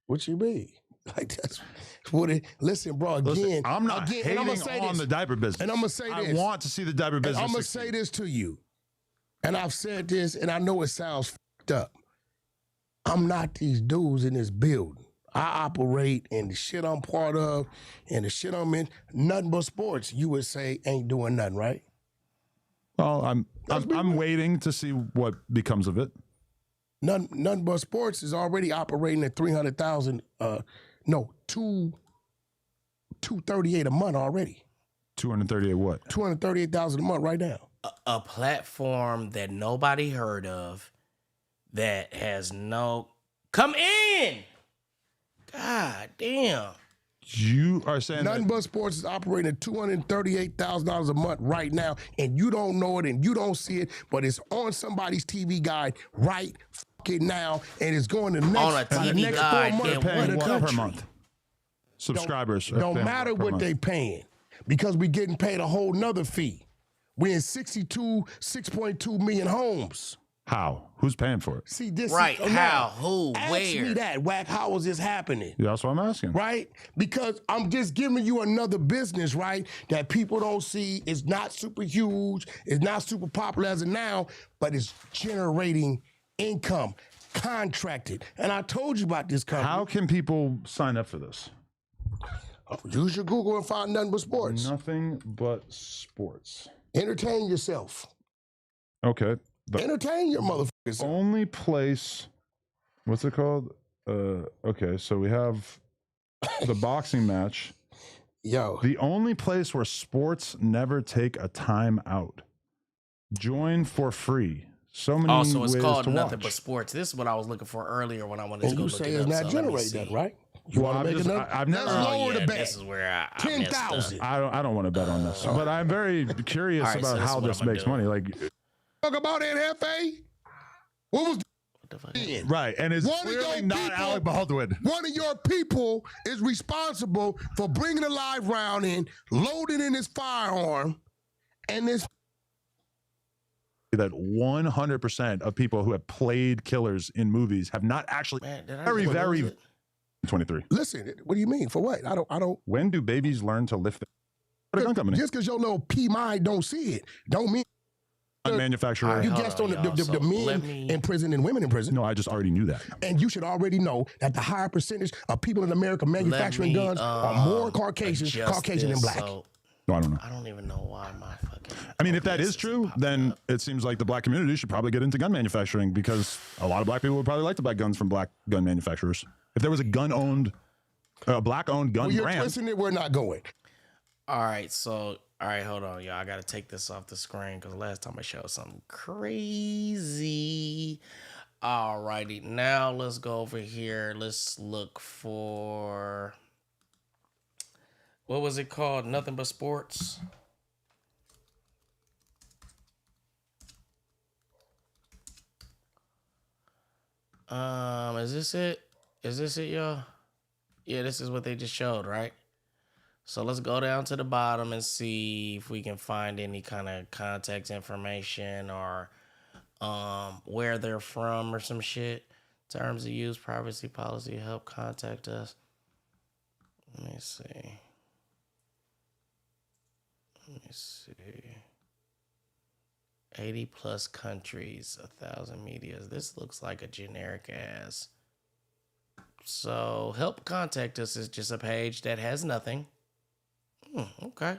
what she be? Like, that's what it, listen, bro, again. Listen, I'm not again, hating I'm gonna say on this, the diaper business. And I'm going to say this. I want to see the diaper business I'm going to say this to you. And I've said this, and I know it sounds fucked up. I'm not these dudes in this building. I operate, and the shit I'm part of, and the shit I'm in, nothing but sports, you would say ain't doing nothing, right? Well, I'm waiting to see what becomes of it. Nothing but sports is already operating at 300,000. No, 238 a month already. 238 what? 238,000 a month right now. A platform that nobody heard of, that has no. Come in. God damn. You are saying Nothing But Sports is operating at $238,000 a month right now, and you don't know it and you don't see it, but it's on somebody's TV guide right fucking now, and it's going to next, On a the TV next guide, 4 months yeah, of paying the what country. per month? Subscribers. Don't matter what month. they paying, because we're getting paid a whole nother fee. We're in 6.2 million homes. How? Who's paying for it? See, this Right, is, how, who, ask where? me that, Wack, how is this happening? Yeah, that's what I'm asking. Right? Because I'm just giving you another business, right, that people don't see. It's not super huge. It's not super popular as of now, but it's generating income, contracted. And I told you about this company. How can people sign up for this? Use your Google and find Nothing But Sports. Nothing but sports. Entertain yourself. Okay. The Entertain your motherfuckers. only place, what's it called? Okay, so we have the boxing match. Yo. The only place where sports never take a time out. Join for free. So many Also, it's ways called to Nothing watch. But Sports. This is what I was looking for earlier when I wanted to And go you look say it it's up. not So let me generating see. that, right? You Well, want to make I'm just- another? I've never- Let's Oh, lower the bet. This is where I messed up. 10,000. I don't want to bet on this, but I'm very curious All right, so about this how is what this I'ma makes do. money. Like, Talk about NFA. What was What the fuck? the right, and it's One of clearly your not people- Alec Baldwin. One of your people is responsible for bringing a live round in, loading in his firearm, and this. That 100% of people who have played killers in movies have not actually. Man, did I Very, just very. lose it? 23. Listen, what do you mean? For what? I don't. When do babies learn to lift? What a gun company. Just because your little P mind don't see it, don't mean Gun manufacturer. All right, you hold guessed on, on y'all. the So men let me- in prison and women in prison. No, I just already knew that. And you should already know that the higher percentage of people in America manufacturing Let me, guns are more Caucasian adjust than this. black. So, No, I don't know. I don't even know why my fucking. I mean, if that OBS is true, popping then up. it seems like the black community should probably get into gun manufacturing, because a lot of black people would probably like to buy guns from black gun manufacturers. If there was a black-owned gun Well, you're brand. twisting it. We're not going. All right, so hold on, y'all. I gotta take this off the screen because last time I showed something crazy. All righty, now let's go over here. Let's look for, what was it called? Nothing But Sports. Is this it? Is this it, y'all? Yeah, this is what they just showed, right? So let's go down to the bottom and see if we can find any kind of contact information or where they're from or some shit. Terms of use, privacy policy, help contact us. Let me see. Let me see. 80 plus countries, 1,000 medias. This looks like a generic ass. So help contact us is just a page that has nothing. Okay.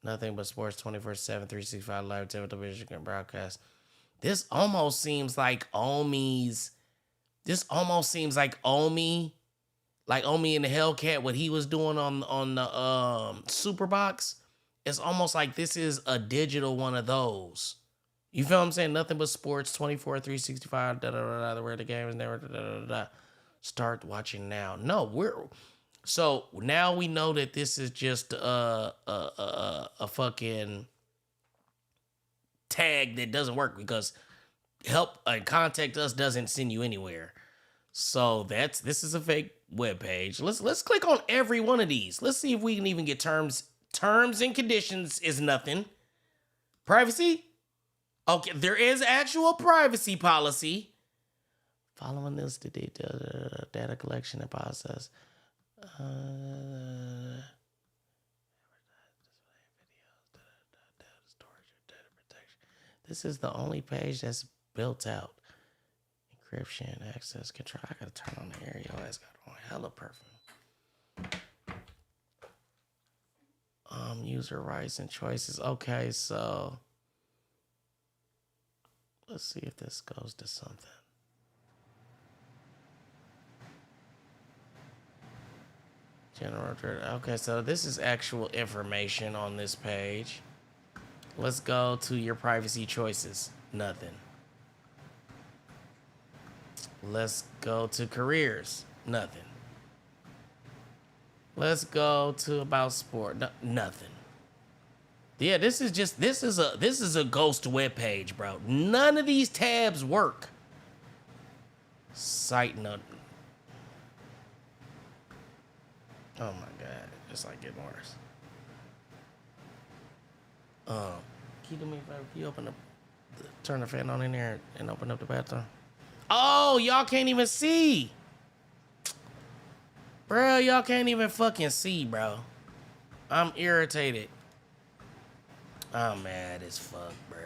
Nothing but sports 24/7, 365 live television and broadcast. This almost seems like Omi's. This almost seems like Omi in the Hellcat, what he was doing on the Superbox. It's almost like this is a digital one of those. You feel what I'm saying? Nothing but sports 24, 365, where the game is never, Start watching now. No, so now we know that this is just a fucking tag that doesn't work because help and contact us doesn't send you anywhere. So this is a fake web page. Let's click on every one of these. Let's see if we can even get terms and conditions is nothing. Privacy? Okay, there is actual privacy policy. Following this, the data collection and process. This is the only page that's built out. Encryption, access control. I gotta turn on the air. Yo, it's got on hella perfume. User rights and choices. Okay, so let's see if this goes to something. General. Okay, so this is actual information on this page. Let's go to your privacy choices. Nothing. Let's go to careers. Nothing. Let's go to about sport. Nothing. Yeah, this is a ghost web page, bro. None of these tabs work. Site note. Oh my god, it's like getting worse. Can you do me a favor? Can you turn the fan on in there and open up the bathroom? Oh, y'all can't even see. Bro, y'all can't even fucking see, bro. I'm irritated. I'm mad as fuck, bro.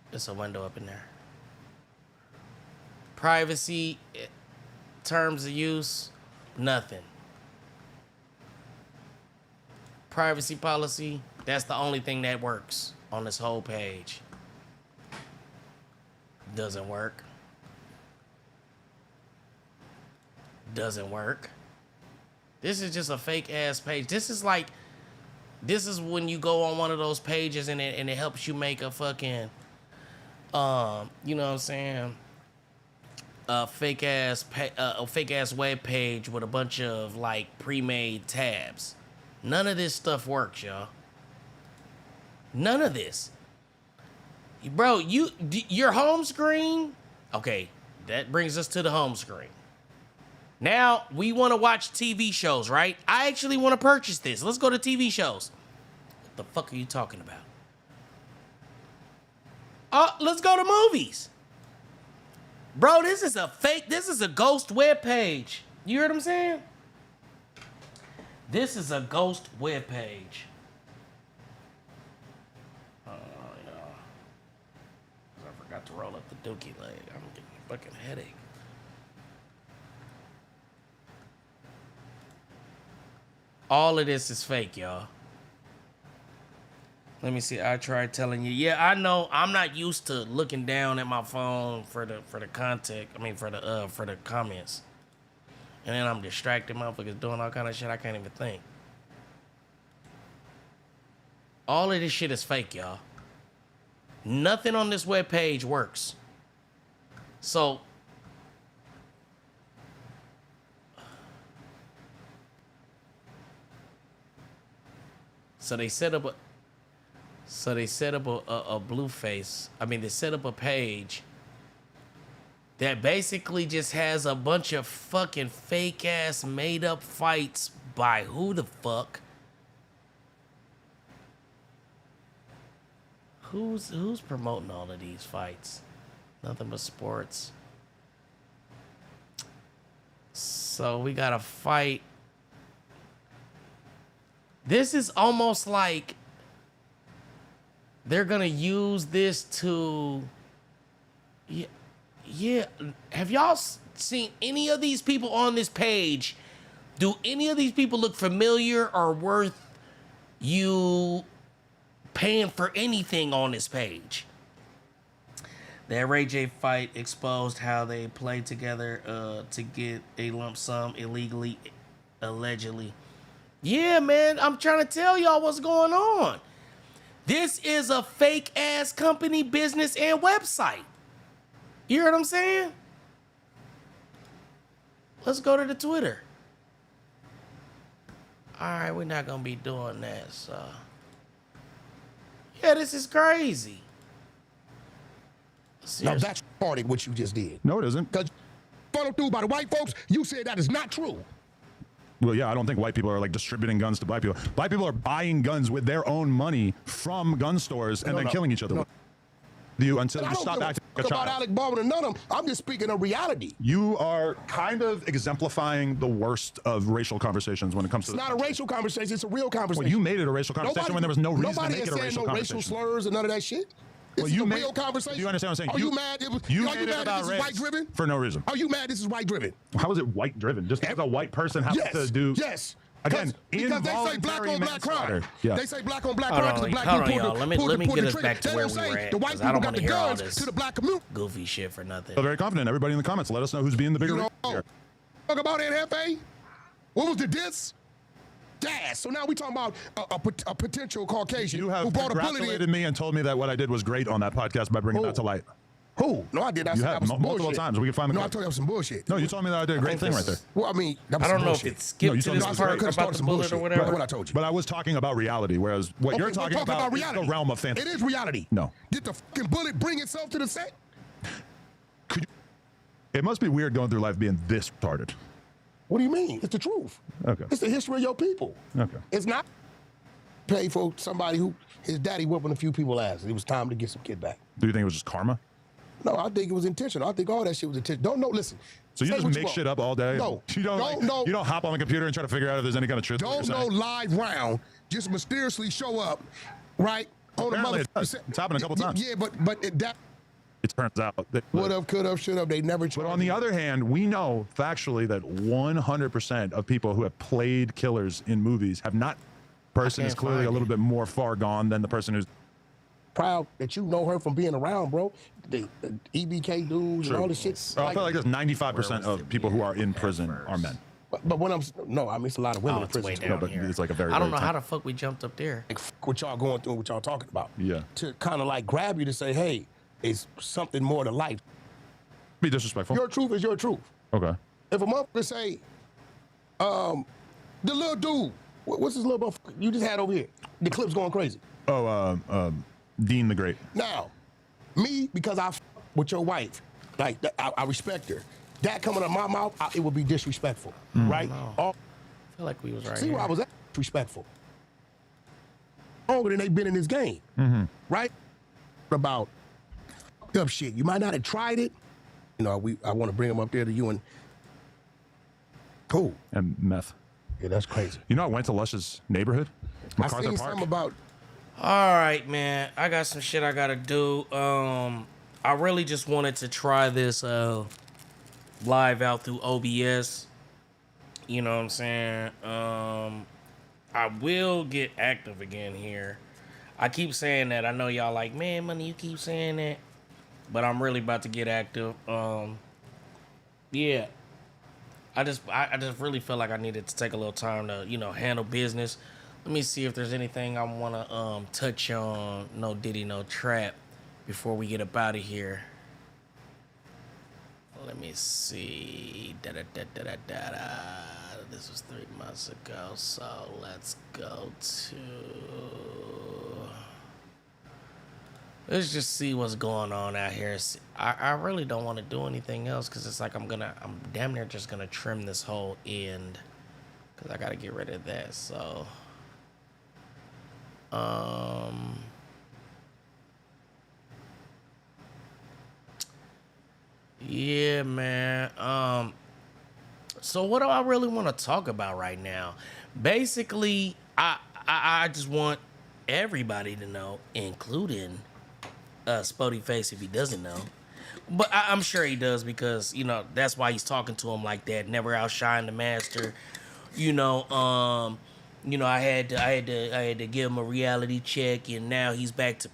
There's a window up in there. Privacy, terms of use, nothing. Privacy policy, that's the only thing that works on this whole page. Doesn't work. Doesn't work. This is just a fake ass page. This is when you go on one of those pages and it helps you make a fucking, you know what I'm saying? A fake ass web page with a bunch of like pre-made tabs. None of this stuff works, y'all. None of this. Bro, your home screen. Okay, that brings us to the home screen. Now we want to watch TV shows, right? I actually want to purchase this. Let's go to TV shows. What the fuck are you talking about? Let's go to movies. Bro, this is a ghost web page. You hear what I'm saying? This is a ghost web page. Oh, yeah. I forgot to roll up the dookie leg. I'm getting a fucking headache. All of this is fake, y'all. Let me see. I tried telling you. Yeah, I know. I'm not used to looking down at my phone for the contact. I mean, for the comments. And then I'm distracted, motherfuckers doing all kind of shit I can't even think. All of this shit is fake, y'all. Nothing on this webpage works. So they set up a blue face. I mean, they set up a page that basically just has a bunch of fucking fake ass made up fights by who the fuck? Who's promoting all of these fights? Nothing but sports. So we got a fight. This is almost like they're gonna use this to, yeah. Have y'all seen any of these people on this page? Do any of these people look familiar or worth you paying for anything on this page? That Ray J fight exposed how they played together to get a lump sum illegally, allegedly. Yeah, man, I'm trying to tell y'all what's going on. This is a fake ass company, business, and website. You hear what I'm saying? Let's go to the Twitter. All right, we're not gonna be doing that, so. Yeah, this is crazy. Now that's part of what you just did. No, it isn't. Because funneled through by the white folks, you said that is not true. Well, yeah, I don't think white people are like distributing guns to black people. Black people are buying guns with their own money from gun stores and then killing each other. With you until you stop acting like a child. About Alec Baldwin and none of them. I'm just speaking of reality. You are kind of exemplifying the worst of racial conversations when it comes to. It's not a racial conversation. It's a real conversation. Well, you made it a racial conversation when there was no reason to make it a racial conversation. Nobody has said no racial slurs and none of that shit. Well, you made real conversation. You understand what I'm saying? Are you mad? Are you mad this is white driven? For no reason. Are you mad this is white driven? How is it white driven? Just because a white person has to do. Yes. Again, because they say black on black crime. Yeah. They say black on black crime. Hold on, y'all. Let me get us back to where we were at. The white people got the guns to the black community. Goofy shit for nothing. So very confident. Everybody in the comments, let us know who's being the bigger. Talk about that, Hefe? What was the diss? Gas. So now we talking about a potential Caucasian you have who brought congratulated me and told me that what I did was great on that podcast by bringing that to light. Who? No, I did. You have multiple times. We can find the. No, I told you that was some bullshit. No, you told me that I did a great thing right there. Well, I mean, that was I don't some know bullshit. if it's skipped to this part about the bullet or whatever. That's what I told you. But I was talking about reality, whereas what you're talking about is the realm of fantasy. It is reality. No. Did the fucking bullet bring itself to the set? It must be weird going through life being this retarded. What do you mean? It's the truth. Okay. It's the history of your people. Okay. It's not pay for somebody who his daddy whooping a few people's ass. It was time to get some kid back. Do you think it was just karma? No, I think it was intentional. I think all that shit was intentional. Listen. So you just make shit up all day? No. You don't hop on the computer and try to figure out if there's any kind of truth. Don't no live round. Just mysteriously show up, right? Apparently it's happened a couple times. Yeah, but that. It turns out that would have, could have, should have. They never. But on the other hand, we know factually that 100% of people who have played killers in movies have not. Person is clearly a little bit more far gone than the person who's. Proud that you know her from being around, bro. The EBK dudes and all this shit. I feel like there's 95% of people who are in prison are men. But when I mean, it's a lot of women in prison. No, but it's like a very. I don't know how the fuck we jumped up there. Like, what y'all going through, what y'all talking about. Yeah. To kind of like grab you to say, hey, it's something more to life. Be disrespectful. Your truth is your truth. Okay. If a motherfucker say, the little dude, what's this little motherfucker you just had over here? The clip's going crazy. Oh, Dean the Great. Now, me, because I with your wife, like I respect her. That coming out of my mouth, it would be disrespectful, right? I feel like we was right. See here. where I was at? Respectful. Longer than they've been in this game, right? About up shit. You might not have tried it. You know, I want to bring them up there to you and cool. And meth. Yeah, that's crazy. You know, I went to Lush's neighborhood, MacArthur I seen Park. something about. All right, man. I got some shit I gotta do. I really just wanted to try this live out through OBS. You know what I'm saying? I will get active again here. I keep saying that. I know y'all like, man, Money, you keep saying that. But I'm really about to get active. Yeah. I just really feel like I needed to take a little time to, handle business. Let me see if there's anything I want to touch on. No Diddy, no Trap before we get up out of here. Let me see. This was 3 months ago, so let's go to Let's just see what's going on out here. I really don't want to do anything else because it's like I'm damn near just gonna trim this whole end because I gotta get rid of that. So, yeah, man. So what do I really want to talk about right now? Basically, I just want everybody to know, including Spody Face if he doesn't know. But I'm sure he does because, you know, that's why he's talking to him like that. Never outshine the master. You know, I had to give him a reality check, and now he's back to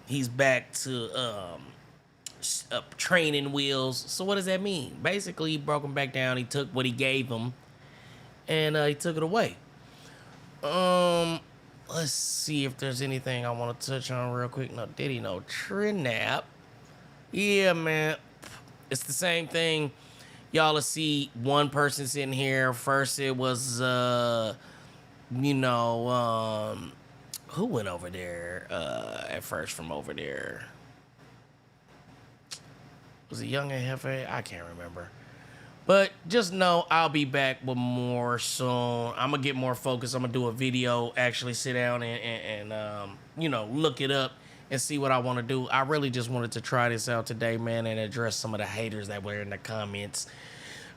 he's back to training wheels. So what does that mean? Basically, he broke him back down. He took what he gave him, and he took it away. Let's see if there's anything I want to touch on real quick. No Diddy, no Trinap. Yeah, man. It's the same thing. Y'all will see one person sitting here. First it was, who went over there at first from over there? Was it Young and Hefe? I can't remember. But just know I'll be back with more soon. I'm going to get more focused. I'm going to do a video, actually sit down and look it up and see what I want to do. I really just wanted to try this out today, man, and address some of the haters that were in the comments.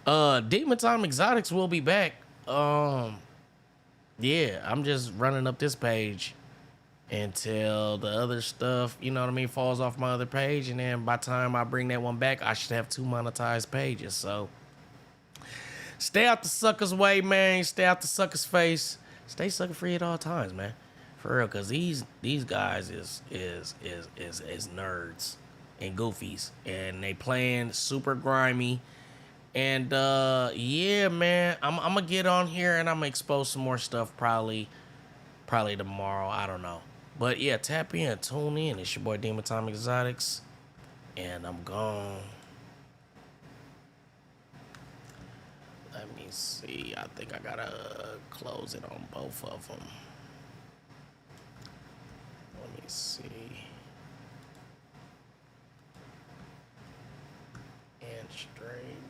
Demon Time Exotics will be back. Yeah, I'm just running up this page until the other stuff, falls off my other page. And then by the time I bring that one back, I should have 2 monetized pages. So stay out the sucker's way, man. Stay out the sucker's face. Stay sucker free at all times, man. For real, cause these guys is nerds and goofies, and they playing super grimy. And yeah, man, I'm gonna get on here and I'm gonna expose some more stuff probably tomorrow. I don't know, but yeah, tap in, tune in. It's your boy Demon Time Exotics, and I'm gone. Let me see. I think I gotta close it on both of them. Let me see. And straight.